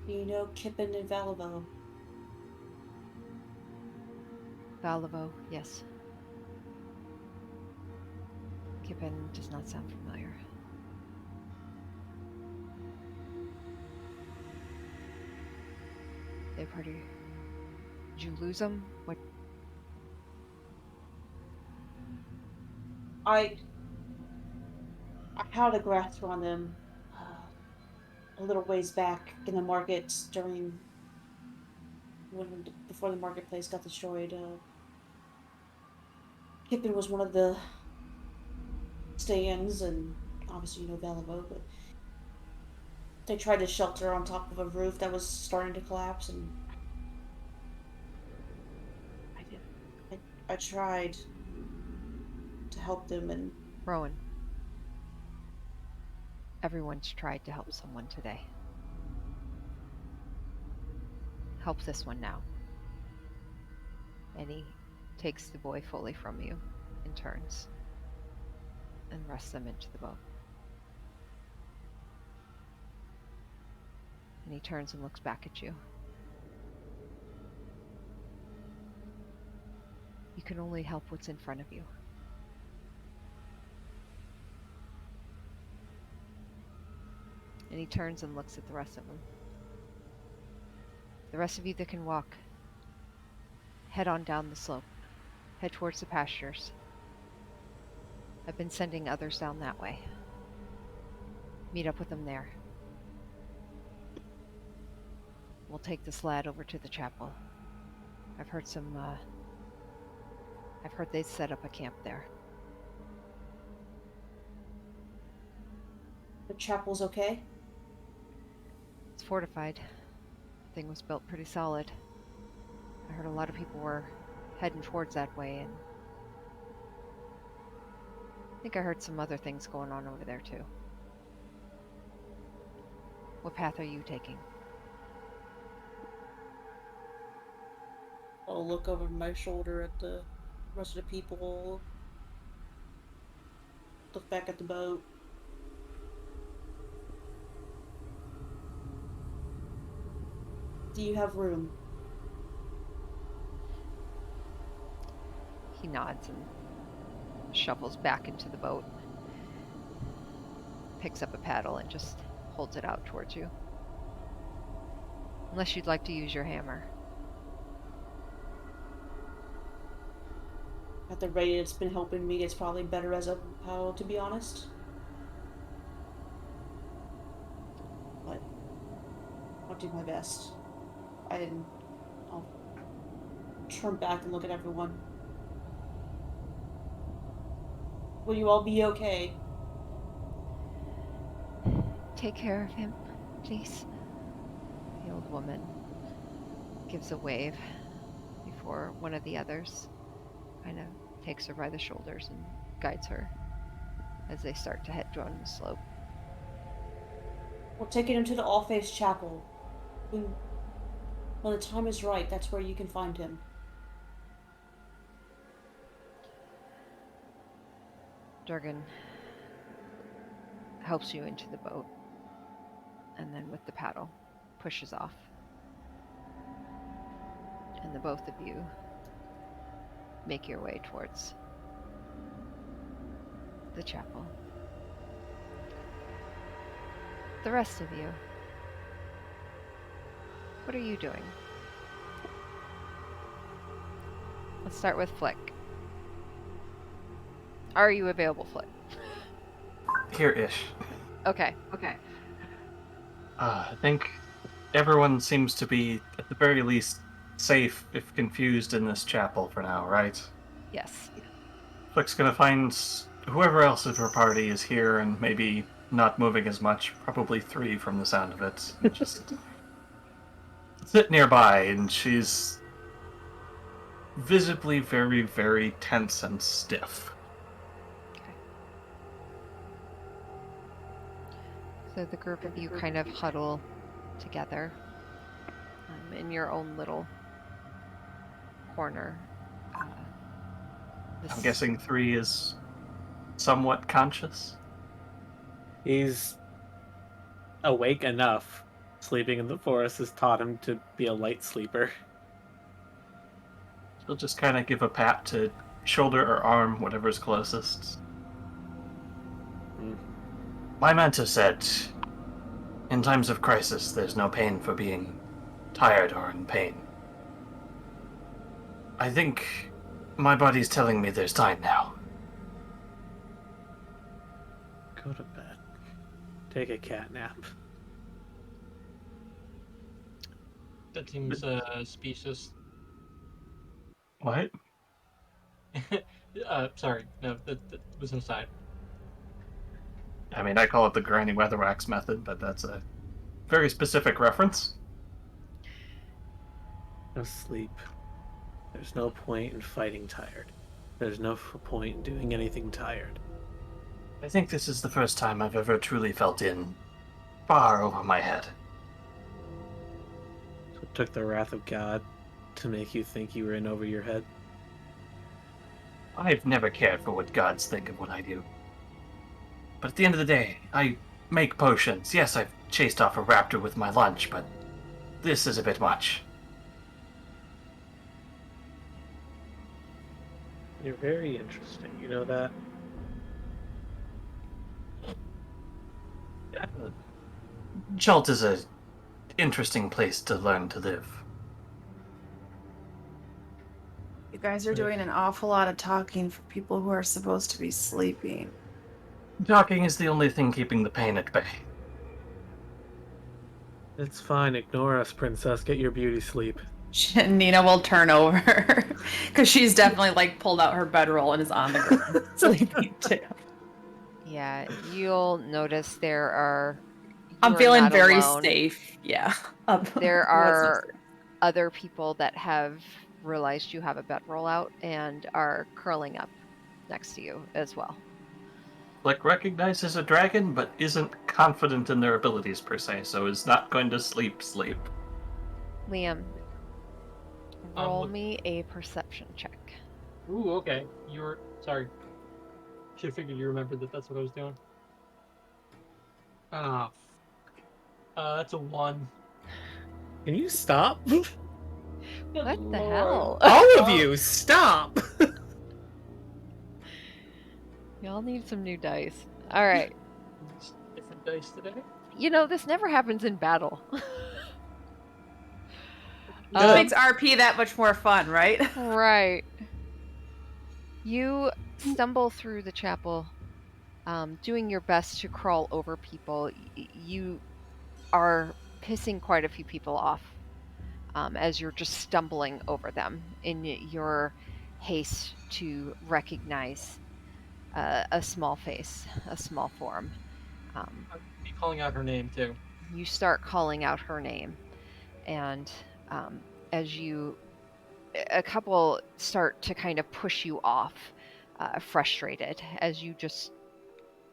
You know Kippen and Valivo. Valivo, yes. Kippen does not sound familiar. They party. Did you lose them? What? I had a grasp on them a little ways back in the market during before the marketplace got destroyed. Kippen was one of the stands, and obviously you know Valivo, but they tried to shelter on top of a roof that was starting to collapse, and I tried to help them, and Rowan. Everyone's tried to help someone today. Help this one now. And he takes the boy fully from you and turns and rests them into the boat. And he turns and looks back at you. You can only help what's in front of you. And he turns and looks at the rest of them. The rest of you that can walk, head on down the slope. Head towards the pastures. I've been sending others down that way. Meet up with them there. We'll take this lad over to the chapel. I've heard they set up a camp there. the chapel's okay. It's fortified. The thing was built pretty solid. I heard a lot of people were heading towards that way, and I think I heard some other things going on over there too. What path are you taking? I'll look over my shoulder at the rest of the people. Look back at the boat. Do you have room? He nods and shovels back into the boat. Picks up a paddle and just holds it out towards you. Unless you'd like to use your hammer. At the rate it's been helping me, it's probably better as a paddle, to be honest. But I'll do my best. I'll turn back and look at everyone. Will you all be okay? Take care of him, please. The old woman gives a wave before one of the others kind of takes her by the shoulders and guides her as they start to head down the slope. We'll take him to the All-Faith Chapel. When the time is right, that's where you can find him. Durgan helps you into the boat, and then with the paddle, pushes off. And the both of you make your way towards the chapel. The rest of you, what are you doing? Let's start with Flick. Are you available, Flick? Here-ish. Okay. I think everyone seems to be, at the very least, safe if confused in this chapel for now, right? Yes. Flick's gonna find whoever else of her party is here and maybe not moving as much, probably 3 from the sound of it, and just sit nearby, and she's visibly very, very tense and stiff. So the group of you kind of huddle together in your own little corner. I'm guessing 3 is somewhat conscious? He's awake enough sleeping in the forest has taught him to be a light sleeper. She'll just kind of give a pat to shoulder or arm, whatever's closest. Mm. My mentor said, in times of crisis, there's no pain for being tired or in pain. I think my body's telling me there's time now. Go to bed. Take a cat nap. That seems specious. What? Sorry, no, that was an aside. I mean, I call it the granny weatherwax method, but that's a very specific reference. No sleep. There's no point in fighting tired. There's no point in doing anything tired. I think this is the first time I've ever truly felt in far over my head. So it took the wrath of God to make you think you were in over your head. I've never cared for what gods think of what I do. But at the end of the day, I make potions. Yes, I've chased off a raptor with my lunch, but this is a bit much. You're very interesting. You know that? Chult is a interesting place to learn to live. You guys are doing an awful lot of talking for people who are supposed to be sleeping. Talking is the only thing keeping the pain at bay. It's fine. Ignore us, princess. Get your beauty sleep. Nina will turn over because she's definitely like pulled out her bedroll and is on the ground sleeping too. Yeah, you'll notice there are. I'm you're feeling not very alone. safe. Yeah. There What's are upstairs? other people that have realized you have a bedroll out and are curling up next to you as well. Like, recognizes a dragon, but isn't confident in their abilities per se, so is not going to sleep. Liam, roll Look- me a perception check. Ooh, okay. You're sorry. Should have figured you remembered that. That's what I was doing. Ah, that's a 1. Can you stop? What the hell? All of you, stop! Y'all need some new dice. All right. Different dice today. You know, this never happens in battle. This makes RP that much more fun, right? Right. You stumble through the chapel, doing your best to crawl over people. You are pissing quite a few people off as you're just stumbling over them in your haste to recognize a small face, a small form. I'll be calling out her name too. You start calling out her name, and as a couple start to kind of push you off, frustrated, as you just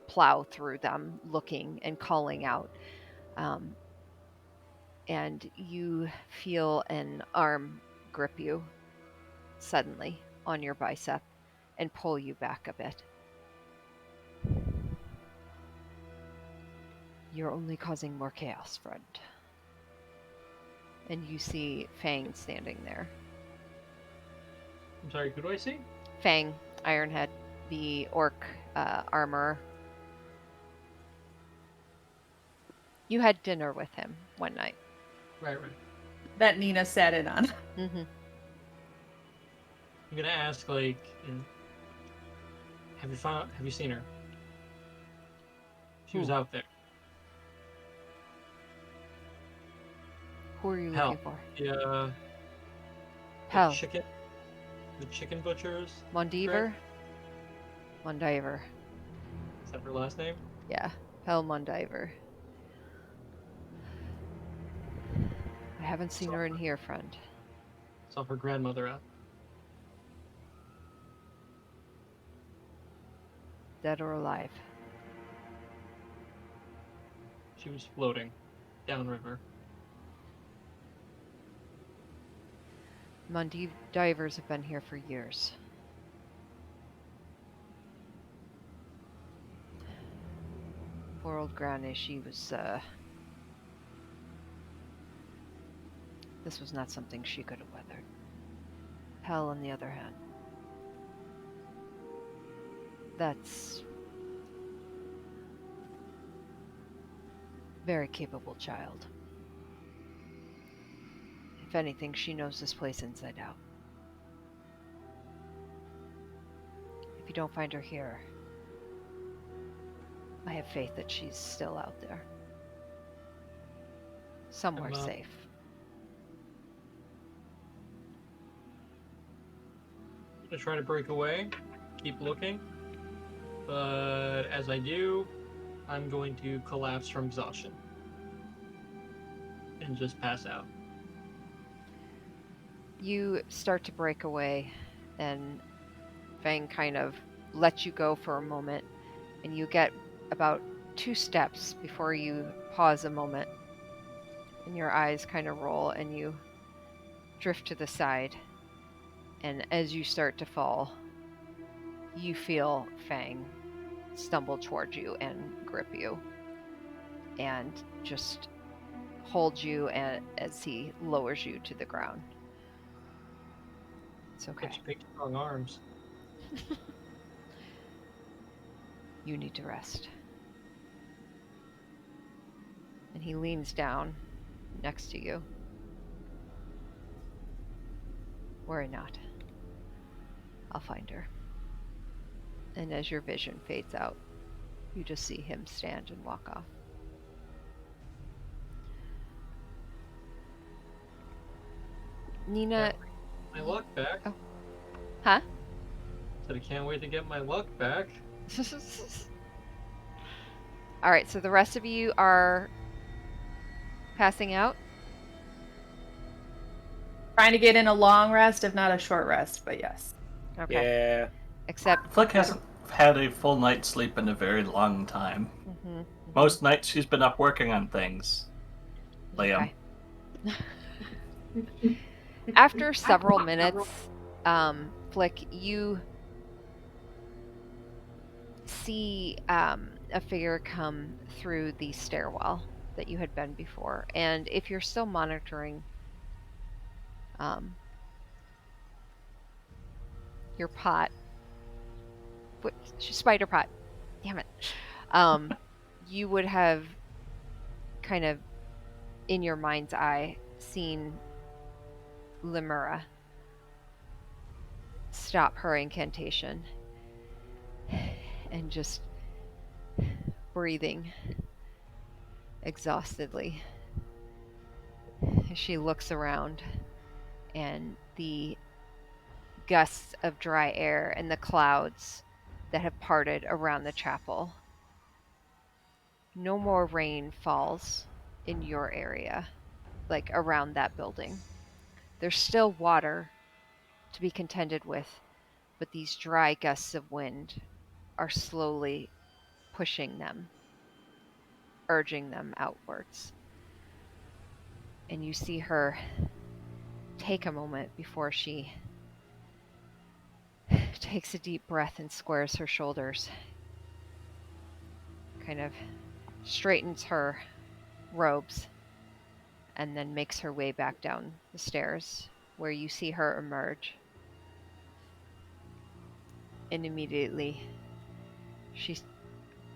plow through them, looking and calling out. And you feel an arm grip you suddenly on your bicep and pull you back a bit. You're only causing more chaos, friend. And you see Fang standing there. I'm sorry. Who do I see? Fang, Ironhead, the orc armorer. You had dinner with him one night. Right. That Nina sat in on. Mm-hmm. I'm gonna ask, like, have you seen her? She was out there. Who are you Hell. looking for? Yeah. Hell. The chicken butchers. Mondiver? Mondiver. Is that her last name? Yeah, Hell Mondiver. I haven't seen her in here, friend. Saw her grandmother out. Dead or alive? She was floating downriver. Mondivers have been here for years. Poor old Granny, she was This was not something she could have weathered. Hell, on the other hand, that's very capable child. If anything, she knows this place inside out. If you don't find her here, I have faith that she's still out there. Somewhere safe. I'm gonna try to break away, keep looking, but as I do, I'm going to collapse from exhaustion and just pass out. You start to break away, and Fang kind of lets you go for a moment, and you get about 2 steps before you pause a moment, and your eyes kind of roll, and you drift to the side. And as you start to fall, you feel Fang stumble towards you and grip you, and just hold you as he lowers you to the ground. It's okay. Such big, strong arms. You need to rest. And he leans down next to you. Worry not. I'll find her. And as your vision fades out, you just see him stand and walk off. Nina. My luck back. Oh. Huh? Said I can't wait to get my luck back. All right, so the rest of you are passing out. Trying to get in a long rest, if not a short rest, but yes. Yeah. Okay. Except Flick hasn't had a full night's sleep in a very long time. Most nights she's been up working on things. Liam. Okay. After several minutes, Flick, you see a figure come through the stairwell that you had been before. And if you're still monitoring your pot, spider pot, damn it, you would have kind of in your mind's eye seen Lemura stop her incantation and just breathing exhaustedly as she looks around, and the gusts of dry air and the clouds that have parted around the chapel. No more rain falls in your area, like around that building. There's still water to be contended with, but these dry gusts of wind are slowly pushing them, urging them outwards. And you see her take a moment before she takes a deep breath and squares her shoulders, kind of straightens her robes, and then makes her way back down the stairs, where you see her emerge. And immediately she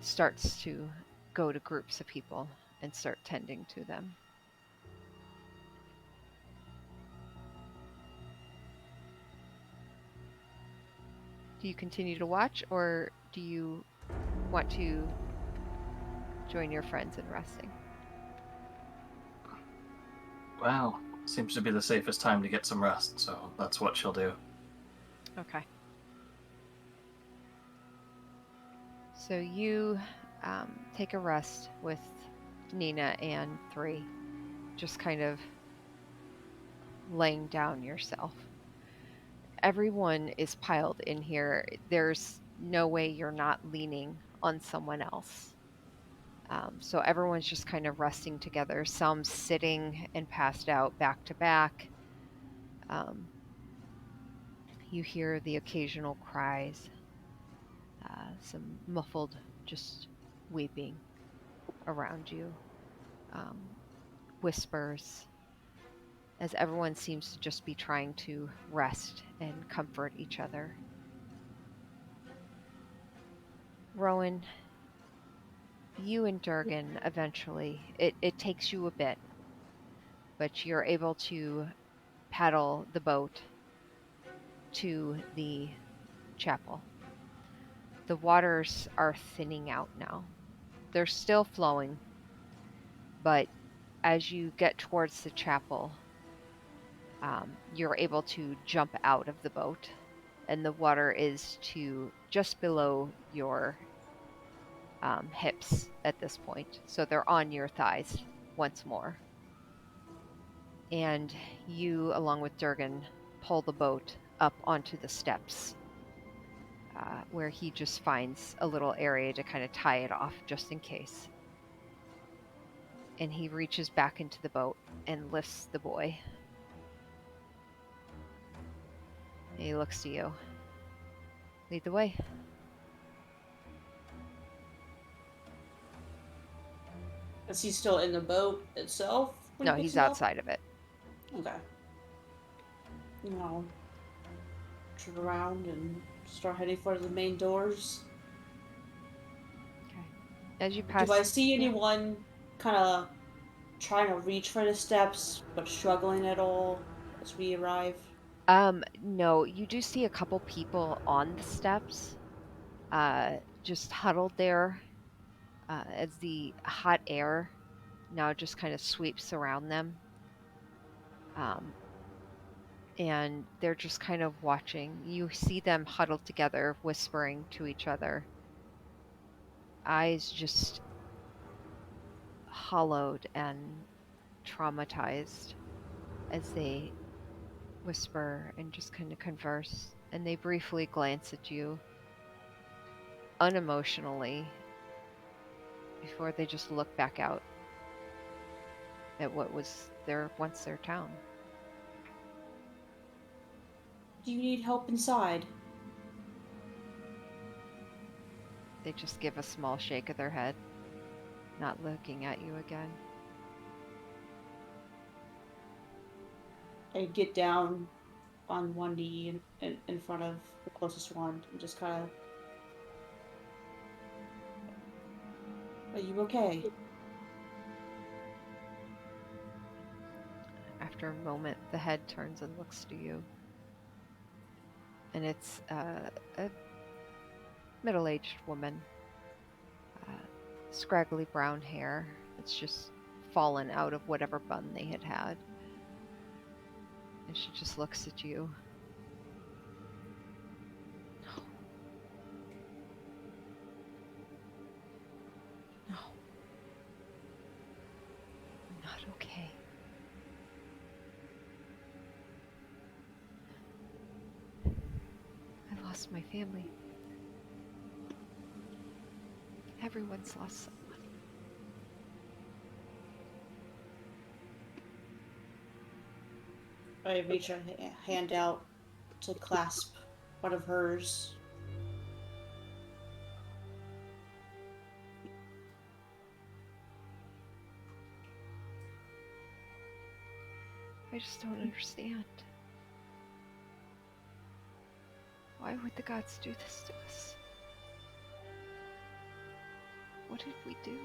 starts to go to groups of people and start tending to them. Do you continue to watch, or do you want to join your friends in resting? Well, seems to be the safest time to get some rest, so that's what she'll do. Okay. So you take a rest with Nina and 3, just kind of laying down yourself. Everyone is piled in here. There's no way you're not leaning on someone else. So everyone's just kind of resting together, some sitting and passed out back to back. You hear the occasional cries, some muffled just weeping around you, whispers, as everyone seems to just be trying to rest and comfort each other. Rowan, you and Durgan eventually, it takes you a bit, but you're able to paddle the boat to the chapel. The waters are thinning out now. They're still flowing, but as you get towards the chapel, you're able to jump out of the boat, and the water is to just below your hips at this point. So they're on your thighs once more. And you, along with Durgan, pull the boat up onto the steps, where he just finds a little area to kind of tie it off just in case. And he reaches back into the boat and lifts the boy. And he looks to you. Lead the way. Is he still in the boat itself? When No, he picks he's him up? outside of it. Okay. I'll turn around and start heading for the main doors. Okay. As you pass. Do I see anyone kind of trying to reach for the steps but struggling at all as we arrive? No, you do see a couple people on the steps, just huddled there, as the hot air now just kind of sweeps around them. And they're just kind of watching. You see them huddled together, whispering to each other, eyes just hollowed and traumatized as they whisper and just kind of converse. And they briefly glance at you unemotionally before they just look back out at what was once their town. Do you need help inside? They just give a small shake of their head, not looking at you again. I get down on one knee in front of the closest one and just kind of... Are you okay? After a moment, the head turns and looks to you. And it's a middle-aged woman. Scraggly brown hair. It's just fallen out of whatever bun they had had. And she just looks at you. No. No. I'm not okay. I lost my family. Everyone's lost someone. I reach a hand out to clasp one of hers. I just don't understand. Why would the gods do this to us? What did we do?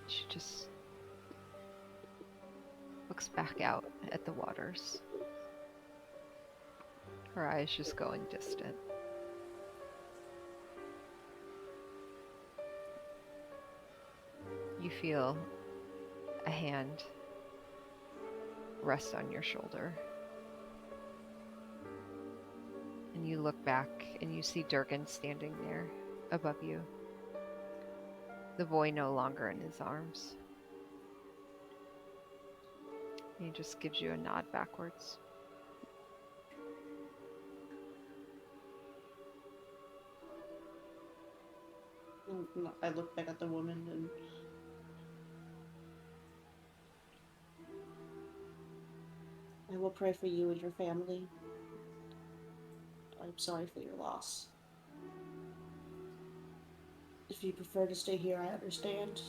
She just looks back out at the waters. Her eyes just going distant. You feel a hand rest on your shoulder. And you look back and you see Durgan standing there above you. The boy no longer in his arms. He just gives you a nod backwards. I look back at the woman and... I will pray for you and your family. I'm sorry for your loss. if you prefer to stay here, I understand.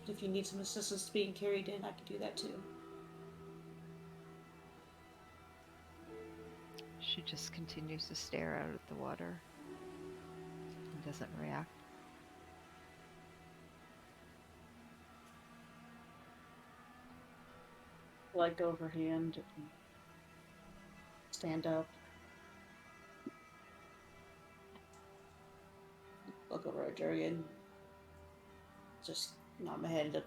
If you need some assistance being carried in, I can do that too. She just continues to stare out at the water and doesn't react. Let go of her hand and stand up. Look over at Jurgen. Just nod my head to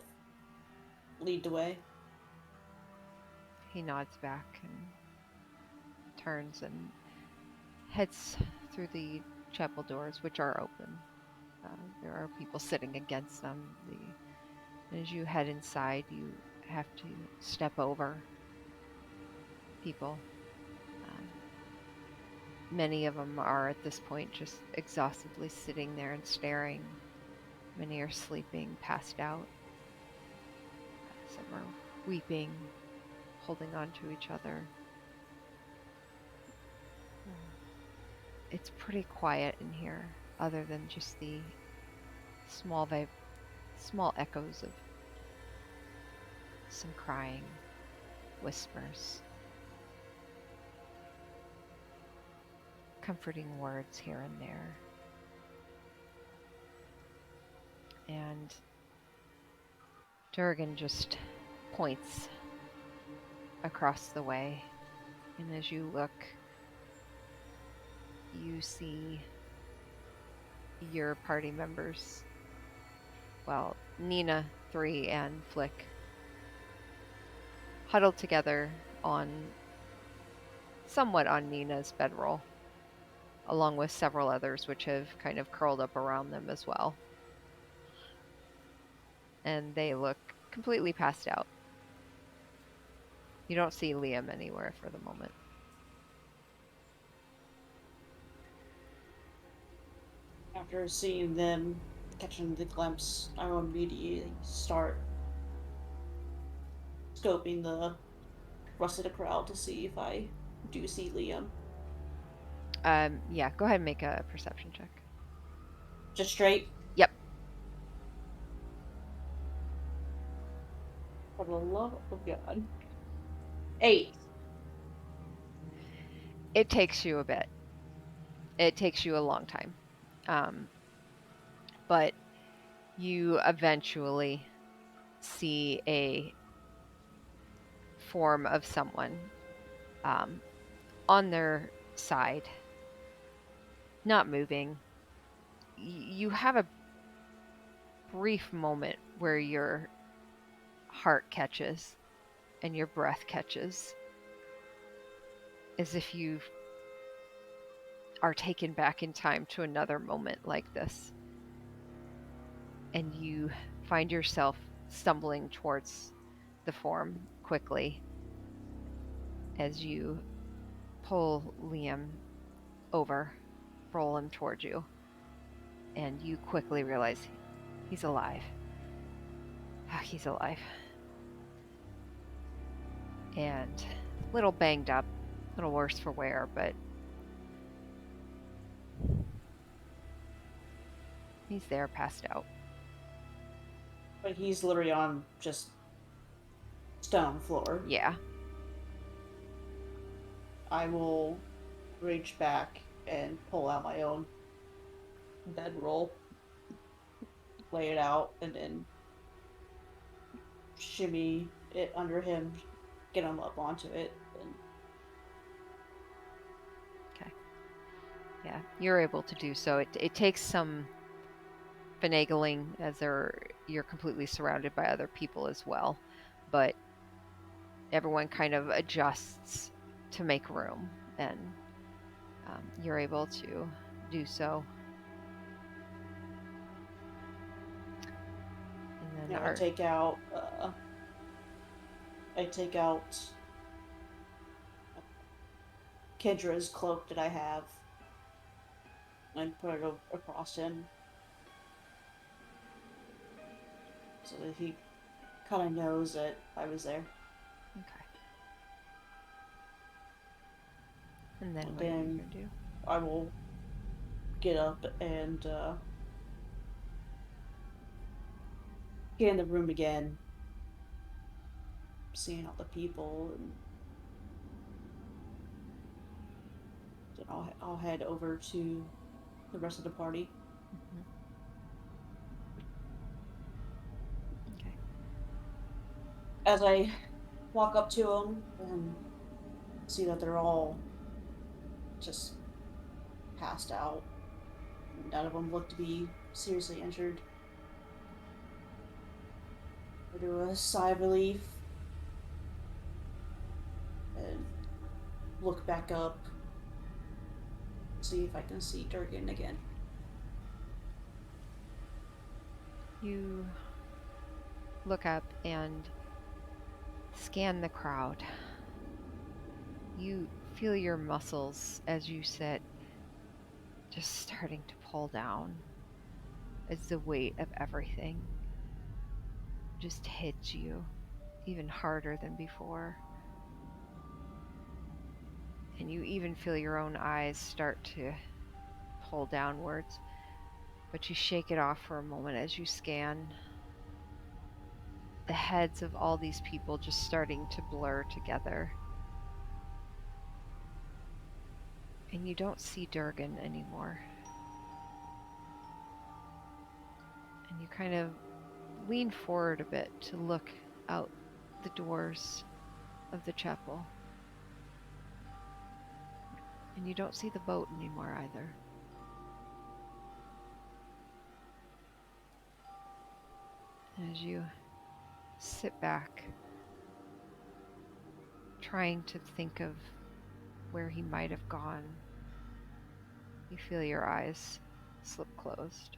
lead the way. He nods back and turns and heads through the chapel doors, which are open. There are people sitting against them. As you head inside, you have to step over people. Many of them are at this point just exhaustively sitting there and staring. Many are sleeping, passed out. Some are weeping, holding on to each other. It's pretty quiet in here, other than just the small echoes of some crying, whispers, comforting words here and there. And Durgan just points across the way, and as you look, you see your party members, well, Nina, 3, and Flick, huddled together somewhat on Nina's bedroll, along with several others which have kind of curled up around them as well. And they look completely passed out. You don't see Liam anywhere for the moment. After seeing them, catching the glimpse, I will immediately start scoping the rest of the crowd to see if I do see Liam. Yeah, go ahead and make a perception check. Just straight? Yep. For the love of God. 8. It takes you a bit. It takes you a long time. But you eventually see a form of someone on their side, not moving. You have a brief moment where your heart catches and your breath catches, as if you are taken back in time to another moment like this. And you find yourself stumbling towards the form quickly as you pull Liam over, roll him towards you, and you quickly realize he's alive. He's alive. And a little banged up, a little worse for wear, but he's there, passed out. But he's literally on just stone floor. Yeah. I will reach back and pull out my own bedroll, lay it out, and then shimmy it under him, get him up onto it. And... Okay. Yeah, you're able to do so. It takes some finagling, as you're completely surrounded by other people as well, but everyone kind of adjusts to make room, and you're able to do so. And then I take out Kendra's cloak that I have and put it across him so that he kind of knows that I was there. Okay. And then what are you Then gonna do? I will get up and scan the room again, seeing all the people, and then I'll head over to the rest of the party. Mhm. Okay. As I walk up to them and see that they're all just passed out. None of them look to be seriously injured. I do a sigh of relief and look back up, see if I can see Durgan again. You look up and scan the crowd. You feel your muscles as you sit just starting to pull down as the weight of everything just hits you even harder than before. And you even feel your own eyes start to pull downwards, but you shake it off for a moment as you scan the heads of all these people just starting to blur together. And you don't see Durgan anymore. And you kind of lean forward a bit to look out the doors of the chapel. And you don't see the boat anymore either. And as you sit back, trying to think of where he might have gone, you feel your eyes slip closed.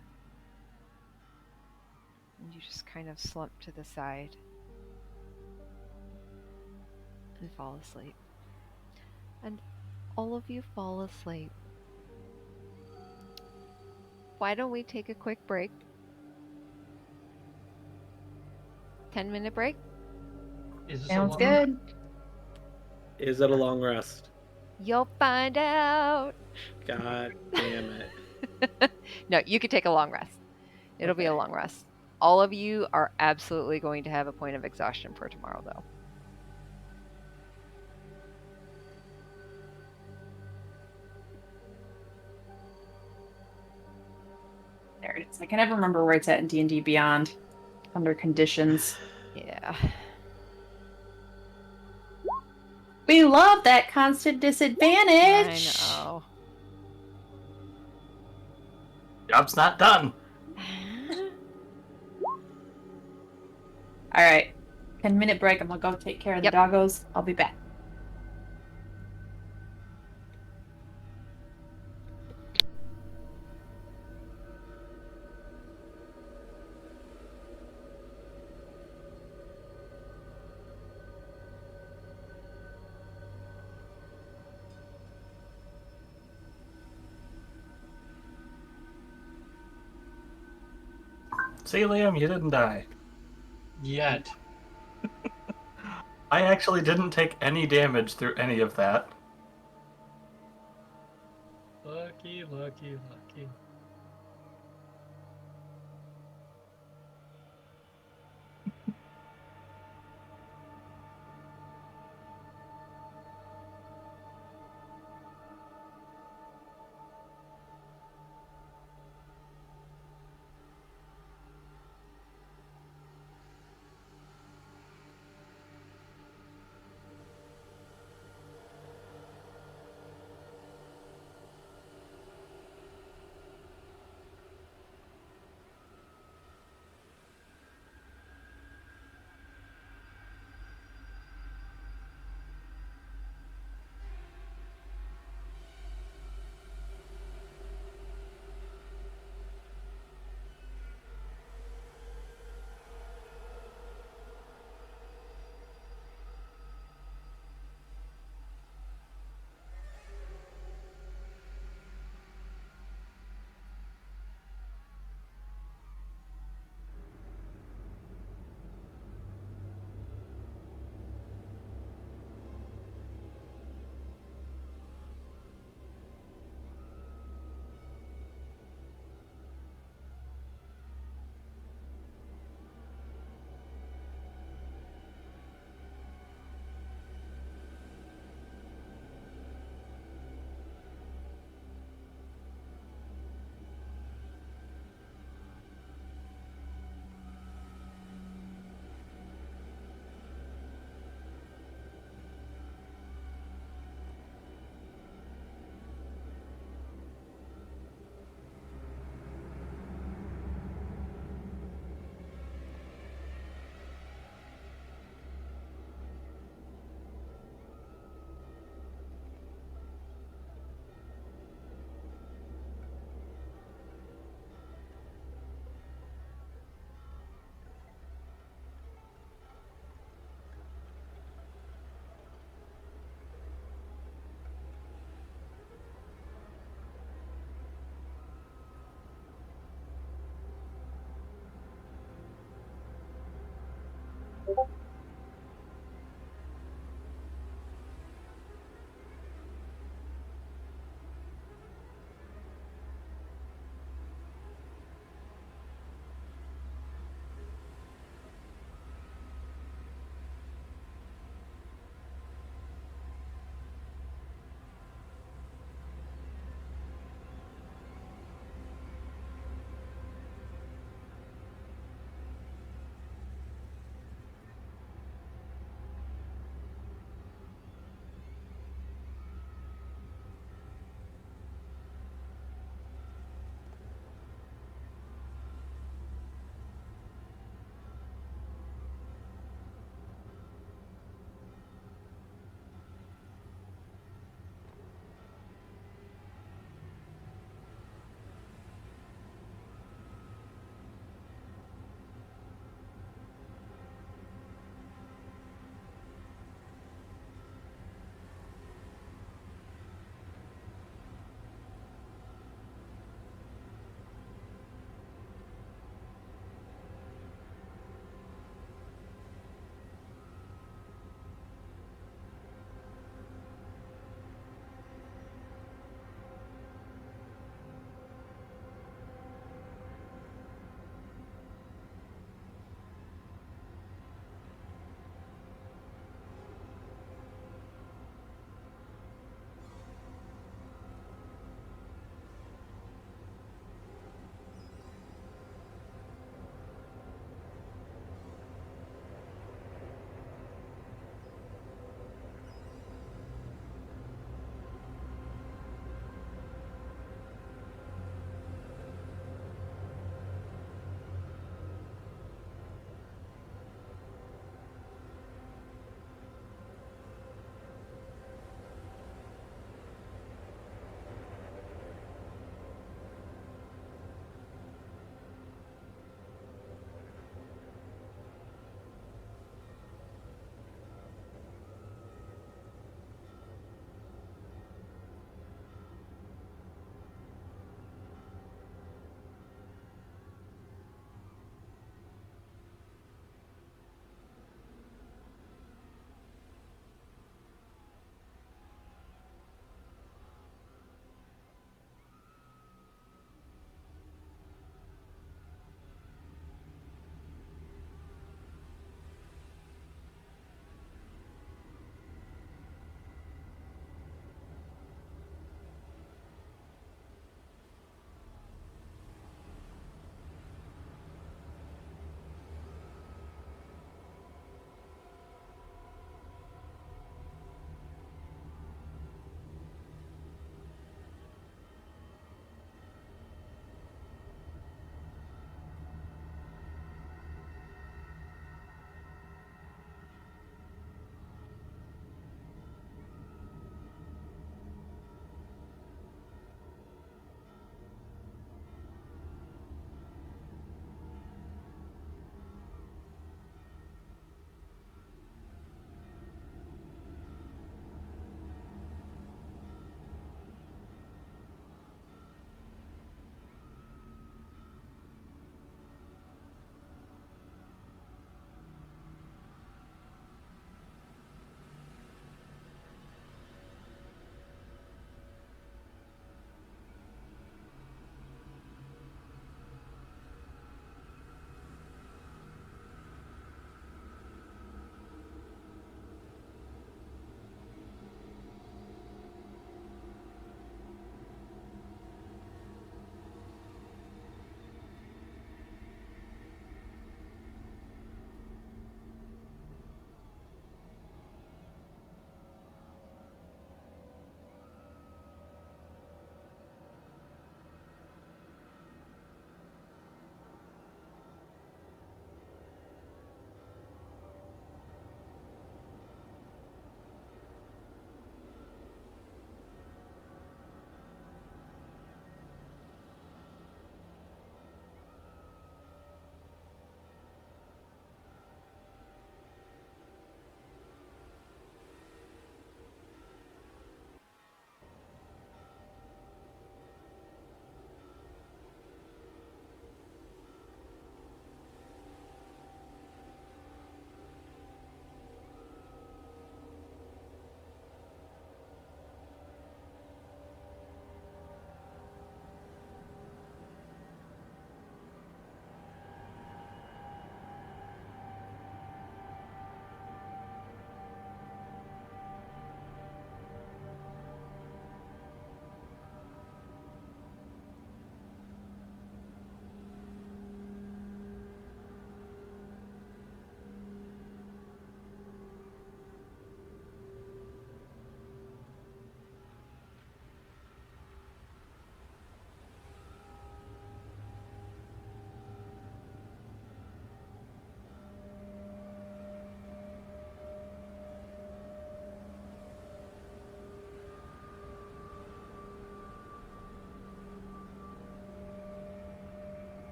And you just kind of slump to the side and fall asleep. And all of you fall asleep. Why don't we take a quick break? 10-minute break? Is this Sounds a long good. Is it a long rest? You'll find out. God damn it. No, you could take a long rest. It'll be a Okay. long rest. All of you are absolutely going to have a point of exhaustion for tomorrow, though. There it is. I can never remember where it's at in D&D Beyond. Under conditions. Yeah. We love that constant I disadvantage. know. Job's not done. All right. 10-minute break. I'm gonna go take care of the Yep. doggos. I'll be back. See, Liam, you didn't die. yet? I actually didn't take any damage through any of that. Lucky, lucky, lucky.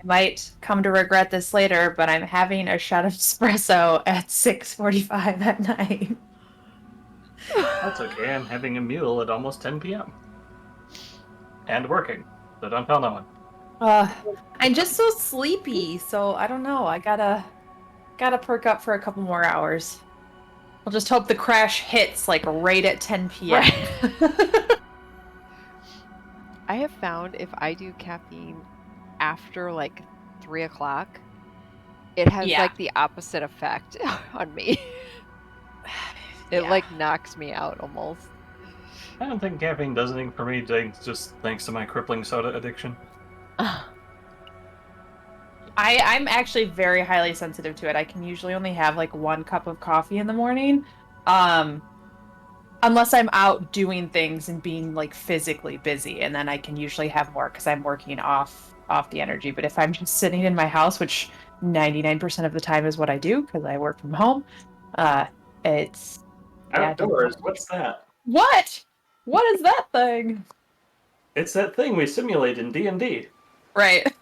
might come to regret this later, but I'm having a shot of espresso at 6:45 at night. That's okay. I'm having a meal at almost 10 p.m. and working, so don't tell no one. I'm just so sleepy, so I don't know. I gotta perk up for a couple more hours. I'll just hope the crash hits like right at 10 p.m. Right. I have found if I do caffeine after like 3 o'clock, it has Yeah. like the opposite effect on me. It Yeah. like knocks me out almost. I don't think caffeine does anything for me, just thanks to my crippling soda addiction. I'm actually very highly sensitive to it. I can usually only have like 1 cup of coffee in the morning. Unless I'm out doing things and being like physically busy, and then I can usually have more because I'm working off the energy. But if I'm just sitting in my house, which 99% of the time is what I do because I work from home, uh it's yeah, it doesn't Outdoors? help. What's that? What? What is that thing? It's that thing we simulate in D&D. Right.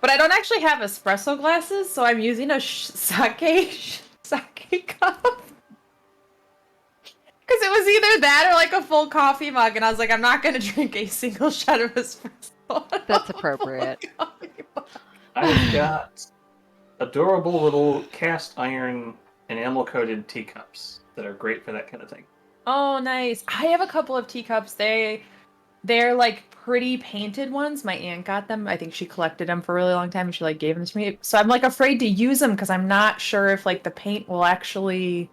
But I don't actually have espresso glasses, so I'm using a sake cup. Because it was either that or like a full coffee mug, and I was like, I'm not gonna drink a single shot of espresso. That's appropriate. I've got adorable little cast iron enamel-coated teacups that are great for that kind of thing. Oh, nice. I have a couple of teacups. They're like pretty painted ones. My aunt got them. I think she collected them for a really long time and she like gave them to me. So I'm like afraid to use them because I'm not sure if like the paint will actually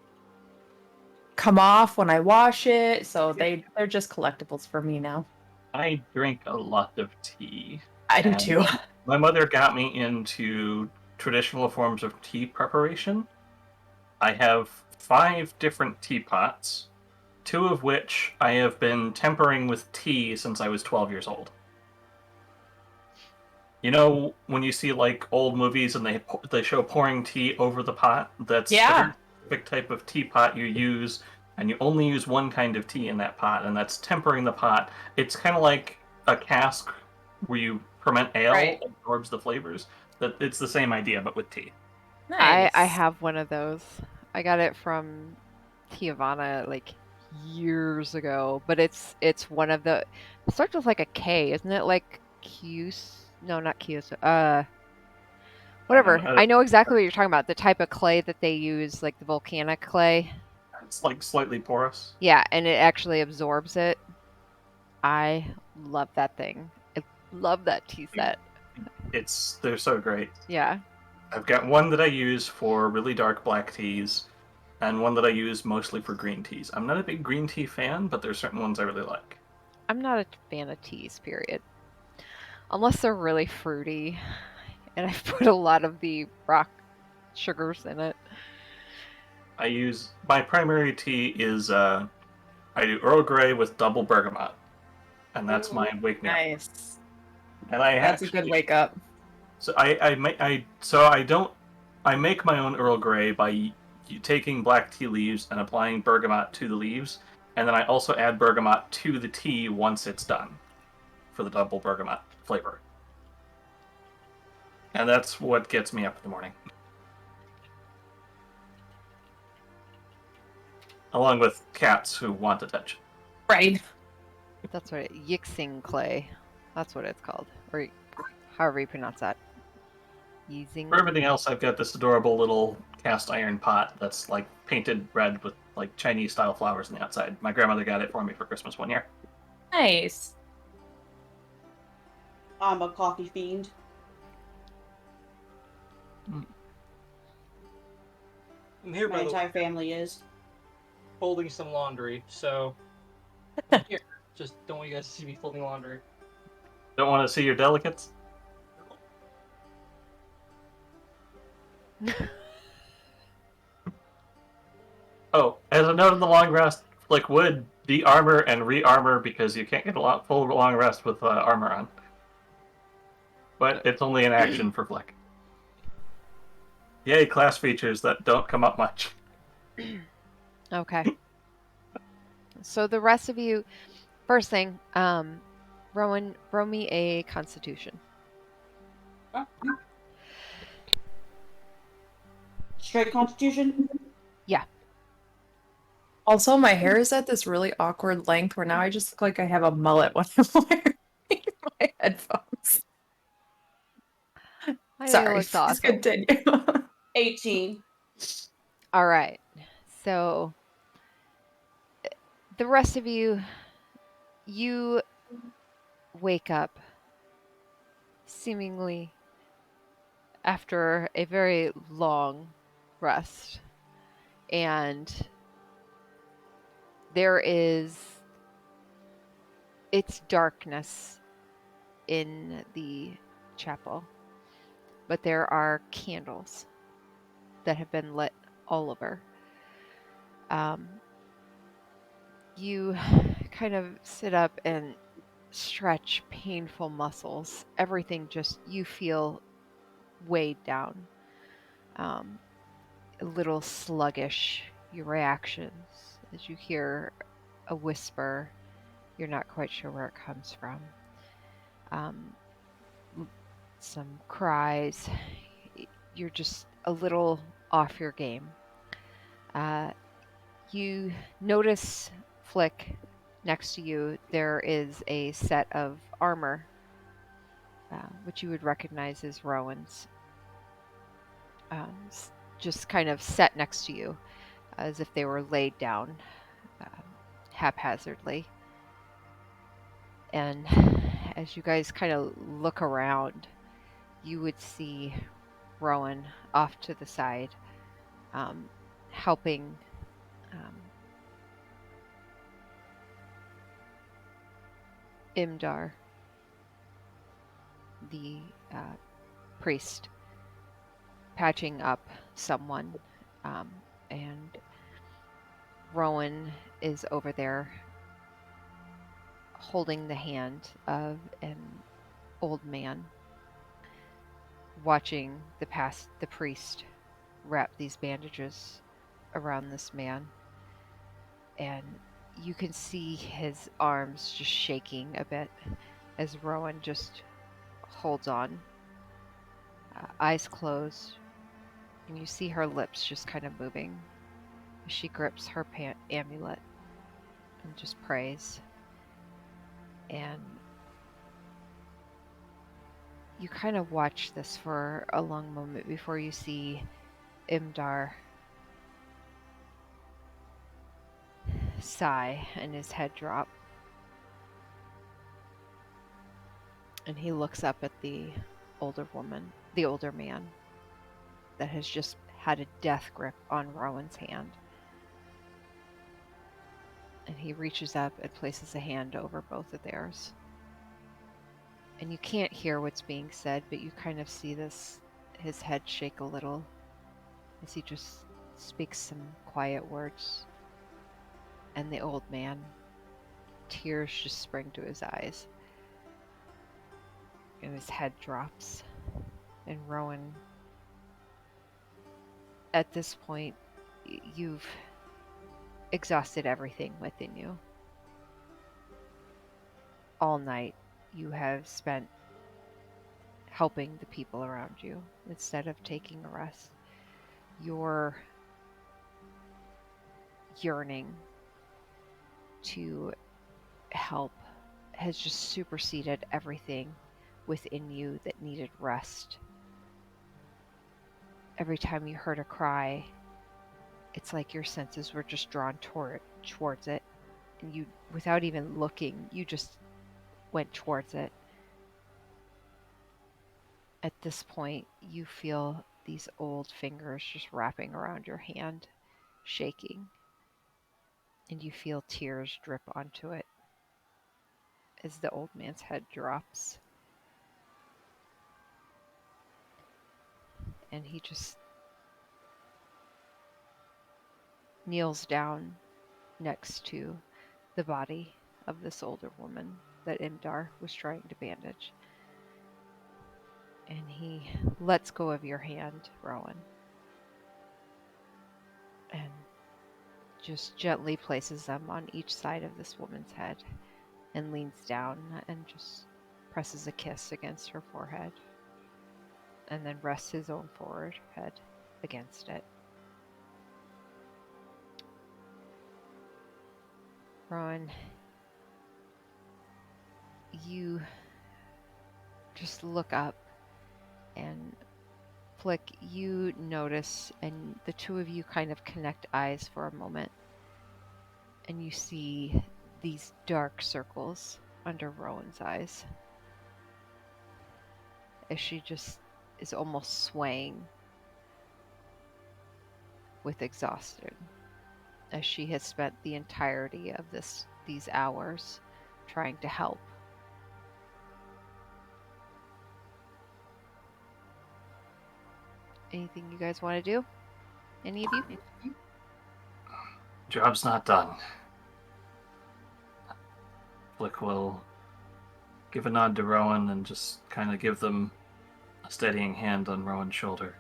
come off when I wash it. So they're just collectibles for me now. I drink a lot of tea. I do and too. My mother got me into traditional forms of tea preparation. I have 5 different teapots, 2 of which I have been tempering with tea since I was 12 years old. You know, when you see like old movies and they show pouring tea over the pot, that's the Yeah. very specific type of teapot you use, and you only use one kind of tea in that pot, and that's tempering the pot. It's kind of like a cask where you ferment ale, Right. absorbs the flavors. That it's the same idea, but with tea. Nice. I have one of those. I got it from Tijuana like years ago, but it's one of the it starts with like a K, isn't it? Like Cuse? No, not Cuse. Whatever. I know exactly what you're talking about. The type of clay that they use, like the volcanic clay. It's like slightly porous. Yeah, and it actually absorbs it. I love that thing. I love that tea set. They're so great. Yeah. I've got one that I use for really dark black teas, and one that I use mostly for green teas. I'm not a big green tea fan, but there's certain ones I really like. I'm not a fan of teas, period. Unless they're really fruity, and I've put a lot of the rock sugars in it. My primary tea is I do Earl Grey with double bergamot, and that's my wake me up. Nice. And I That's a good wake up. So I make my own Earl Grey by taking black tea leaves and applying bergamot to the leaves, and then I also add bergamot to the tea once it's done for the double bergamot flavor. And that's what gets me up in the morning. Along with cats who want attention. Right. That's what Yixing clay. That's what it's called. Or however you pronounce that. Yixing. For everything else, I've got this adorable little cast iron pot that's like painted red with like Chinese style flowers on the outside. My grandmother got it for me for Christmas one year. Nice. I'm a coffee fiend. I'm here, My by the way, entire family is. folding some laundry, so here, just don't want you guys to see me folding laundry. Don't want to see your delicates? Oh, as a note on the long rest, Flick would de-armor and re-armor because you can't get a full long rest with armor on. But it's only an action for Flick. Yay, class features that don't come up much. Okay. So the rest of you, first thing, Rowan, roll me a Constitution. Straight Constitution. Yeah. Also, my hair is at this really awkward length where now I just look like I have a mullet when I'm wearing my headphones. I think it Sorry, looks please awesome. continue. 18. All right. So the rest of you, you wake up seemingly after a very long rest. And it's darkness in the chapel, but there are candles that have been lit all over. You kind of sit up and stretch painful muscles. Everything just, you feel weighed down. A little sluggish, your reactions as you hear a whisper. You're not quite sure where it comes from. Some cries. You're just a little off your game. You notice, Flick, next to you, there is a set of armor, which you would recognize as Rowan's, just kind of set next to you, as if they were laid down haphazardly. And as you guys kind of look around, you would see Rowan off to the side, helping Imdar, the priest, patching up someone, and Rowan is over there holding the hand of an old man, watching the priest wrap these bandages around this man, and you can see his arms just shaking a bit as Rowan just holds on, eyes closed, and you see her lips just kind of moving as she grips her amulet and just prays. And you kind of watch this for a long moment before you see Imdar sigh and his head drop. And he looks up at the older man that has just had a death grip on Rowan's hand. And he reaches up and places a hand over both of theirs. And you can't hear what's being said, but you kind of see his head shake a little as he just speaks some quiet words. And the old man, tears just spring to his eyes. And his head drops. And Rowan, at this point, you've exhausted everything within you. All night, you have spent helping the people around you instead of taking a rest. Your yearning to help has just superseded everything within you that needed rest. Every time you heard a cry, it's like your senses were just drawn towards it, and you, without even looking, you just went towards it. At this point, you feel these old fingers just wrapping around your hand, shaking, and you feel tears drip onto it as the old man's head drops. And he just kneels down next to the body of this older woman that Imdar was trying to bandage. And he lets go of your hand, Rowan, and just gently places them on each side of this woman's head and leans down and just presses a kiss against her forehead. and then rests his own forehead against it. Rowan, you just look up, and Flick, you notice, and the two of you kind of connect eyes for a moment, and you see these dark circles under Rowan's eyes as she just is almost swaying with exhaustion, as she has spent the entirety of these hours trying to help. Anything you guys want to do? Any of you? Job's not done. Flick will give a nod to Rowan and just kind of give them a steadying hand on Rowan's shoulder.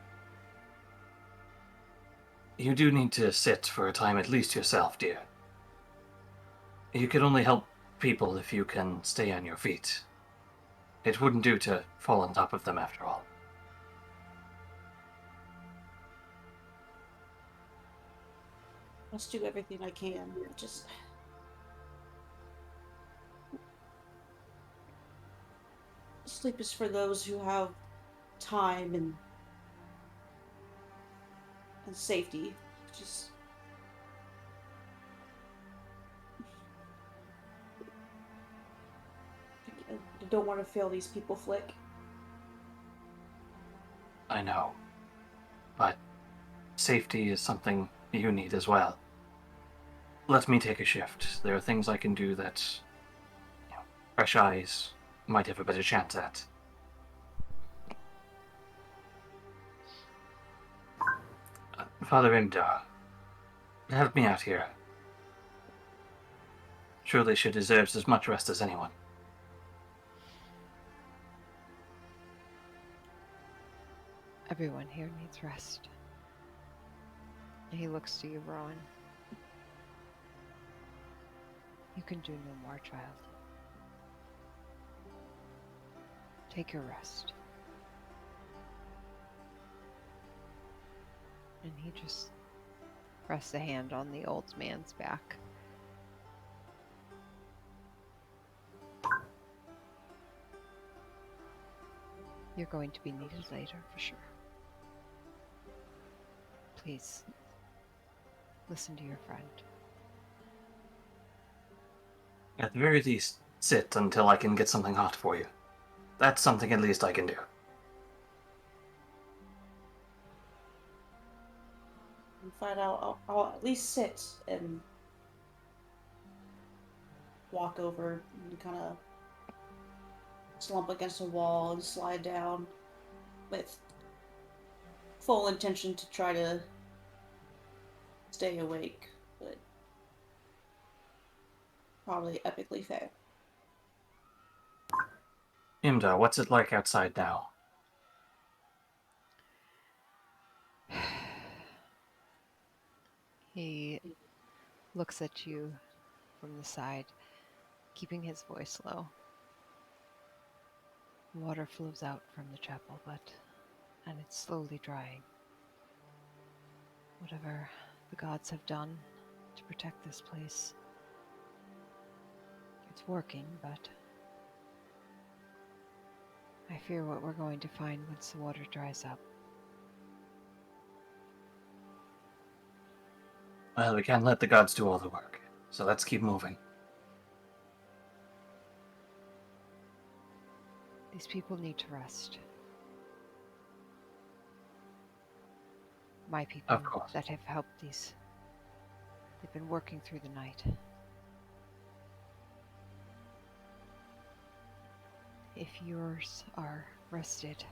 You do need to sit for a time at least yourself, dear. You can only help people if you can stay on your feet. It wouldn't do to fall on top of them after all. Let's do everything I can. Just sleep is for those who have time and safety. Just I don't want to fail these people, Flick. I know. But safety is something you need as well. Let me take a shift. There are things I can do that fresh eyes might have a better chance at. Father Imdar, help me out here. Surely she deserves as much rest as anyone. Everyone here needs rest. And he looks to you, Rowan. You can do no more, child. Take your rest. And he just rests a hand on the old man's back. You're going to be needed later, for sure. Please, listen to your friend. At the very least, sit until I can get something hot for you. That's something at least I can do. And find out. I'll at least sit and walk over and kind of slump against a wall and slide down with full intention to try to stay awake, but probably epically fail. Imdar, what's it like outside now? He looks at you from the side, keeping his voice low. Water flows out from the chapel, and it's slowly drying. Whatever the gods have done to protect this place, it's working, but I fear what we're going to find once the water dries up. Well, we can't let the gods do all the work, so let's keep moving. These people need to rest. My people Of course. that have helped these, they've been working through the night. If yours are rested,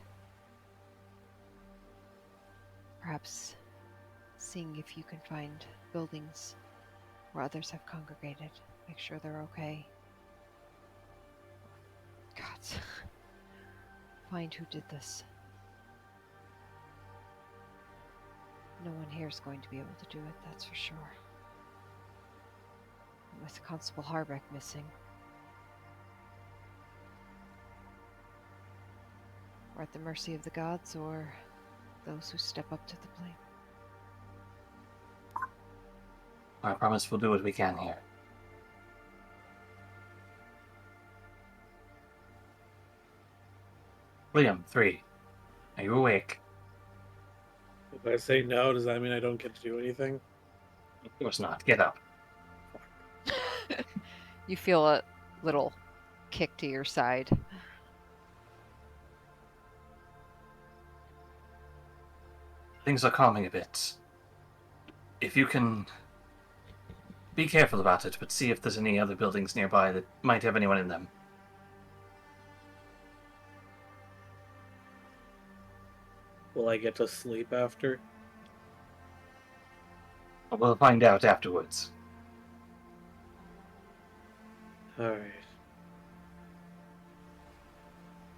perhaps seeing if you can find buildings where others have congregated, make sure they're okay. Gods, find who did this. No one here is going to be able to do it, that's for sure. With Constable Harbeck missing, at the mercy of the gods or those who step up to the plate. I promise we'll do what we can here. Liam, 3. Are you awake? If I say no, does that mean I don't get to do anything? Of course not. Get up. You feel a little kick to your side. Things are calming a bit. If you can be careful about it, but see if there's any other buildings nearby that might have anyone in them. Will I get to sleep after? We'll find out afterwards. Alright.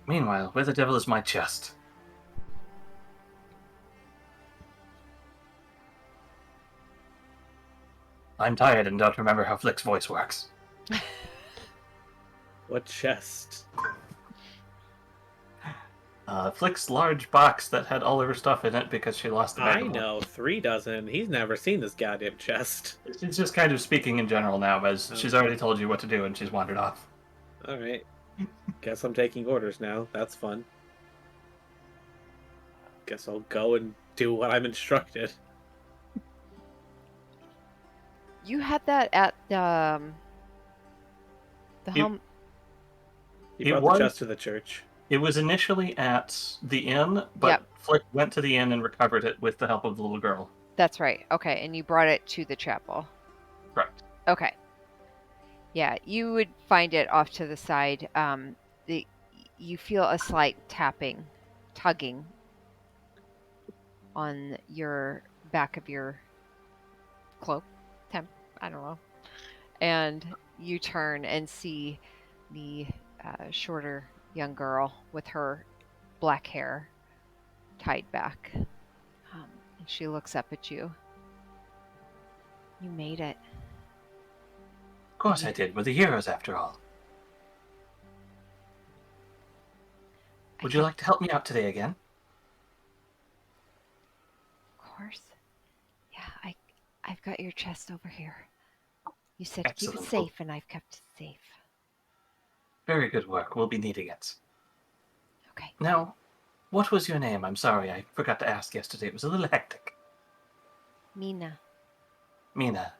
Meanwhile, where the devil is my chest? I'm tired and don't remember how Flick's voice works. What chest? Flick's large box that had all of her stuff in it because she lost the bag. I know, 3 doesn't. He's never seen this goddamn chest. She's just kind of speaking in general now, as she's Okay. already told you what to do and she's wandered off. Alright. Guess I'm taking orders now. That's fun. Guess I'll go and do what I'm instructed. You had that at the You- home. You It brought was- the chest to the church. It was initially at the inn, but Yep. Flick went to the inn and recovered it with the help of the little girl. That's right. Okay, and you brought it to the chapel. Correct. Okay. Yeah, you would find it off to the side. You feel a slight tapping, tugging on your back of your cloak, I don't know. And you turn and see the shorter young girl with her black hair tied back. And she looks up at you. You made it. Of course I did. We're the heroes, after all. Would you like to help me out today again? Of course. Yeah, I've got your chest over here. You said Excellent. keep it safe, and I've kept it safe. Very good work. We'll be needing it. Okay. Now, what was your name? I'm sorry, I forgot to ask yesterday. It was a little hectic. Mina. Mina.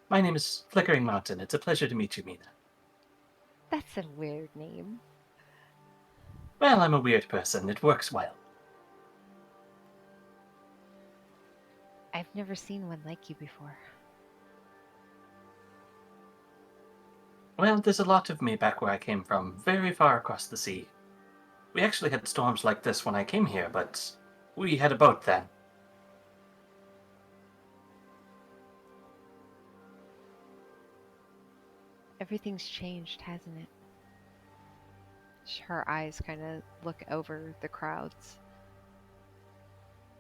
My name is Flickering Mountain. It's a pleasure to meet you, Mina. That's a weird name. Well, I'm a weird person. It works well. I've never seen one like you before. Well, there's a lot of me back where I came from, very far across the sea. We actually had storms like this when I came here, but we had a boat then. Everything's changed, hasn't it? Her eyes kind of look over the crowds.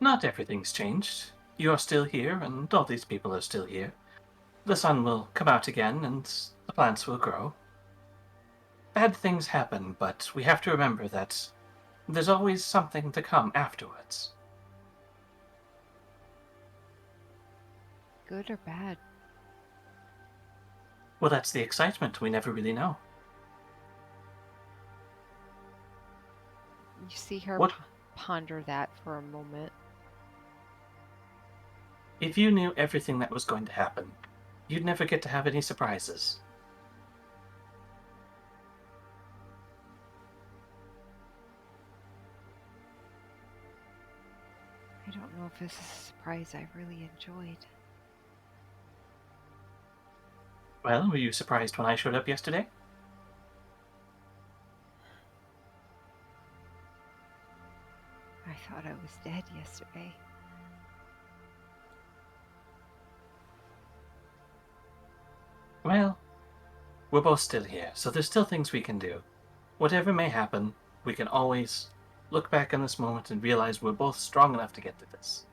Not everything's changed. You're still here, and all these people are still here. The sun will come out again, and the plants will grow. Bad things happen, but we have to remember that there's always something to come afterwards. Good or bad? Well, that's the excitement. We never really know. You see her What? ponder that for a moment. If you knew everything that was going to happen, you'd never get to have any surprises. I don't know if this is a surprise I really enjoyed. Well, were you surprised when I showed up yesterday? I thought I was dead yesterday. Well, we're both still here, so there's still things we can do. Whatever may happen, we can always look back on this moment and realize we're both strong enough to get to this.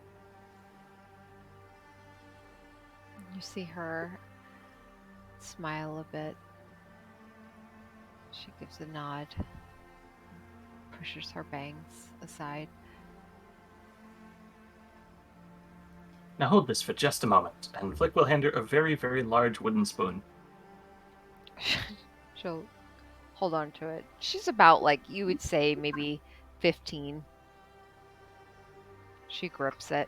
You see her smile a bit. She gives a nod. pushes her bangs aside. Now hold this for just a moment, and Flick will hand her a very, very large wooden spoon. She'll hold on to it. She's about, like, you would say maybe 15. She grips it.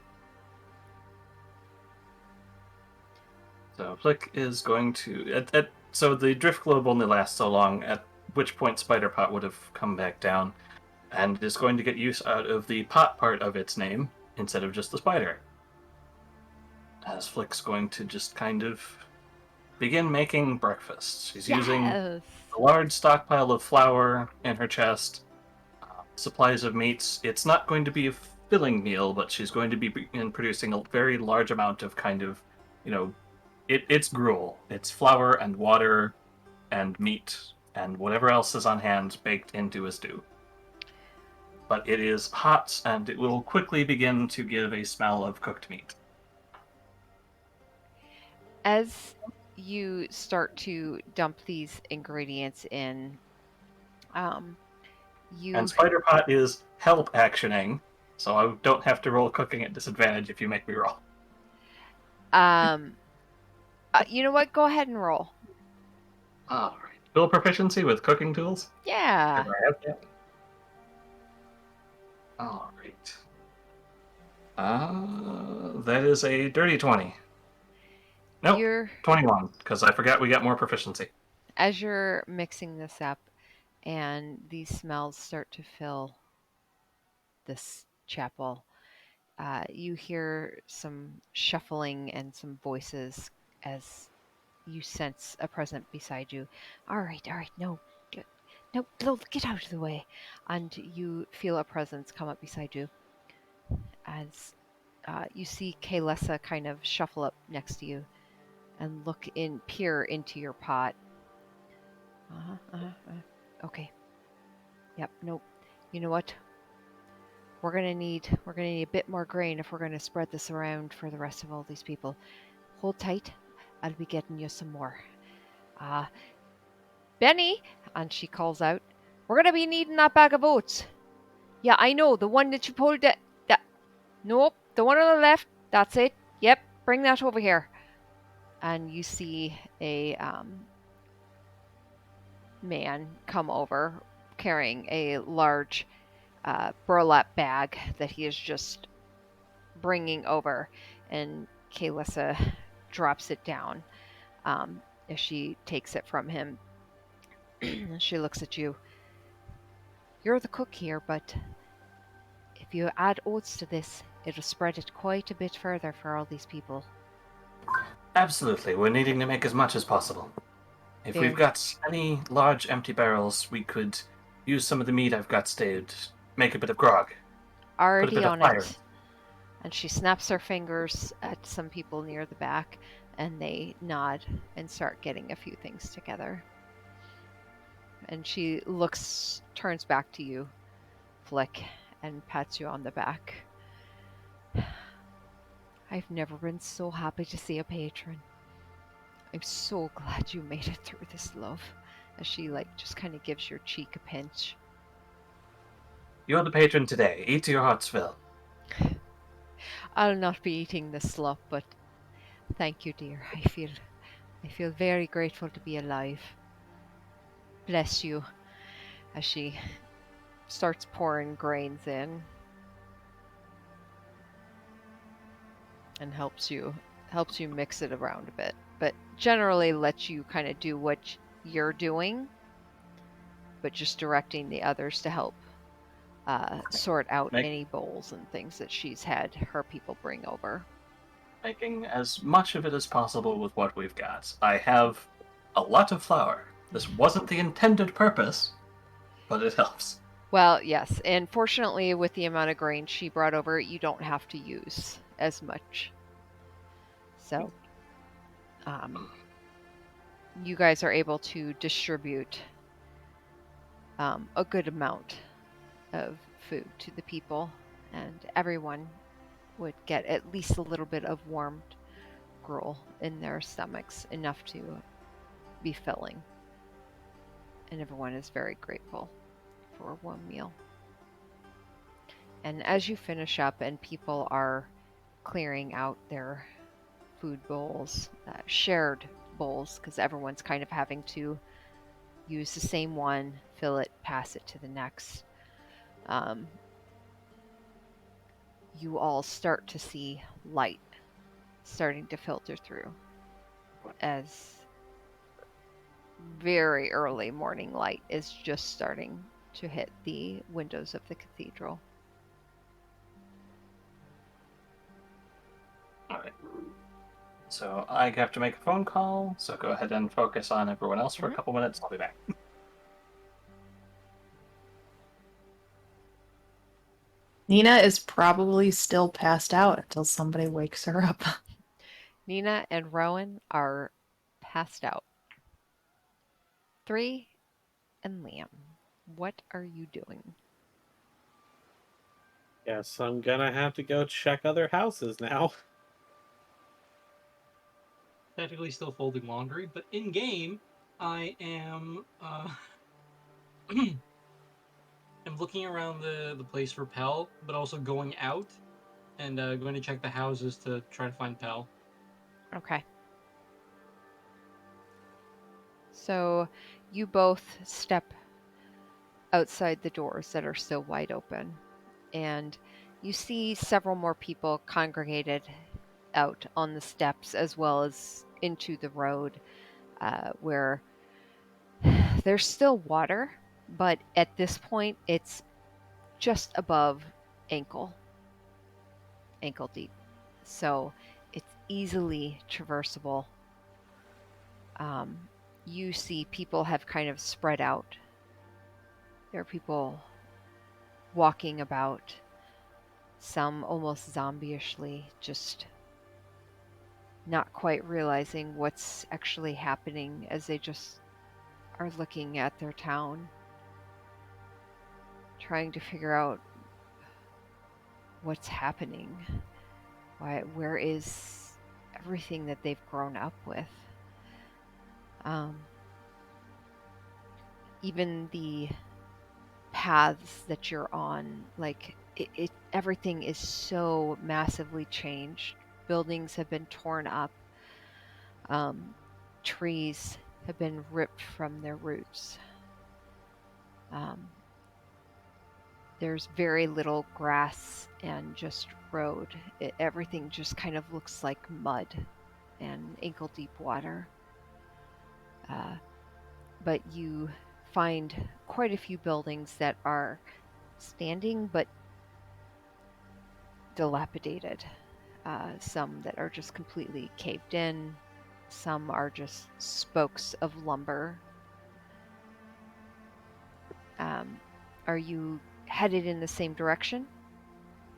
So Flick is going to... so the drift globe only lasts so long, at which point Spiderpot would have come back down, and is going to get use out of the pot part of its name, instead of just the spider. As Flick's going to just kind of begin making breakfast. She's using Yes! a large stockpile of flour in her chest, supplies of meats. It's not going to be a filling meal, but she's going to be producing a very large amount of kind of, it's gruel. It's flour and water and meat and whatever else is on hand baked into a stew. But it is hot, and it will quickly begin to give a smell of cooked meat. As you start to dump these ingredients in, you And Spiderpot is help actioning, so I don't have to roll cooking at disadvantage if you make me roll. you know what? Go ahead and roll. All right. Build proficiency with cooking tools. Yeah. Can I have that? All right. That is a dirty 20. Nope, You're 21, because I forgot we got more proficiency. As you're mixing this up and these smells start to fill this chapel, you hear some shuffling and some voices as you sense a presence beside you. All right, no, get out of the way. And you feel a presence come up beside you as you see Kaylessa kind of shuffle up next to you and peer into your pot. Okay. Yep, nope. You know what? We're gonna need a bit more grain if we're gonna spread this around for the rest of all these people. Hold tight. I'll be getting you some more. Benny, and she calls out, we're gonna be needing that bag of oats. Yeah, I know, the one that you pulled that nope, the one on the left, that's it. Yep, bring that over here. And you see a man come over carrying a large burlap bag that he is just bringing over, and Kaylissa drops it down as she takes it from him. She looks at you. You're the cook here, but if you add oats to this, it'll spread it quite a bit further for all these people. Absolutely, we're needing to make as much as possible. If There. we've got any large empty barrels, we could use some of the meat I've got stayed, make a bit of grog. Put a Already bit of on fire. it. And she snaps her fingers at some people near the back, and they nod and start getting a few things together. And she turns back to you, Flick, and pats you on the back. I've never been so happy to see a patron. I'm so glad you made it through this, love. As she just kind of gives your cheek a pinch. You're the patron today. Eat to your heart's fill. I'll not be eating the slop, but thank you, dear. I feel very grateful to be alive. Bless you. As she starts pouring grains in and helps you mix it around a bit, but generally lets you kind of do what you're doing, but just directing the others to help sort out any bowls and things that she's had her people bring over. Making as much of it as possible with what we've got. I have a lot of flour. This wasn't the intended purpose, but it helps. Well, yes, and fortunately with the amount of grain she brought over, you don't have to use as much. So, you guys are able to distribute a good amount of food to the people, and everyone would get at least a little bit of warmed gruel in their stomachs, enough to be filling. And everyone is very grateful for one meal. And as you finish up and people are clearing out their food bowls, shared bowls, because everyone's kind of having to use the same one, fill it, pass it to the next. You all start to see light starting to filter through as very early morning light is just starting to hit the windows of the cathedral. Alright. So I have to make a phone call, so go ahead and focus on everyone else for a couple minutes. I'll be back. Nina is probably still passed out until somebody wakes her up. Nina and Rowan are passed out. 3 and Liam, what are you doing? Guess I'm gonna have to go check other houses now. Technically still folding laundry, but in game, I am I'm looking around the place for Pell, but also going out and going to check the houses to try to find Pell. Okay. So you both step outside the doors that are still wide open, and you see several more people congregated out on the steps as well as into the road, where there's still water, but at this point it's just above ankle deep. So it's easily traversable. You see people have kind of spread out. There are people walking about, some almost zombie-ishly, just not quite realizing what's actually happening as they just are looking at their town, trying to figure out what's happening. Where is everything that they've grown up with? Even the paths that you're on, like everything is so massively changed. Buildings have been torn up. Trees have been ripped from their roots. There's very little grass and just road. Everything just kind of looks like mud and ankle deep water. But you find quite a few buildings that are standing but dilapidated. Some that are just completely caved in. Some are just spokes of lumber. Are you headed in the same direction?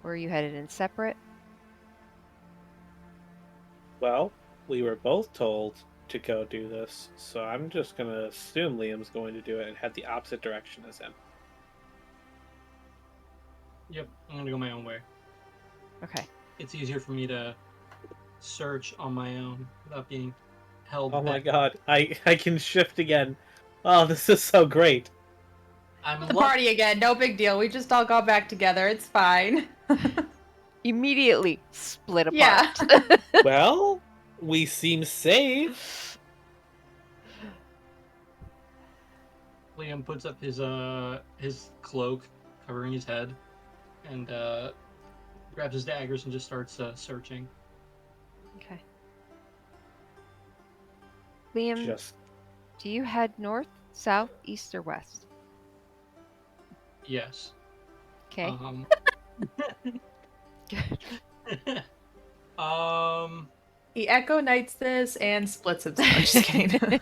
Or are you headed in separate? Well, we were both told to go do this, so I'm just gonna assume Liam's going to do it and head the opposite direction as him. Yep, I'm gonna go my own way. Okay. It's easier for me to search on my own without being held Oh my back. god, I can shift again. Oh, this is so great. I'm The party again, no big deal. We just all got back together. It's fine. Immediately split apart. Yeah. Well, we seem safe. Liam puts up his cloak covering his head and grabs his daggers and just starts searching. Okay. Liam, Just do you head north, south, east, or west? Yes. Okay. He Echo Knights this and splits himself. I'm just kidding.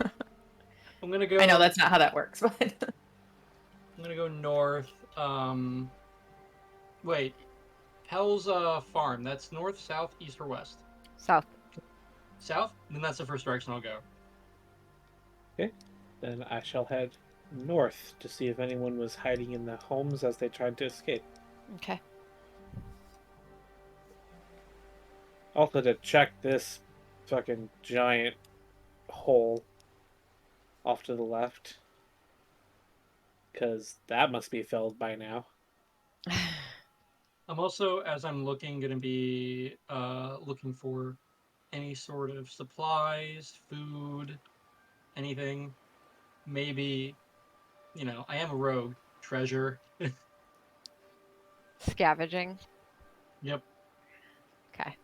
I'm gonna go. I know that's not how that works, but I'm gonna go north. Wait, Hell's farm. That's north, south, east, or west? South. South? Then that's the first direction I'll go. okay. Then I shall head north to see if anyone was hiding in the homes as they tried to escape. Okay. Also to check this fucking giant hole off to the left. Because that must be filled by now. I'm also, as I'm looking, going to be looking for any sort of supplies, food, anything. Maybe, I am a rogue. Treasure. Scavenging. Yep. Okay.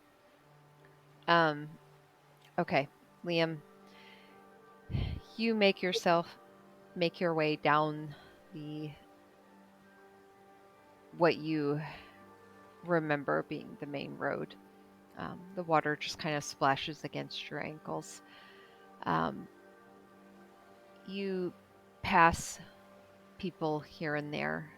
Okay, Liam, you make your way down the what you remember being the main road. The water just kind of splashes against your ankles. You pass people here and there.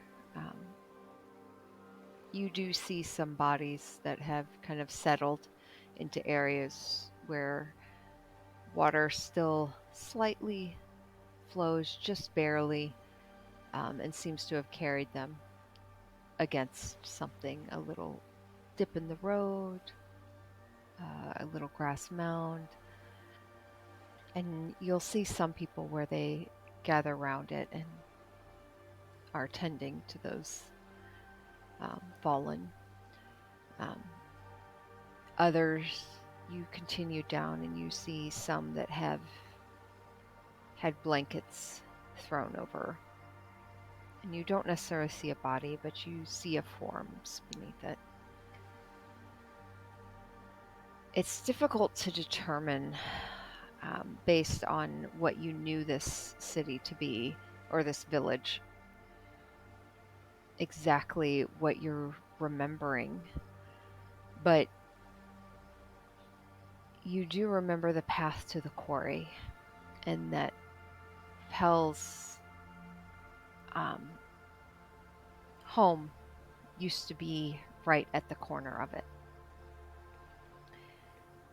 You do see some bodies that have kind of settled into areas where water still slightly flows, just barely, and seems to have carried them against something, a little dip in the road, a little grass mound. And you'll see some people where they gather around it and are tending to those fallen. Others, you continue down and you see some that have had blankets thrown over. And you don't necessarily see a body, but you see a forms beneath it. It's difficult to determine, based on what you knew this city to be, or this village, exactly what you're remembering. But you do remember the path to the quarry, and that Pell's home used to be right at the corner of it.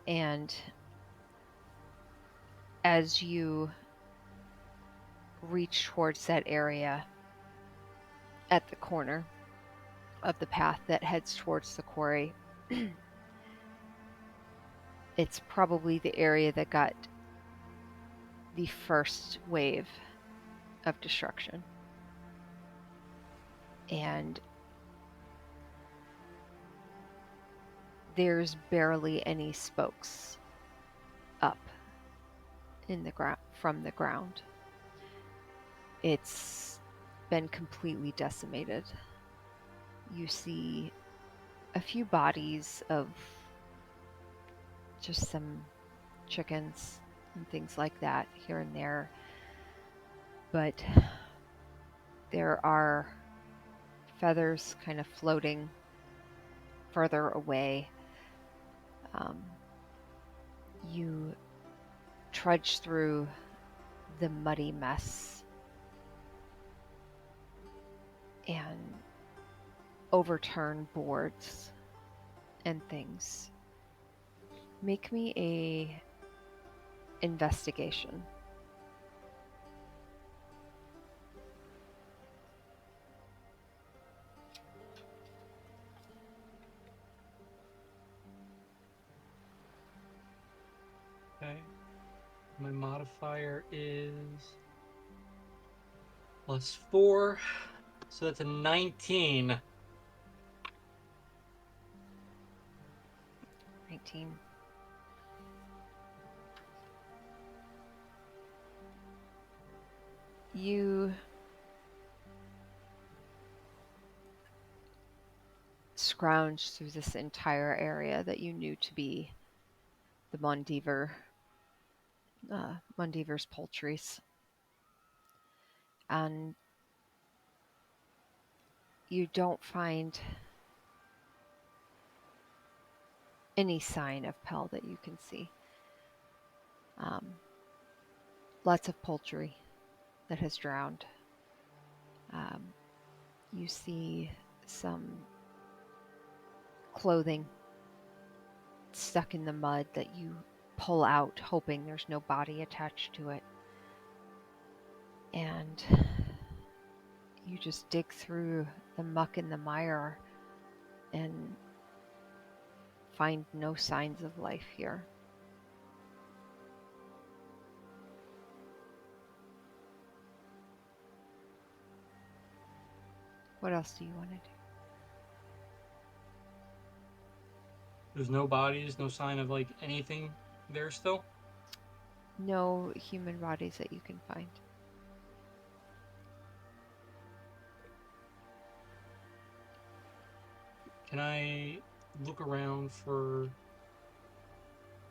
And as you reach towards that area at the corner of the path that heads towards the quarry, it's probably the area that got the first wave of destruction. And there's barely any spokes up in the ground from the ground. It's been completely decimated. You see a few bodies of just some chickens and things like that here and there. But there are feathers kind of floating further away. You trudge through the muddy mess and overturn boards and things. Make me a investigation. Okay. My modifier is +4, so that's a 19. 19. You scrounge through this entire area that you knew to be the Mondeaver's poultries. And you don't find any sign of Pell that you can see. Lots of poultry that has drowned. You see some clothing stuck in the mud that you pull out, hoping there's no body attached to it. And you just dig through the muck and the mire and find no signs of life here. What else do you want to do? There's no bodies, no sign of like anything there still. No human bodies that you can find. Can I look around for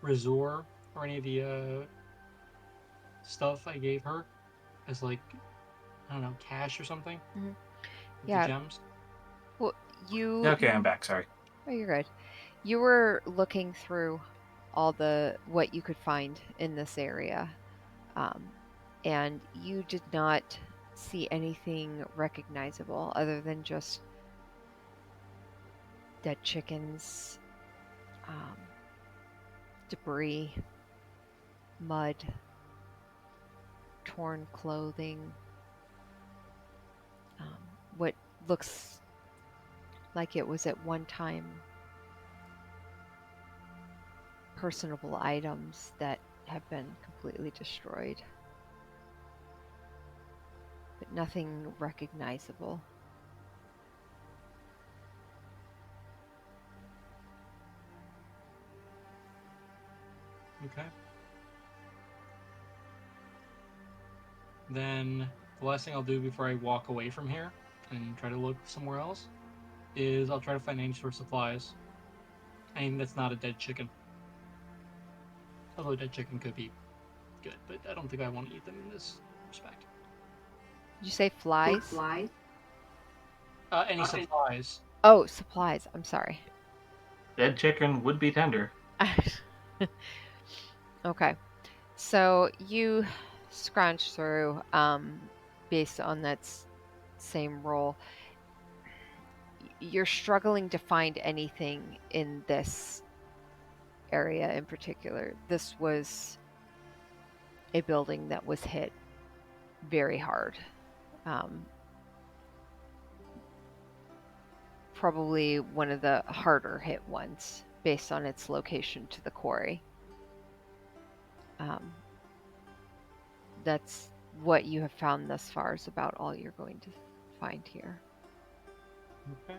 Razor or any of the stuff I gave her as like, I don't know, cash or something? Mhm. With Yeah. the gems? Well, you. Okay, I'm back. Sorry. Oh, you're good. You were looking through all the what you could find in this area, um, and you did not see anything recognizable other than just dead chickens, um, debris, mud, torn clothing, what looks like it was at one time personable items that have been completely destroyed, but nothing recognizable. Okay. Then the last thing I'll do before I walk away from here and try to look somewhere else is I'll try to find any sort of supplies. I mean, that's not a dead chicken. Although a dead chicken could be good, but I don't think I want to eat them in this respect. Did you say flies? Any supplies? Oh, supplies. I'm sorry. Dead chicken would be tender. Okay. So you scrounge through based on that same roll. You're struggling to find anything in this area in particular. This was a building that was hit very hard. Um, probably one of the harder hit ones based on its location to the quarry. That's what you have found thus far is about all you're going to find here. Okay.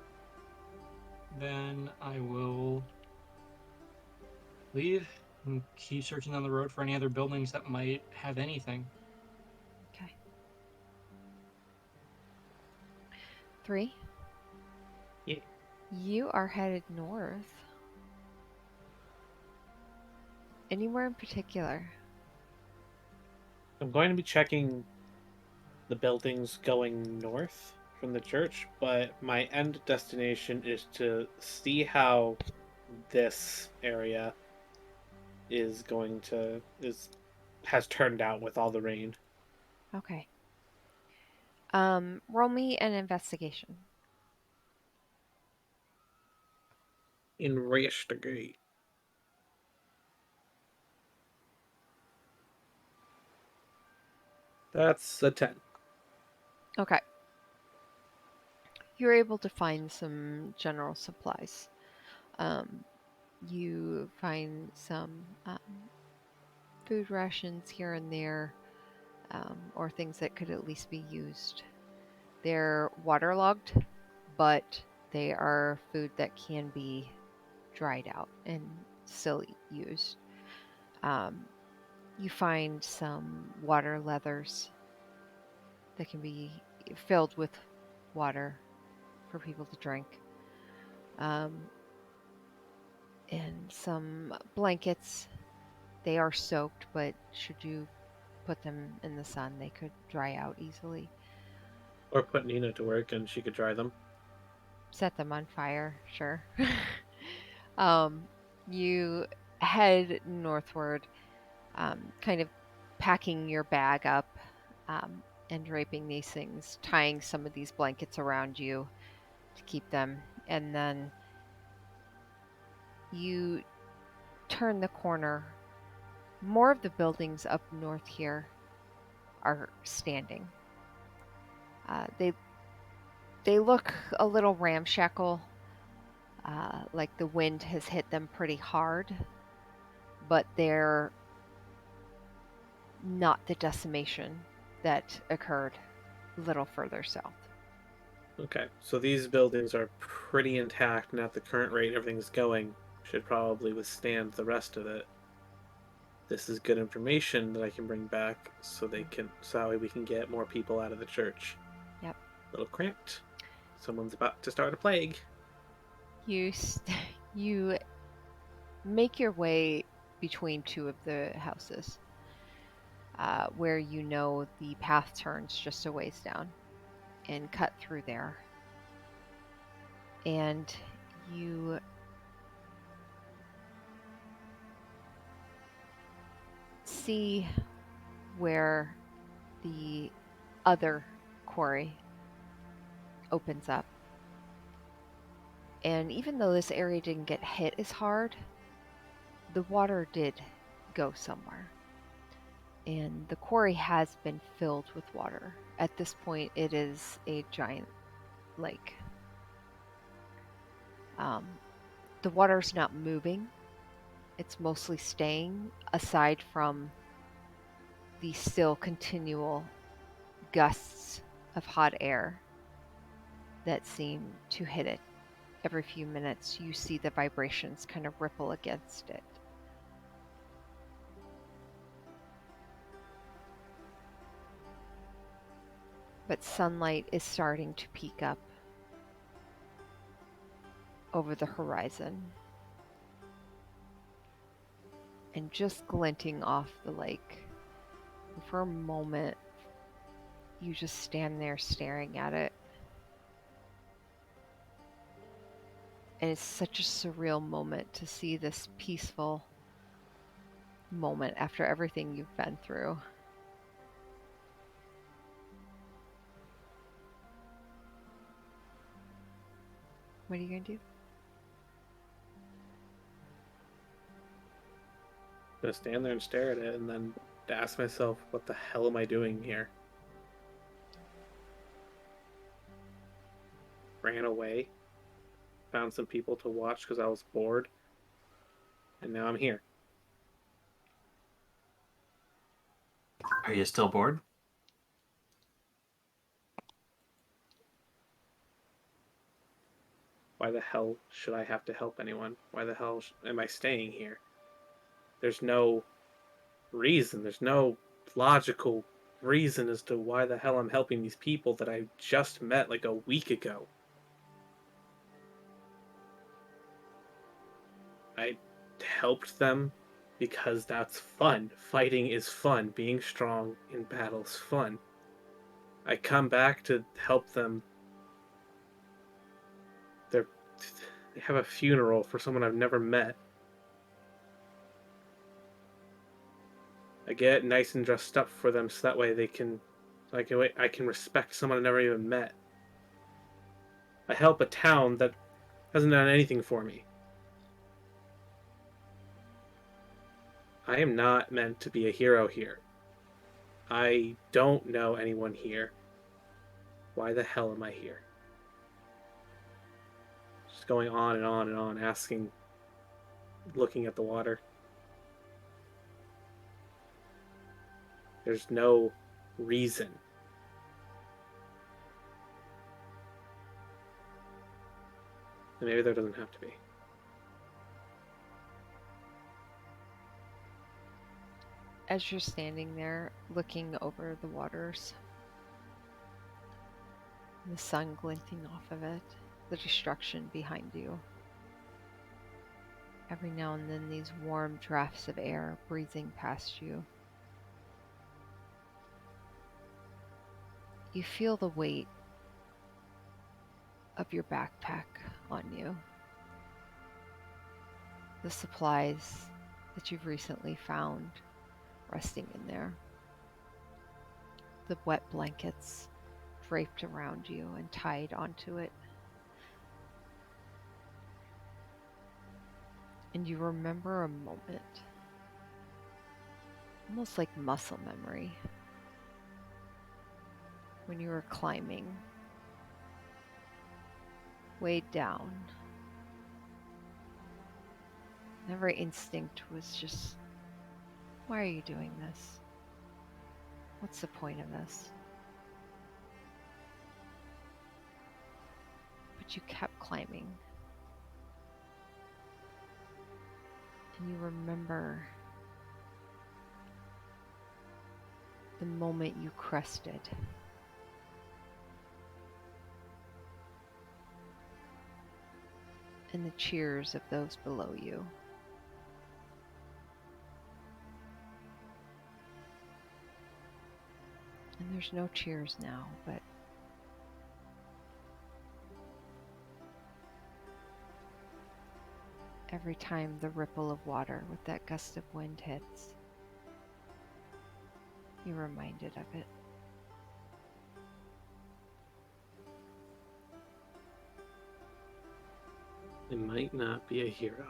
Then I will leave and keep searching down the road for any other buildings that might have anything. Okay. 3. Yeah. You are headed north. Anywhere in particular? I'm going to be checking the buildings going north from the church, but my end destination is to see how this area has turned out with all the rain. Okay. Roll me an investigation. Investigate. That's a 10. Okay. You're able to find some general supplies. You find some food rations here and there, or things that could at least be used. They're waterlogged, but they are food that can be dried out and still used. You find some water leathers that can be filled with water for people to drink. And some blankets. They are soaked, but should you put them in the sun, they could dry out easily. Or put Nina to work and she could dry them. Set them on fire, sure. um, you head northward, kind of packing your bag up and draping these things, tying some of these blankets around you to keep them, and then you turn the corner. More of the buildings up north here are standing. They look a little ramshackle, like the wind has hit them pretty hard, but they're not the decimation that occurred a little further south. Okay, so these buildings are pretty intact, and at the current rate everything's going, should probably withstand the rest of it. This is good information that I can bring back so that way we can get more people out of the church. Yep. A little cramped. Someone's about to start a plague. You make your way between two of the houses, where you know the path turns just a ways down, and cut through there. And you see where the other quarry opens up. And even though this area didn't get hit as hard, the water did go somewhere. And the quarry has been filled with water. At this point, it is a giant lake. The water's not moving. It's mostly staying, aside from the still continual gusts of hot air that seem to hit it. Every few minutes, you see the vibrations kind of ripple against it. But sunlight is starting to peek up over the horizon and just glinting off the lake. And for a moment, you just stand there staring at it. And it's such a surreal moment to see this peaceful moment after everything you've been through. What are you going to do? I'm gonna stand there and stare at it and then ask myself, what the hell am I doing here? Ran away, found some people to watch because I was bored, and now I'm here. Are you still bored? Why the hell should I have to help anyone? Why the hell am I staying here? There's no reason, there's no logical reason as to why the hell I'm helping these people that I just met like a week ago. I helped them because that's fun. Fighting is fun. Being strong in battle is fun. I come back to help them. They have a funeral for someone I've never met. I get nice and dressed up for them so that way they can, like, I can respect someone I never even met. I help a town that hasn't done anything for me. I am not meant to be a hero here. I don't know anyone here. Why the hell am I here? Just going on and on and on, asking, looking at the water. There's no reason. And maybe there doesn't have to be. As you're standing there looking over the waters, the sun glinting off of it, the destruction behind you, every now and then these warm drafts of air breezing past you, you feel the weight of your backpack on you. The supplies that you've recently found resting in there. The wet blankets draped around you and tied onto it. And you remember a moment, almost like muscle memory, when you were climbing, weighed down. And every instinct was just, why are you doing this? What's the point of this? But you kept climbing. And you remember the moment you crested. And the cheers of those below you. And there's no cheers now, but every time the ripple of water with that gust of wind hits, you're reminded of it. I might not be a hero,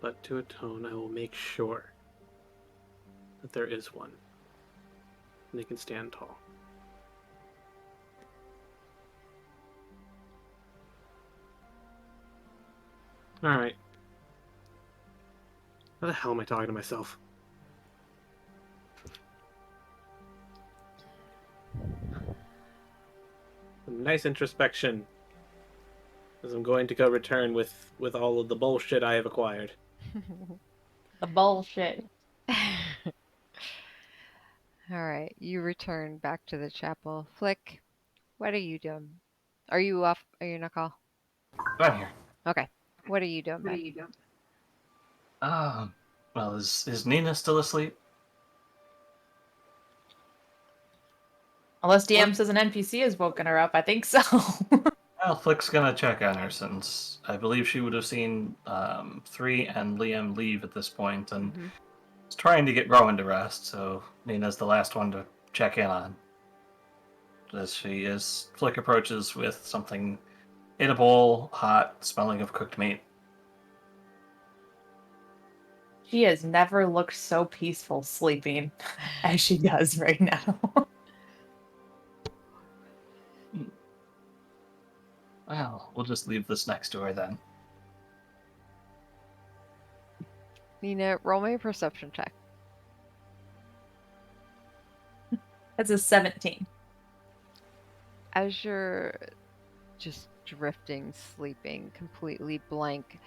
but to atone, I will make sure that there is one, and they can stand tall. Alright. How the hell am I talking to myself? Some nice introspection, as I'm going to go return with all of the bullshit I have acquired. The bullshit. Alright, you return back to the chapel. Flick, what are you doing? Are you off? Are you in a call? I'm here. Okay. What are you doing, bud? Well, is Nina still asleep? Unless DM says an NPC has woken her up, I think so. Well, Flick's gonna check on her since I believe she would have seen 3 and Liam leave at this point, and is trying to get Rowan to rest, so Nina's the last one to check in on. As Flick approaches with something in a bowl, hot, smelling of cooked meat. She has never looked so peaceful sleeping as she does right now. Well, we'll just leave this next to her then. Nina, roll me a perception check. That's a 17. As you're just drifting, sleeping, completely blank,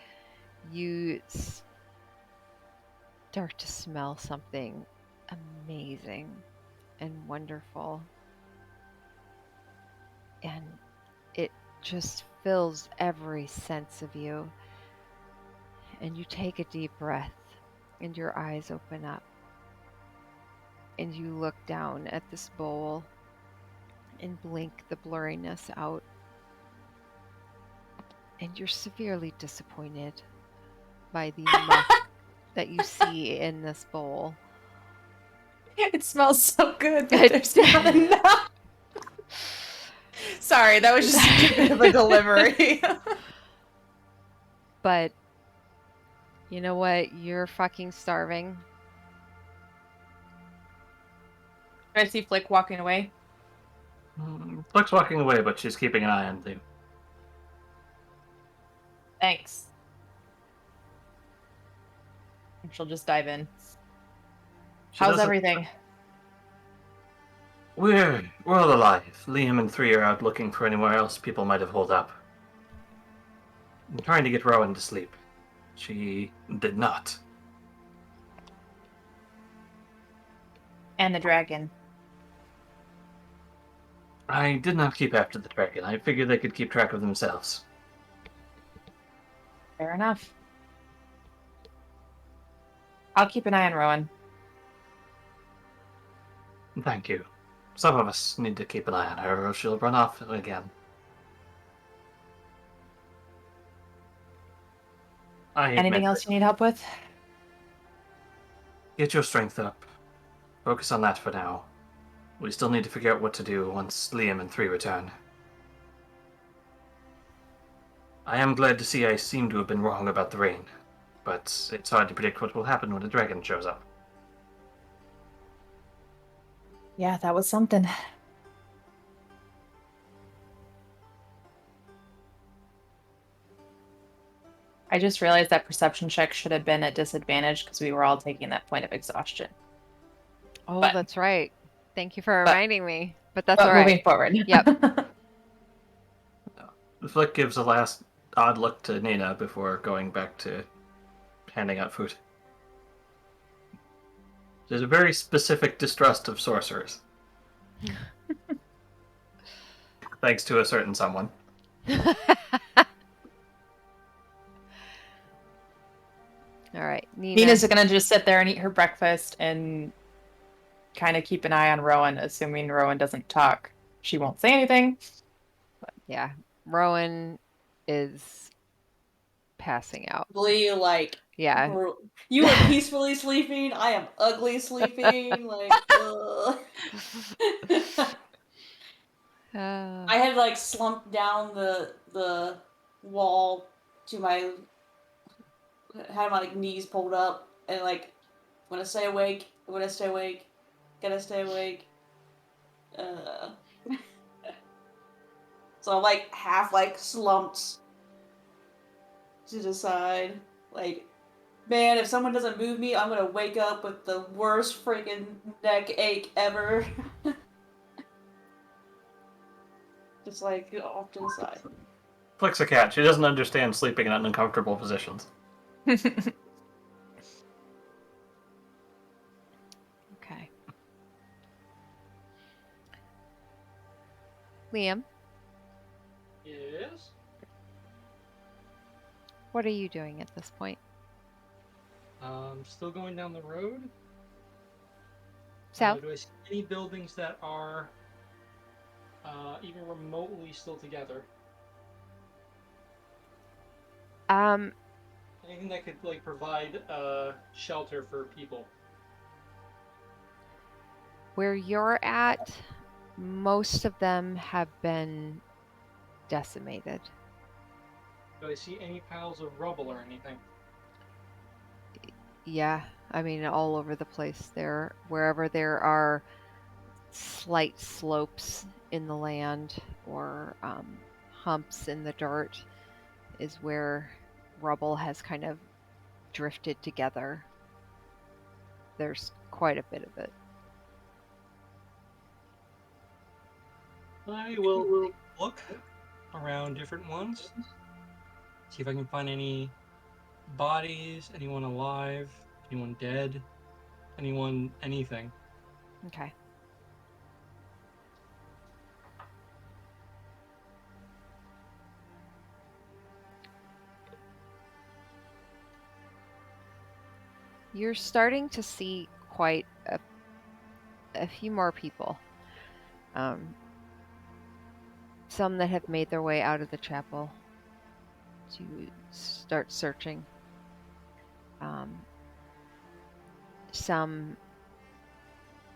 you start to smell something amazing and wonderful. And it just fills every sense of you. And you take a deep breath, and your eyes open up. And you look down at this bowl and blink the blurriness out. And you're severely disappointed by the muck that you see in this bowl. It smells so good, but there's not enough. Sorry, that was just a bit of a delivery. But you know what? You're fucking starving. I see Flick walking away. Flick's walking away, but she's keeping an eye on you. Thanks. And she'll just dive in. How's everything? We're all alive. Liam and 3 are out looking for anywhere else people might have holed up. I'm trying to get Rowan to sleep. She did not. And the dragon. I did not keep after the dragon. I figured they could keep track of themselves. Fair enough. I'll keep an eye on Rowan. Thank you. Some of us need to keep an eye on her, or she'll run off again. Anything else you need help with? Get your strength up. Focus on that for now. We still need to figure out what to do once Liam and 3 return. I am glad to see I seem to have been wrong about the rain, but it's hard to predict what will happen when a dragon shows up. Yeah, that was something. I just realized that perception check should have been at disadvantage because we were all taking that point of exhaustion. Oh, But- that's right. Thank you for reminding me. But that's all Moving right. forward. Yep. Flick gives a last odd look to Nina before going back to handing out food. There's a very specific distrust of sorcerers. Thanks to a certain someone. All right, Nina's gonna just sit there and eat her breakfast and kind of keep an eye on Rowan, assuming Rowan doesn't talk. She won't say anything. Yeah, Rowan is passing out. Like, Yeah. you are peacefully sleeping. I am ugly sleeping. Like, I had like slumped down the wall to my had my like knees pulled up and like I'm gonna stay awake. I'm gonna stay awake. Gotta stay awake. So I'm like half like slumped to the side. Like, man, if someone doesn't move me, I'm gonna wake up with the worst freaking neck ache ever. Just like off to the side. Flick's a cat. She doesn't understand sleeping in uncomfortable positions. Okay. Liam, Yes. what are you doing at this point? Still going down the road. South? Do I see any buildings that are even remotely still together? Anything that could like provide shelter for people? Where you're at, most of them have been decimated. Do I see any piles of rubble or anything? Yeah, I mean, all over the place there. Wherever there are slight slopes in the land or humps in the dirt is where rubble has kind of drifted together. There's quite a bit of it. I will take a look around different ones. See if I can find any bodies, anyone alive, anyone dead, anything. Okay. You're starting to see quite a few more people. Some that have made their way out of the chapel to start searching.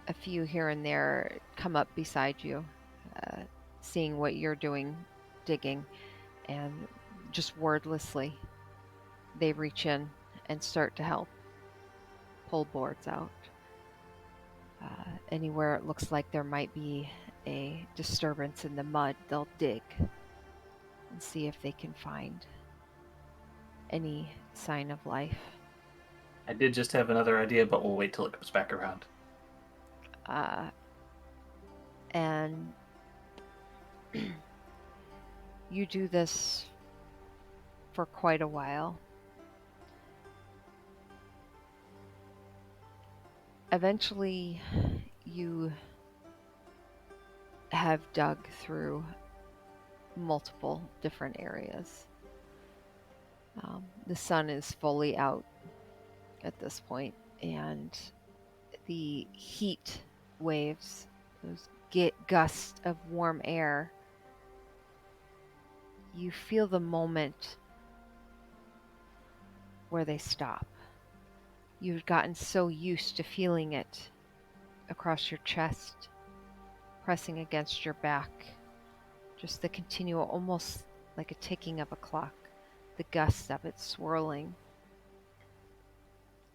A few here and there come up beside you, seeing what you're doing, digging, and just wordlessly, they reach in and start to help pull boards out. Anywhere it looks like there might be a disturbance in the mud, they'll dig and see if they can find any sign of life. I did just have another idea, but we'll wait till it comes back around. And you do this for quite a while. Eventually, you have dug through multiple different areas. The sun is fully out at this point, and the heat waves, those gusts of warm air, you feel the moment where they stop. You've gotten so used to feeling it across your chest, pressing against your back, just the continual, almost like a ticking of a clock, the gusts of it swirling.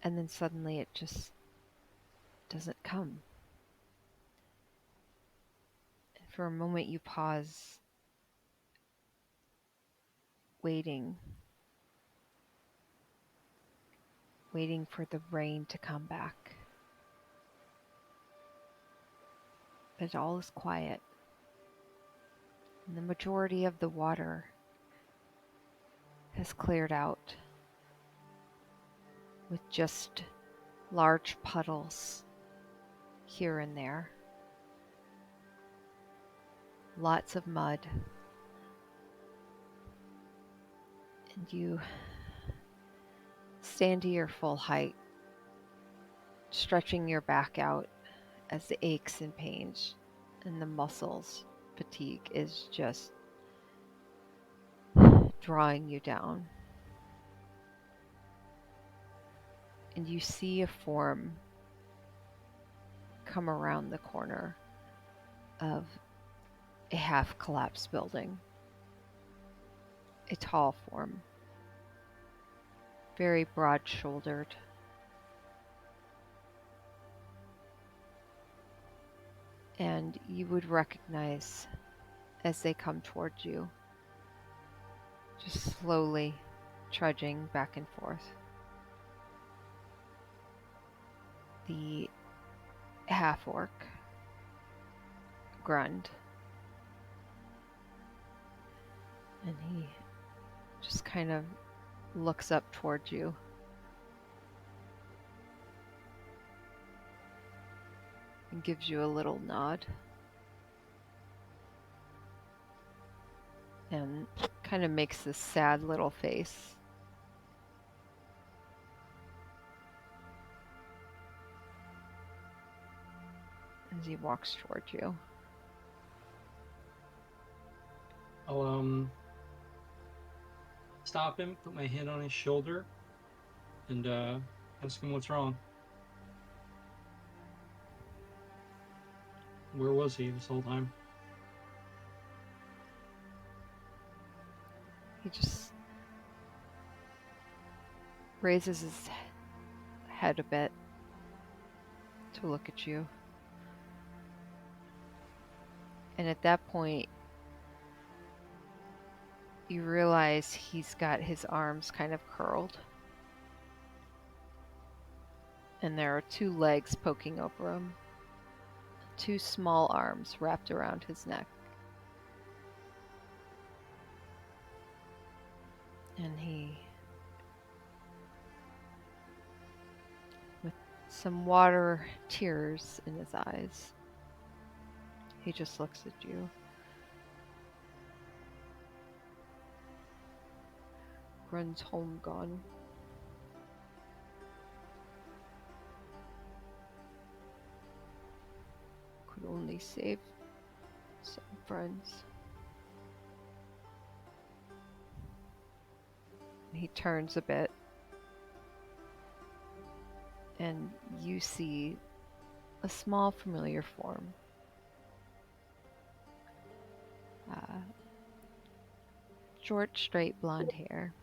And then suddenly it just doesn't come. And for a moment you pause, waiting for the rain to come back. But all is quiet. And the majority of the water has cleared out, with just large puddles here and there. Lots of mud. And you stand to your full height, stretching your back out as the aches and pains and the muscles fatigue is just drawing you down. And you see a form come around the corner of a half-collapsed building. A tall form, very broad-shouldered. And you would recognize as they come towards you, just slowly trudging back and forth, the half-orc, Grund. And he just kind of looks up towards you. And gives you a little nod. And kind of makes this sad little face. As he walks towards you. I'll stop him, put my hand on his shoulder, and ask him what's wrong. Where was he this whole time? He just raises his head a bit to look at you. And at that point, you realize he's got his arms kind of curled. And there are two legs poking over him. Two small arms wrapped around his neck. And he, with some water tears in his eyes, he just looks at you. Grund's home gone. Could only save some friends. He turns a bit, and you see a small familiar form. Short, straight blonde hair.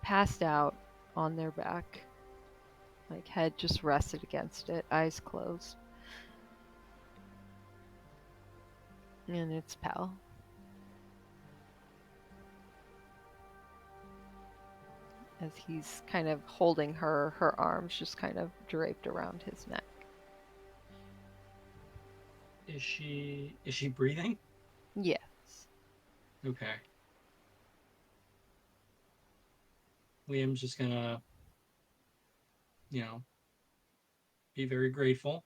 Passed out on their back. Like head just rested against it, eyes closed. And it's Pal. As he's kind of holding her arms just kind of draped around his neck. Is she breathing? Yes. Okay. Liam's just gonna, be very grateful.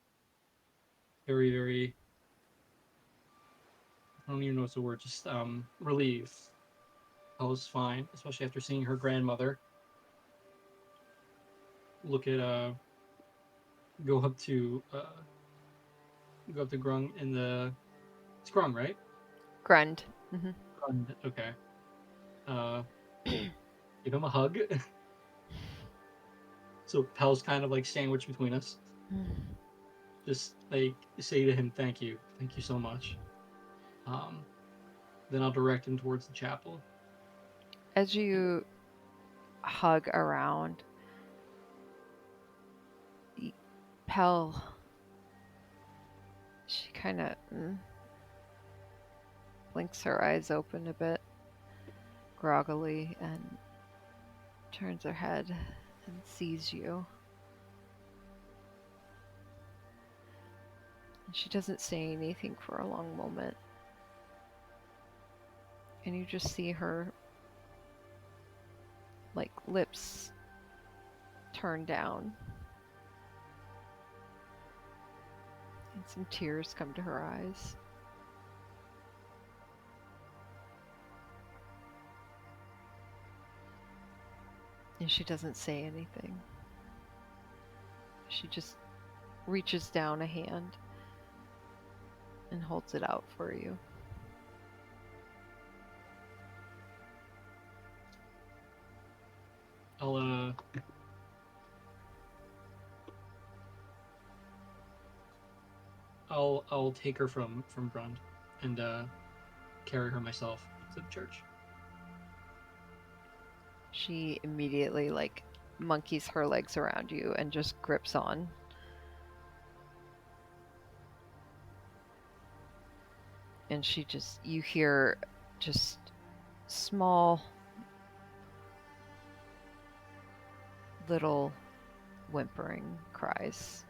Very, very, I don't even know what's the word, just relieved. Paul's fine, especially after seeing her grandmother. Look at go up to Grung in the, it's Grung, right? Grund. Mm-hmm. Grund, okay. Give him a hug. So Pel's kind of like sandwiched between us. Just like say to him, thank you so much. Then I'll direct him towards the chapel. As you hug around, Pel, she kind of blinks her eyes open a bit, groggily, and turns her head and sees you. And she doesn't say anything for a long moment. And you just see her like lips turn down. And some tears come to her eyes. And she doesn't say anything. She just reaches down a hand and holds it out for you. I'll take her from Brund and carry her myself to the church. She immediately like monkeys her legs around you and just grips on. And she just, you hear just small little whimpering cries.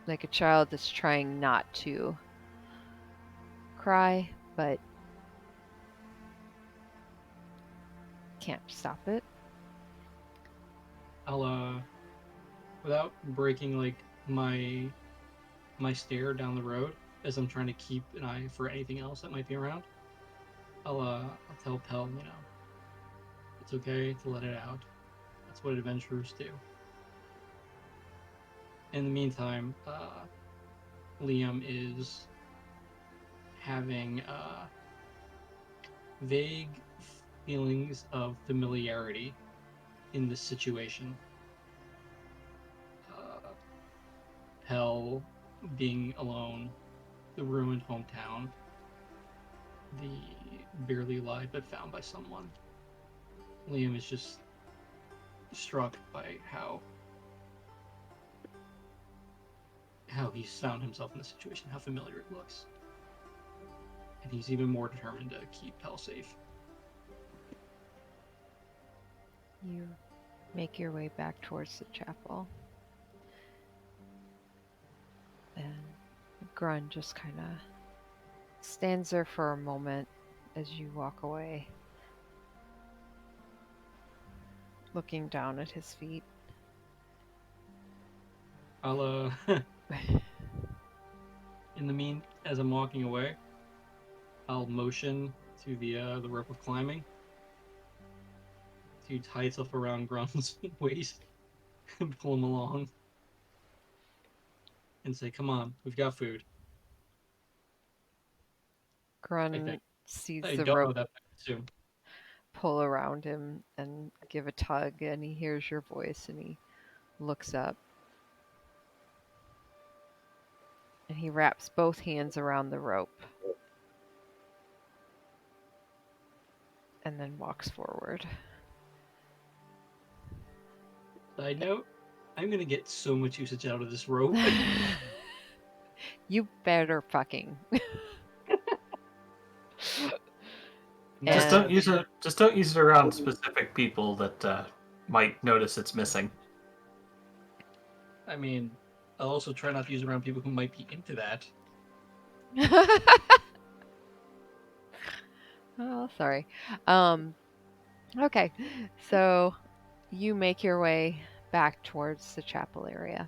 Like a child that's trying not to cry, but can't stop it. I'll without breaking like my stare down the road as I'm trying to keep an eye for anything else that might be around. I'll tell Pell, you know, it's okay to let it out. That's what adventurers do. In the meantime, Liam is having vague feelings of familiarity in this situation. Pell being alone, the ruined hometown, the barely alive but found by someone. Liam is just struck by how he's found himself in the situation, how familiar it looks. And he's even more determined to keep Pell safe. You make your way back towards the chapel. And Grun just kind of stands there for a moment as you walk away, looking down at his feet. I'll as I'm walking away, I'll motion to the rope of climbing to tie itself around Grun's waist and pull him along and say, "Come on, we've got food." Grun sees I the don't know rope that soon. pull around him and give a tug, and he hears your voice and he looks up. And he wraps both hands around the rope and then walks forward. Side note, I'm gonna get so much usage out of this rope. You better fucking. Just don't And- use it. Just don't use it around specific people that might notice it's missing. I mean, I'll also try not to use it around people who might be into that. Oh, sorry. Okay, so you make your way back towards the chapel area.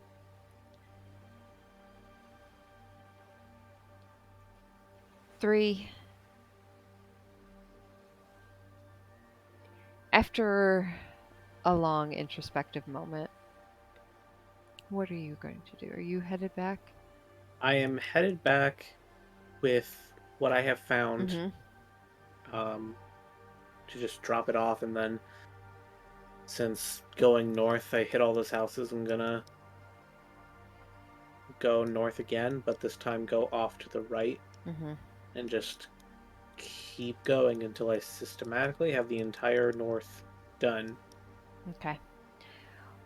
Three. After a long introspective moment, what are you going to do? Are you headed back? I am headed back with what I have found, Mm-hmm. to just drop it off, and then since going north I hit all those houses, I'm gonna go north again, but this time go off to the right Mm-hmm. and just keep going until I systematically have the entire north done. Okay.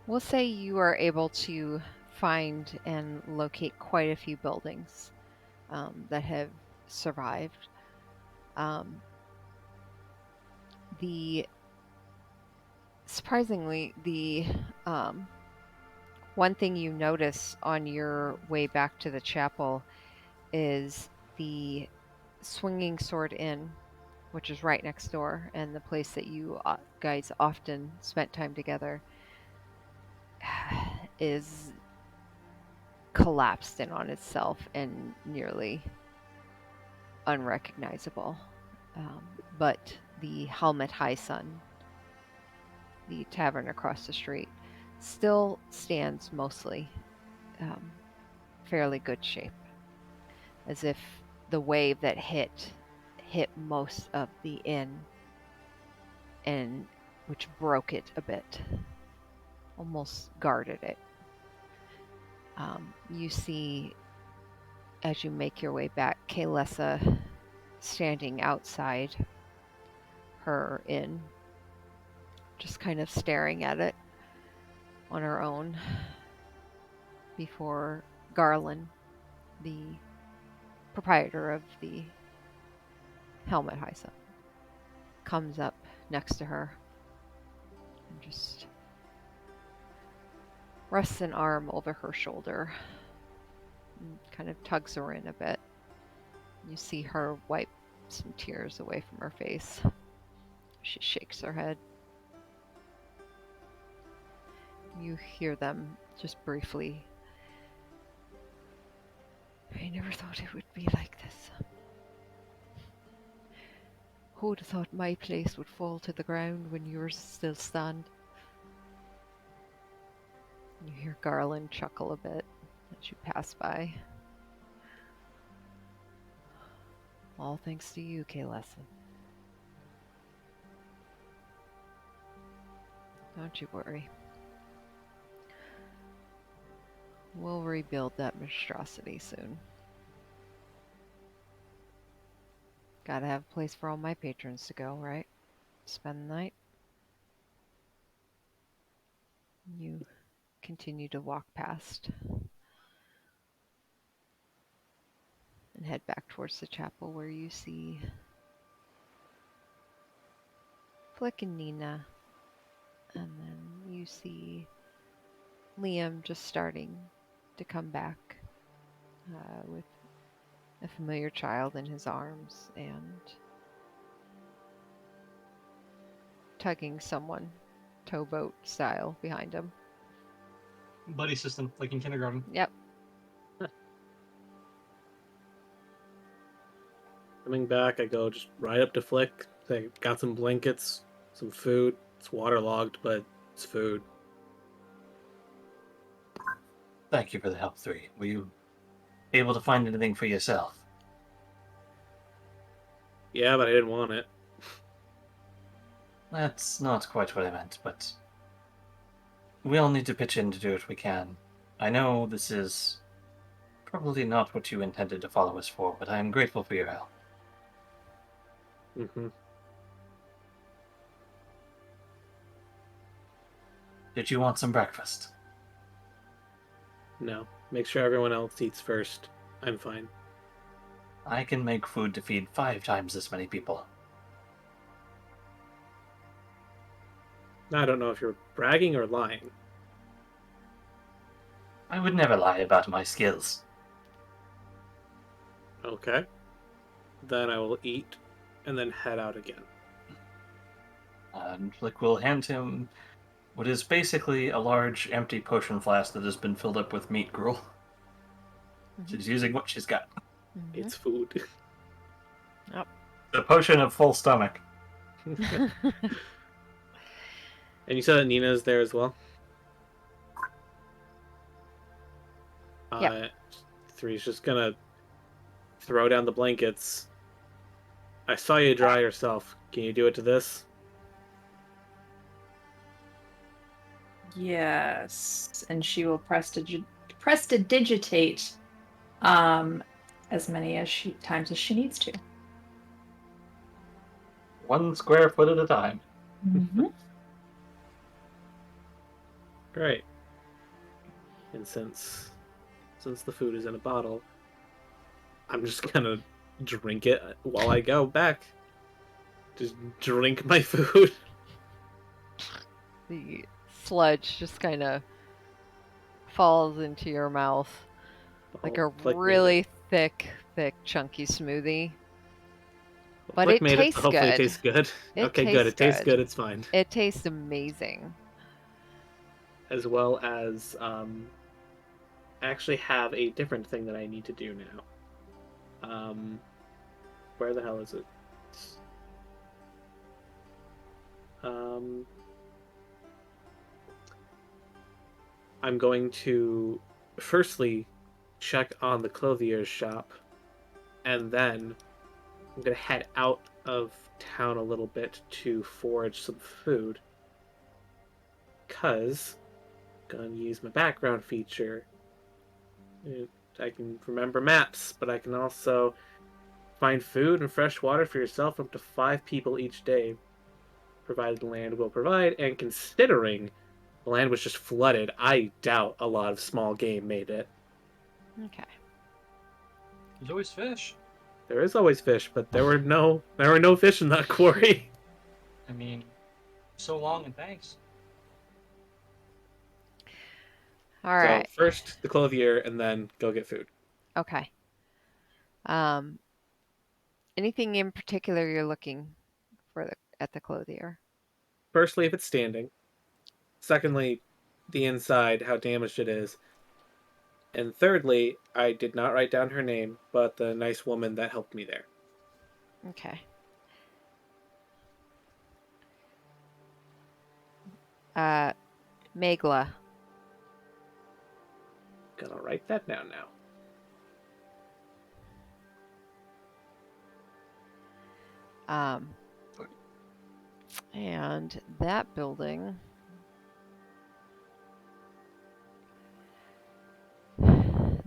We'll say you are able to find and locate quite a few buildings that have survived. Surprisingly, the one thing you notice on your way back to the chapel is the Swinging Sword Inn, which is right next door, and the place that you guys often spent time together, is collapsed in on itself and nearly unrecognizable. But the Helmet High Sun, the tavern across the street, still stands mostly fairly good shape, as if the wave that hit most of the inn, and which broke it a bit, almost guarded it. You see, as you make your way back, Kaylessa standing outside her inn, just kind of staring at it on her own, before Garland, the proprietor of the Helmet High Sun, comes up next to her and just rests an arm over her shoulder and kind of tugs her in a bit. You see her wipe some tears away from her face. She shakes her head. You hear them just briefly. I never thought it would be like this. Who would have thought my place would fall to the ground when yours still stand? You hear Garland chuckle a bit as you pass by. All thanks to you, Kaylessa. Don't you worry. We'll rebuild that monstrosity soon. Gotta have a place for all my patrons to go, right? Spend the night. You continue to walk past and head back towards the chapel, where you see Flick and Nina, and then you see Liam just starting to come back with a familiar child in his arms and tugging someone towboat style behind him. Buddy system, like in kindergarten. Yep. Coming back, I go just right up to Flick. Say, got some blankets, some food. It's waterlogged, but it's food. Thank you for the help, 3. Were you able to find anything for yourself? Yeah, but I didn't want it. That's not quite what I meant, but we all need to pitch in to do what we can. I know this is probably not what you intended to follow us for, but I am grateful for your help. Mm-hmm. Did you want some breakfast? No. Make sure everyone else eats first. I'm fine. I can make food to feed 5 times as many people. I don't know if you're bragging or lying. I would never lie about my skills. Okay. Then I will eat and then head out again. And Flick will hand him what is basically a large empty potion flask that has been filled up with meat gruel. She's using what she's got. Mm-hmm. It's food. The potion of full stomach. And you said that Nina's there as well? Yeah. 3's just gonna throw down the blankets. I saw you dry yourself. Can you do it to this? Yes, and she will prestidigitate as many times as she needs to. 1 square foot at a time. Mm-hmm. Great. And since the food is in a bottle, I'm just gonna drink it while I go back. Just drink my food. The sludge just kind of falls into your mouth like a Like really thick, chunky smoothie. But Flick it made tastes it, so hopefully good. it tastes good. It Okay, good. tastes It tastes good. good. It's fine. It tastes amazing. As well as I actually have a different thing that I need to do now. Where the hell is it? I'm going to firstly check on the clothier's shop, and then I'm gonna head out of town a little bit to forage some food. Cause I'm gonna use my background feature. I can remember maps, but I can also find food and fresh water for yourself up to 5 people each day, provided the land will provide. And considering the land was just flooded, I doubt a lot of small game made it. Okay. There's always fish. There is always fish, but there were no fish in that quarry. I mean, so long and thanks. All right. So first the clothier, and then go get food. Okay. Um, anything in particular you're looking for at the clothier? Firstly, if it's standing. Secondly, the inside, how damaged it is. And thirdly, I did not write down her name, but the nice woman that helped me there. Okay. Megla. Gonna write that down now. And that building.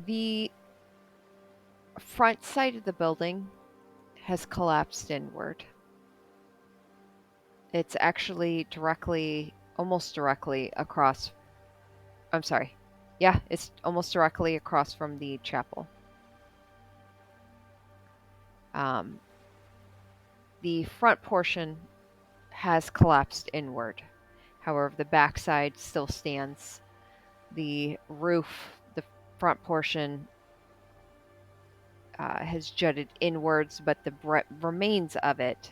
The front side of the building has collapsed inward. It's actually almost directly across. I'm sorry. Yeah, it's almost directly across from the chapel. The front portion has collapsed inward. However, the backside still stands. The roof, the front portion, has jutted inwards, but the remains of it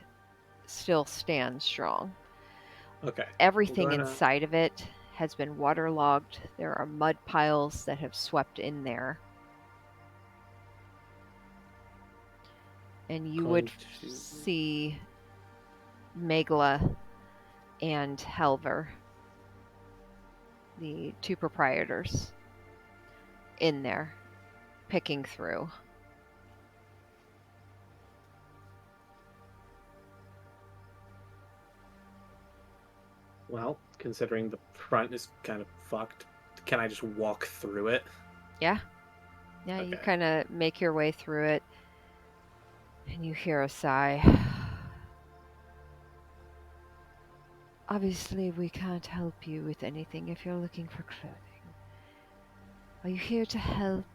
still stand strong. Okay. Everything inside of it has been waterlogged. There are mud piles that have swept in there. And you would see Megla and Helver, the 2 proprietors, in there, picking through. Well, considering the front is kind of fucked, can I just walk through it? Yeah. Yeah, Okay. You kind of make your way through it, and you hear a sigh. Obviously, we can't help you with anything if you're looking for clothing. Are you here to help?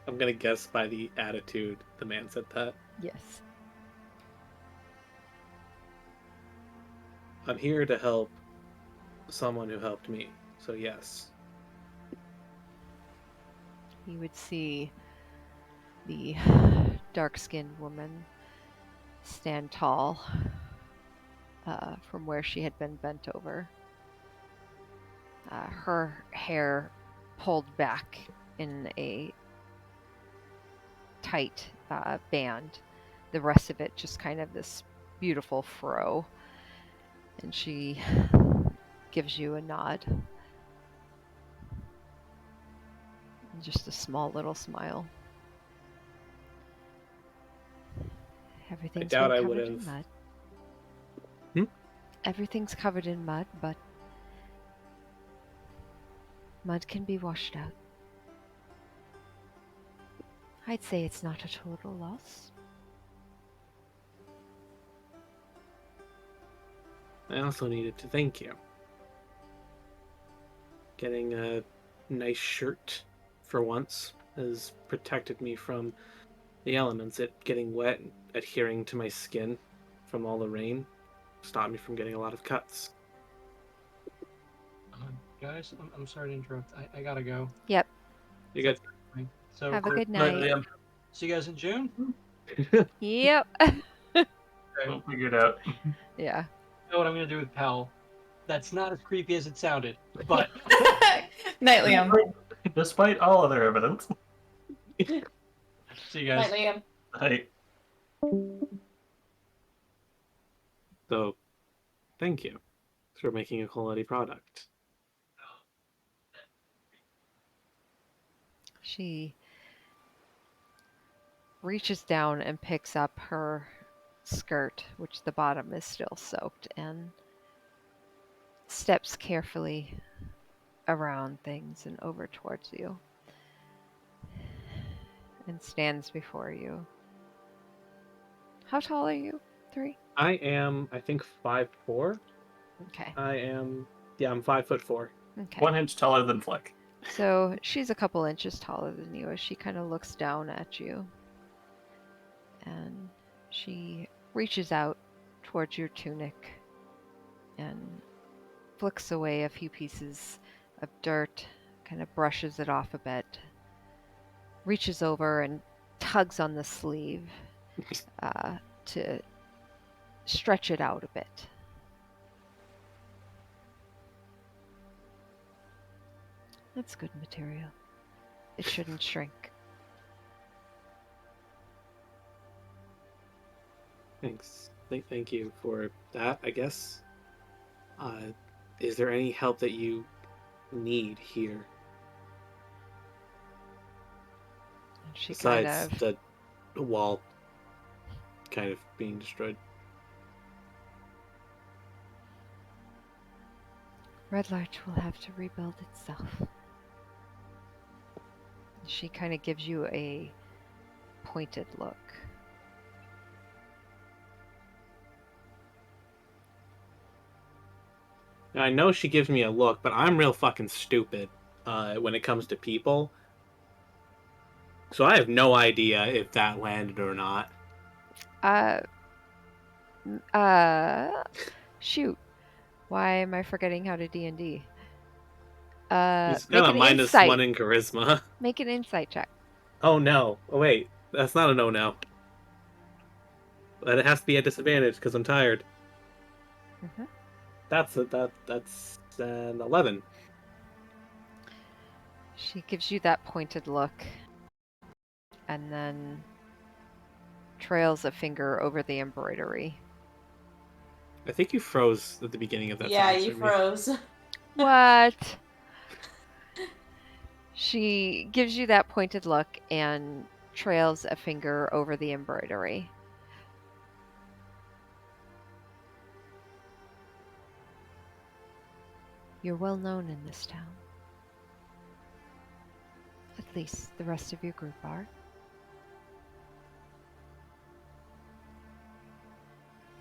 I'm gonna guess by the attitude the man said that. Yes. I'm here to help someone who helped me, so yes. You would see the dark-skinned woman stand tall from where she had been bent over. Her hair pulled back in a tight band. The rest of it just kind of this beautiful fro. And she gives you a nod. And just a small little smile. Everything's doubt been I covered would've- in mud. Hmm? Everything's covered in mud, but mud can be washed out. I'd say it's not a total loss. I also needed to thank you. Getting a nice shirt for once has protected me from the elements. It getting wet, adhering to my skin from all the rain, stopped me from getting a lot of cuts. Guys, I'm sorry to interrupt. I gotta go. Yep. You got So Have a good Night, night. Liam. See you guys in June. Yep. We'll figure it out. Yeah. You know what I'm gonna do with Pal? That's not as creepy as it sounded, but Night, Liam. Despite all other evidence. see you guys. Night, Liam. I, So, thank you for making a quality product. She reaches down and picks up her skirt, which the bottom is still soaked, and steps carefully around things and over towards you and stands before you. How tall are you? 3? I am, I think, 5'4". Okay. I'm 5'4". Okay. 1 inch taller than Flick. So she's a couple inches taller than you as she kind of looks down at you. And she reaches out towards your tunic and flicks away a few pieces of dirt, kind of brushes it off a bit, reaches over and tugs on the sleeve to stretch it out a bit. That's good material. It shouldn't shrink. Thanks. Thank you for that, I guess. Is there any help that you need here? And she Besides kind of the wall kind of being destroyed. Red Larch will have to rebuild itself. She kind of gives you a pointed look. Now, I know she gives me a look, but I'm real fucking stupid when it comes to people. So I have no idea if that landed or not. Shoot. Why am I forgetting how to D&D? He's Make got a an minus insight. 1 in charisma. Make an insight check. Oh no. Oh wait, that's not a no. But it has to be at disadvantage because I'm tired. Mhm. That's an 11. She gives you that pointed look and then trails a finger over the embroidery. I think you froze at the beginning of that Yeah, sentence you for me. froze. What? She gives you that pointed look and trails a finger over the embroidery. You're well known in this town. At least the rest of your group are.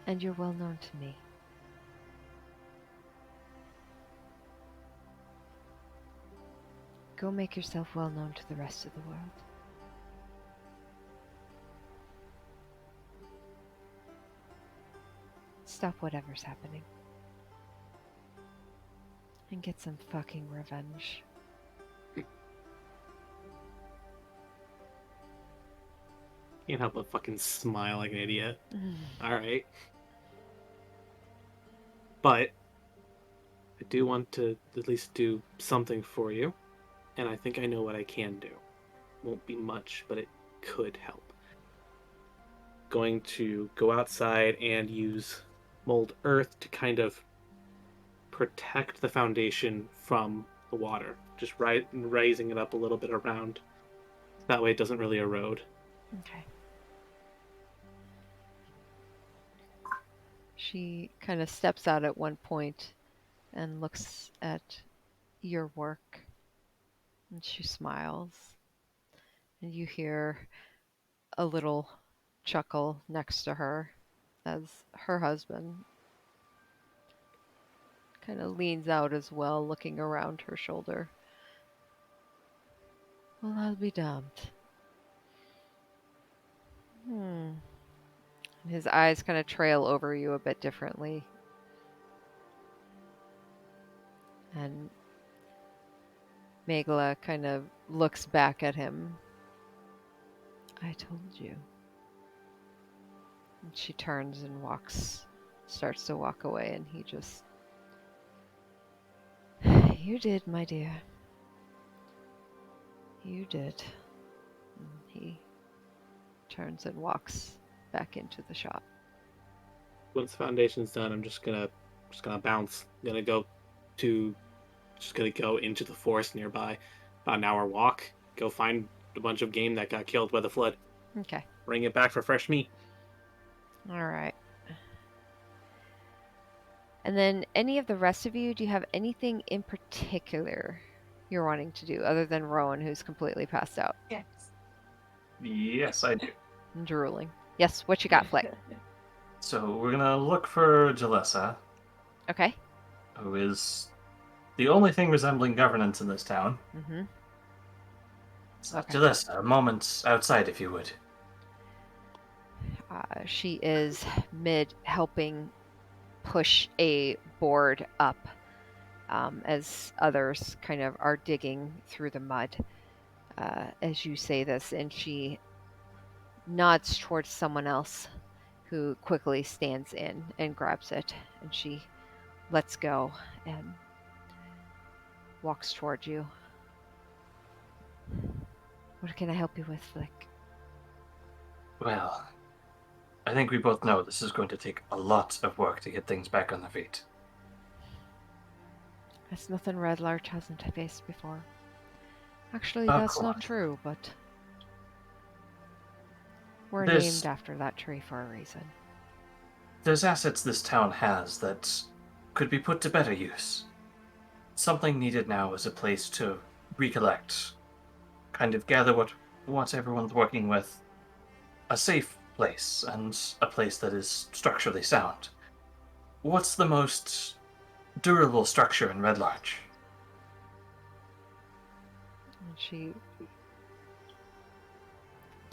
And you're well known to me. Go make yourself well known to the rest of the world. Stop whatever's happening. And get some fucking revenge. Can't help but fucking smile like an idiot. Alright. But I do want to at least do something for you. And I think I know what I can do. Won't be much, but it could help. Going to go outside and use mold earth to kind of protect the foundation from the water. Just raising it up a little bit around. That way it doesn't really erode. Okay. She kind of steps out at one point and looks at your work. And she smiles. And you hear a little chuckle next to her as her husband kind of leans out as well, looking around her shoulder. Well, I'll be damned. And his eyes kind of trail over you a bit differently. And Megala kind of looks back at him. I told you. And she turns and starts to walk away, and he just... You did, my dear. You did. And he turns and walks back into the shop. Once the foundation's done, I'm just gonna bounce. Just gonna go into the forest nearby. About an hour walk. Go find a bunch of game that got killed by the flood. Okay. Bring it back for fresh meat. All right. And then any of the rest of you, do you have anything in particular you're wanting to do other than Rowan, who's completely passed out Yes. Yes, I do. and drooling? Yes, what you got, Flick? So we're gonna look for Jalessa, Okay. who is the only thing resembling governance in this town. Mm-hmm. So, Okay. Jalessa, a moment outside, if you would. She is mid helping push a board up as others kind of are digging through the mud as you say this, and she nods towards someone else who quickly stands in and grabs it, and she lets go and walks toward you. What can I help you with, Flick? Well, I think we both know this is going to take a lot of work to get things back on their feet. That's nothing Red Larch hasn't faced before. Actually, Of that's not course. true, but we're There's- named after that tree for a reason. There's assets this town has that could be put to better use. Something needed now is a place to recollect, kind of gather what everyone's working with, a safe place, and a place that is structurally sound. What's the most durable structure in Red Larch? And she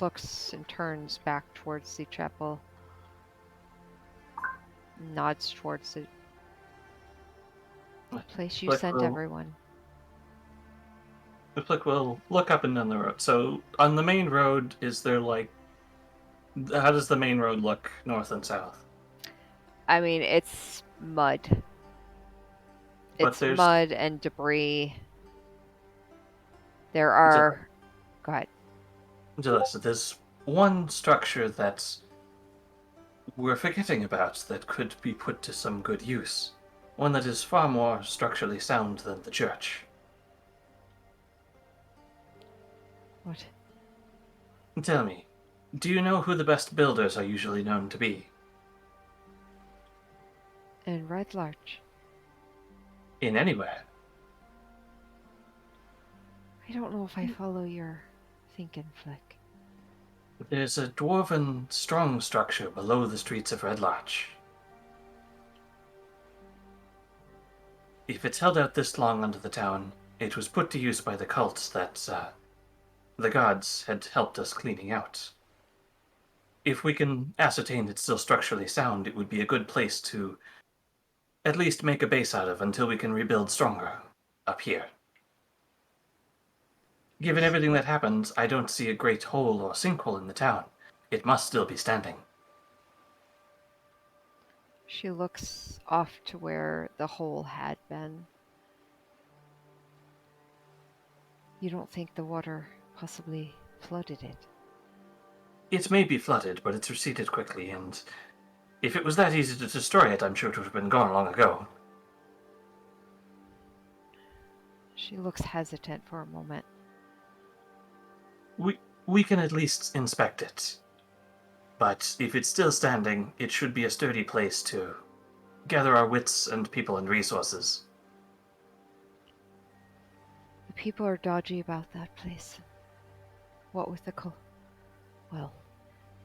looks and turns back towards the chapel, nods towards the place you Flick sent will- everyone. Flick will look up and down the road. So, on the main road, is there how does the main road look north and south? I mean, it's mud. But It's there's- mud and debris. There it- are... Go ahead. Jalissa, there's one structure that we're forgetting about that could be put to some good use. One that is far more structurally sound than the church. What? Tell me, do you know who the best builders are usually known to be? And Red Larch. In anywhere? I don't know if I follow your thinking, Flick. There's a dwarven strong structure below the streets of Red Larch. If it's held out this long under the town, it was put to use by the cults that the gods had helped us cleaning out. If we can ascertain it's still structurally sound, it would be a good place to at least make a base out of until we can rebuild stronger up here. Given everything that happened, I don't see a great hole or sinkhole in the town. It must still be standing. She looks off to where the hole had been. You don't think the water possibly flooded it? It may be flooded, but it's receded quickly, and if it was that easy to destroy it, I'm sure it would have been gone long ago. She looks hesitant for a moment. We can at least inspect it. But if it's still standing, it should be a sturdy place to gather our wits and people and resources. The people are dodgy about that place. What with the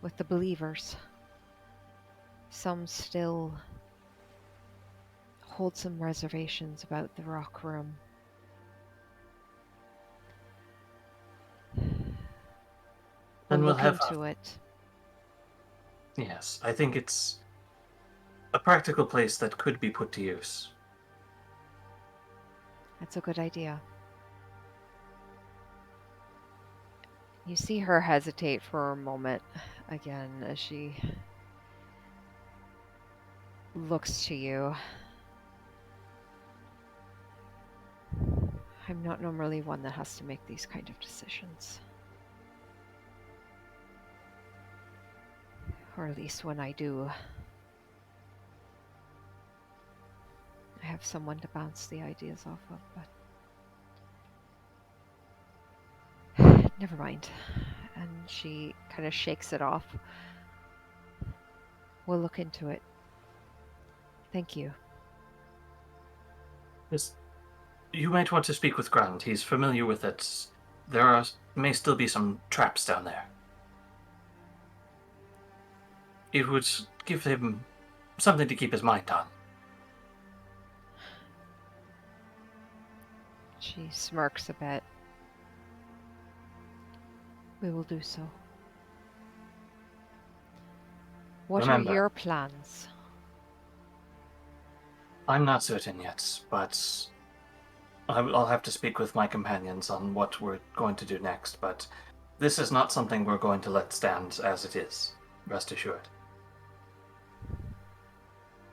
with the believers. Some still hold some reservations about the rock room. And we'll look have into it. Yes, I think it's a practical place that could be put to use. That's a good idea. You see her hesitate for a moment again as she looks to you. I'm not normally one that has to make these kind of decisions. Or at least when I do, I have someone to bounce the ideas off of, but never mind. And she kind of shakes it off. We'll look into it. Thank you. You might want to speak with Grant. He's familiar with it. May still be some traps down there. It would give him something to keep his mind on. She smirks a bit. We will do so. What Remember, are your plans? I'm not certain yet, but I'll have to speak with my companions on what we're going to do next, but this is not something we're going to let stand as it is. Rest assured.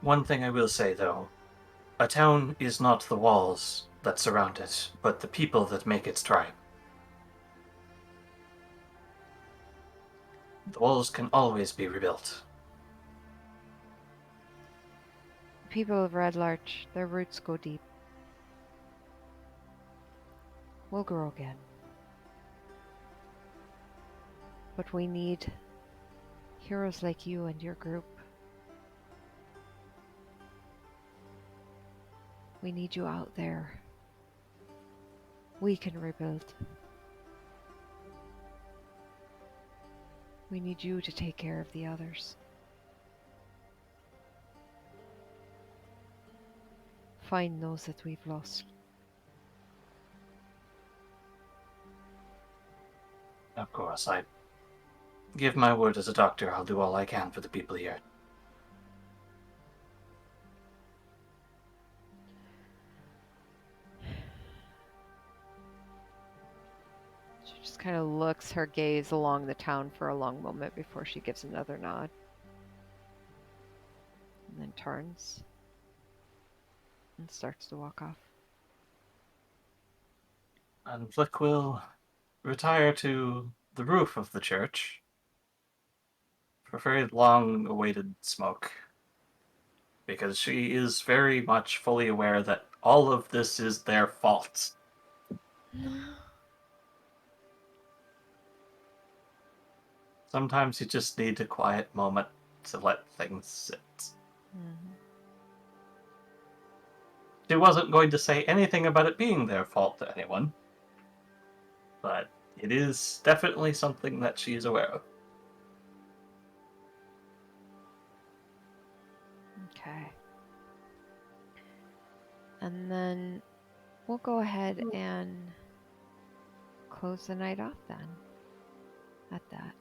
One thing I will say, though, a town is not the walls that surround it, but the people that make its tribe. The walls can always be rebuilt. People of Red Larch, their roots go deep. We'll grow again. But we need heroes like you and your group. We need you out there. We can rebuild. We need you to take care of the others. Find those that we've lost. Of course, I give my word as a doctor, I'll do all I can for the people here. She just kind of looks her gaze along the town for a long moment before she gives another nod. And then turns and starts to walk off. And Flick will retire to the roof of the church for very long awaited smoke. Because she is very much fully aware that all of this is their fault. Sometimes you just need a quiet moment to let things sit. Mm-hmm. She wasn't going to say anything about it being their fault to anyone, but it is definitely something that she is aware of. Okay. And then we'll go ahead and close the night off then. At that.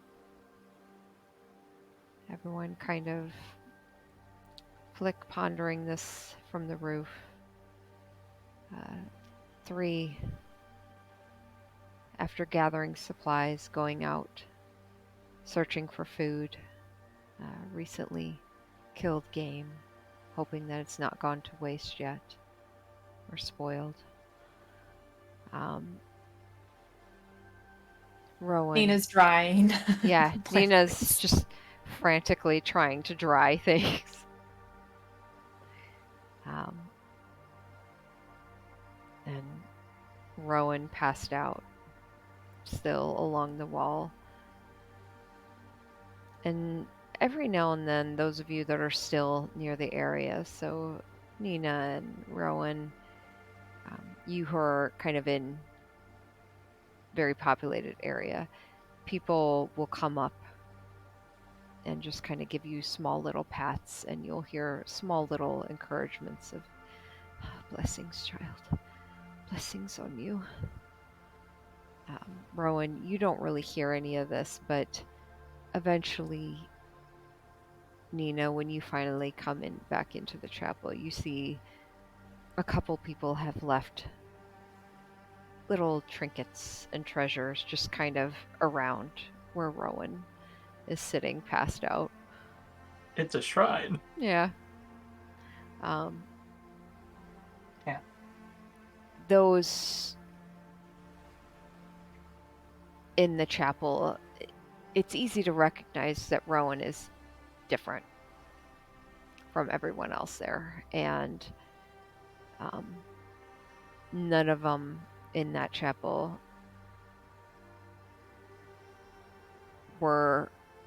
Everyone kind of Flick pondering this from the roof. 3, after gathering supplies, going out, searching for food, recently killed game, hoping that it's not gone to waste yet or spoiled. Rowan. Nina's drying. Yeah, Like Nina's this. just frantically trying to dry things. And Rowan passed out, still along the wall. And every now and then, those of you that are still near the area, so Nina and Rowan, you who are kind of in very populated area, people will come up and just kind of give you small little pats, and you'll hear small little encouragements of blessings, child, blessings on you. Rowan, you don't really hear any of this, but eventually, Nina, when you finally come back into the chapel, you see a couple people have left little trinkets and treasures just kind of around where Rowan is sitting passed out. It's a shrine. Yeah. Yeah. Those in the chapel, it's easy to recognize that Rowan is different from everyone else there, and none of them in that chapel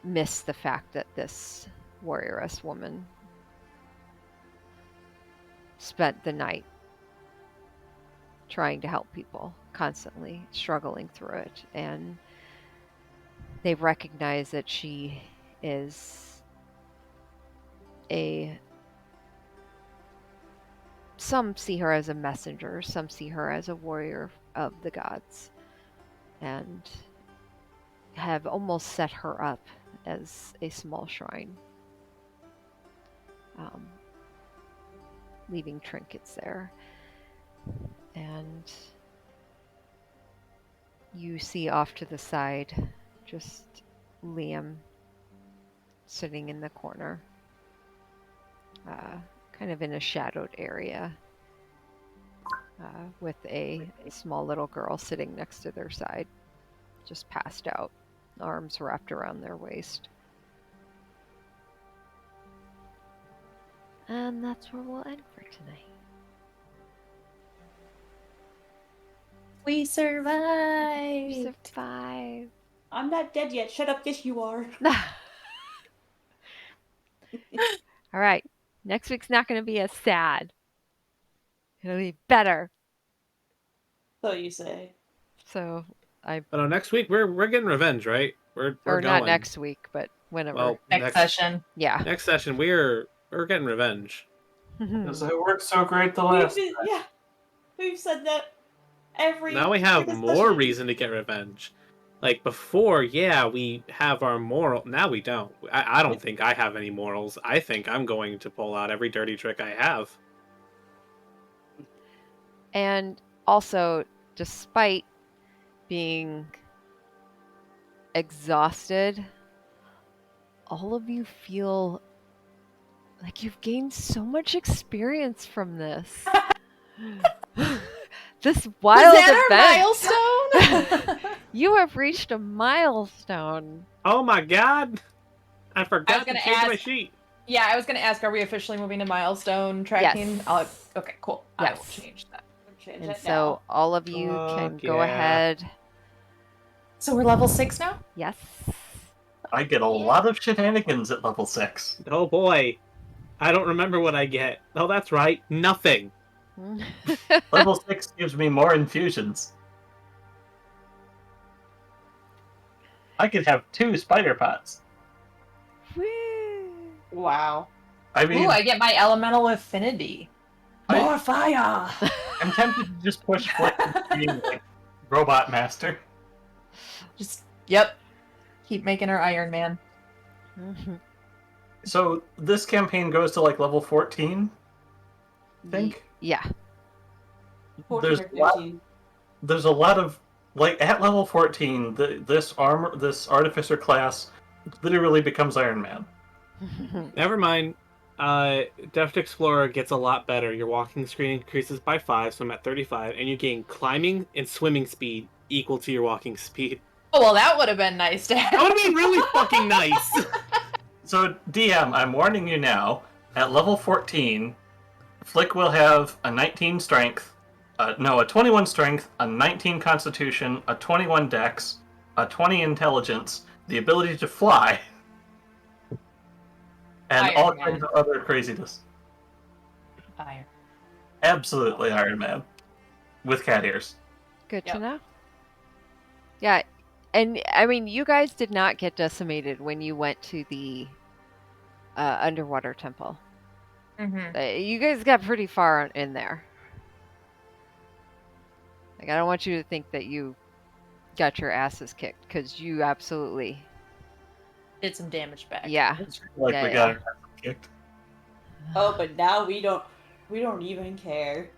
missed the fact that this warrioress woman spent the night trying to help people, constantly struggling through it, and they recognize that she is some see her as a messenger, some see her as a warrior of the gods, and have almost set her up as a small shrine, leaving trinkets there. And you see off to the side just Liam sitting in the corner, kind of in a shadowed area, with a small little girl sitting next to their side, just passed out, arms wrapped around their waist. And that's where we'll end for tonight. We survived. Survive. I'm not dead yet. Shut up. Yes, you are. All right. Next week's not going to be as sad. It'll be better. So you say. So But next week we're getting revenge, right? We're or going. not next week, but whenever. Well, Next session. Yeah. Next session we're getting revenge. Because it worked so great the last time. Yeah, we've said that every. Now we have discussion. more reason to get revenge. Like before, yeah, we have our moral. Now we don't. I don't think I have any morals. I think I'm going to pull out every dirty trick I have. And also, despite being exhausted, all of you feel like you've gained so much experience from this. This wild Was that event. our milestone? You have reached a milestone. Oh my god! I forgot to gonna change my ask- sheet. Yeah, I was going to ask, are we officially moving to milestone tracking? Yes. Okay, cool. I will Yes. change that. Change And it so now. all of you can Fuck go yeah. ahead. So we're level 6 now? Yes. I get a lot of shenanigans at level 6. Oh boy, I don't remember what I get. Oh, that's right, nothing. Level 6 gives me more infusions. I could have 2 spider pots. Woo. Wow. I mean, Ooh, I get my elemental affinity. More fire! I'm tempted to just push Flip into being like Robot Master. Yep. Keep making her Iron Man. So this campaign goes to like level 14, I think. Yeah. 14 There's or a lot, 15. there's a lot of like at level 14, this artificer class literally becomes Iron Man. Never mind. Deft Explorer gets a lot better. Your walking speed increases by 5, so I'm at 35, and you gain climbing and swimming speed equal to your walking speed. Oh, well, that would have been nice to have. That would have been really fucking nice. So DM, I'm warning you now. At level 14, Flick will have a 19 strength, a 21 strength, a 19 constitution, a 21 dex, a 20 intelligence, the ability to fly, and Iron all Man. kinds of other craziness. Iron. Absolutely Iron Man. With cat ears. Good to Yep. know. Yeah. And I mean, you guys did not get decimated when you went to the underwater temple. Mm-hmm. You guys got pretty far in there. Like, I don't want you to think that you got your asses kicked, because you absolutely. Did some damage back. Yeah. It's like Yeah, we yeah. got our asses kicked. Oh, but now we don't even care.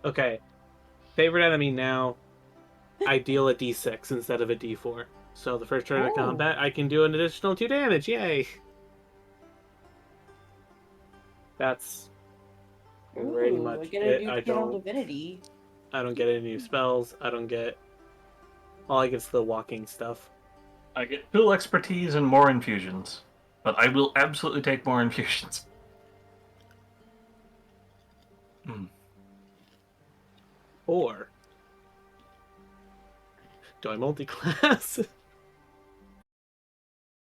Okay. Favorite enemy now, I deal a d6 instead of a d4. So the first turn of Oh. combat, I can do an additional 2 damage. Yay! That's pretty Ooh, I much get a it. new channel divinity. I don't get any new spells. I don't get. All I get's the walking stuff. I get full expertise and more infusions, but I will absolutely take more infusions. Hmm. Or do I multi-class?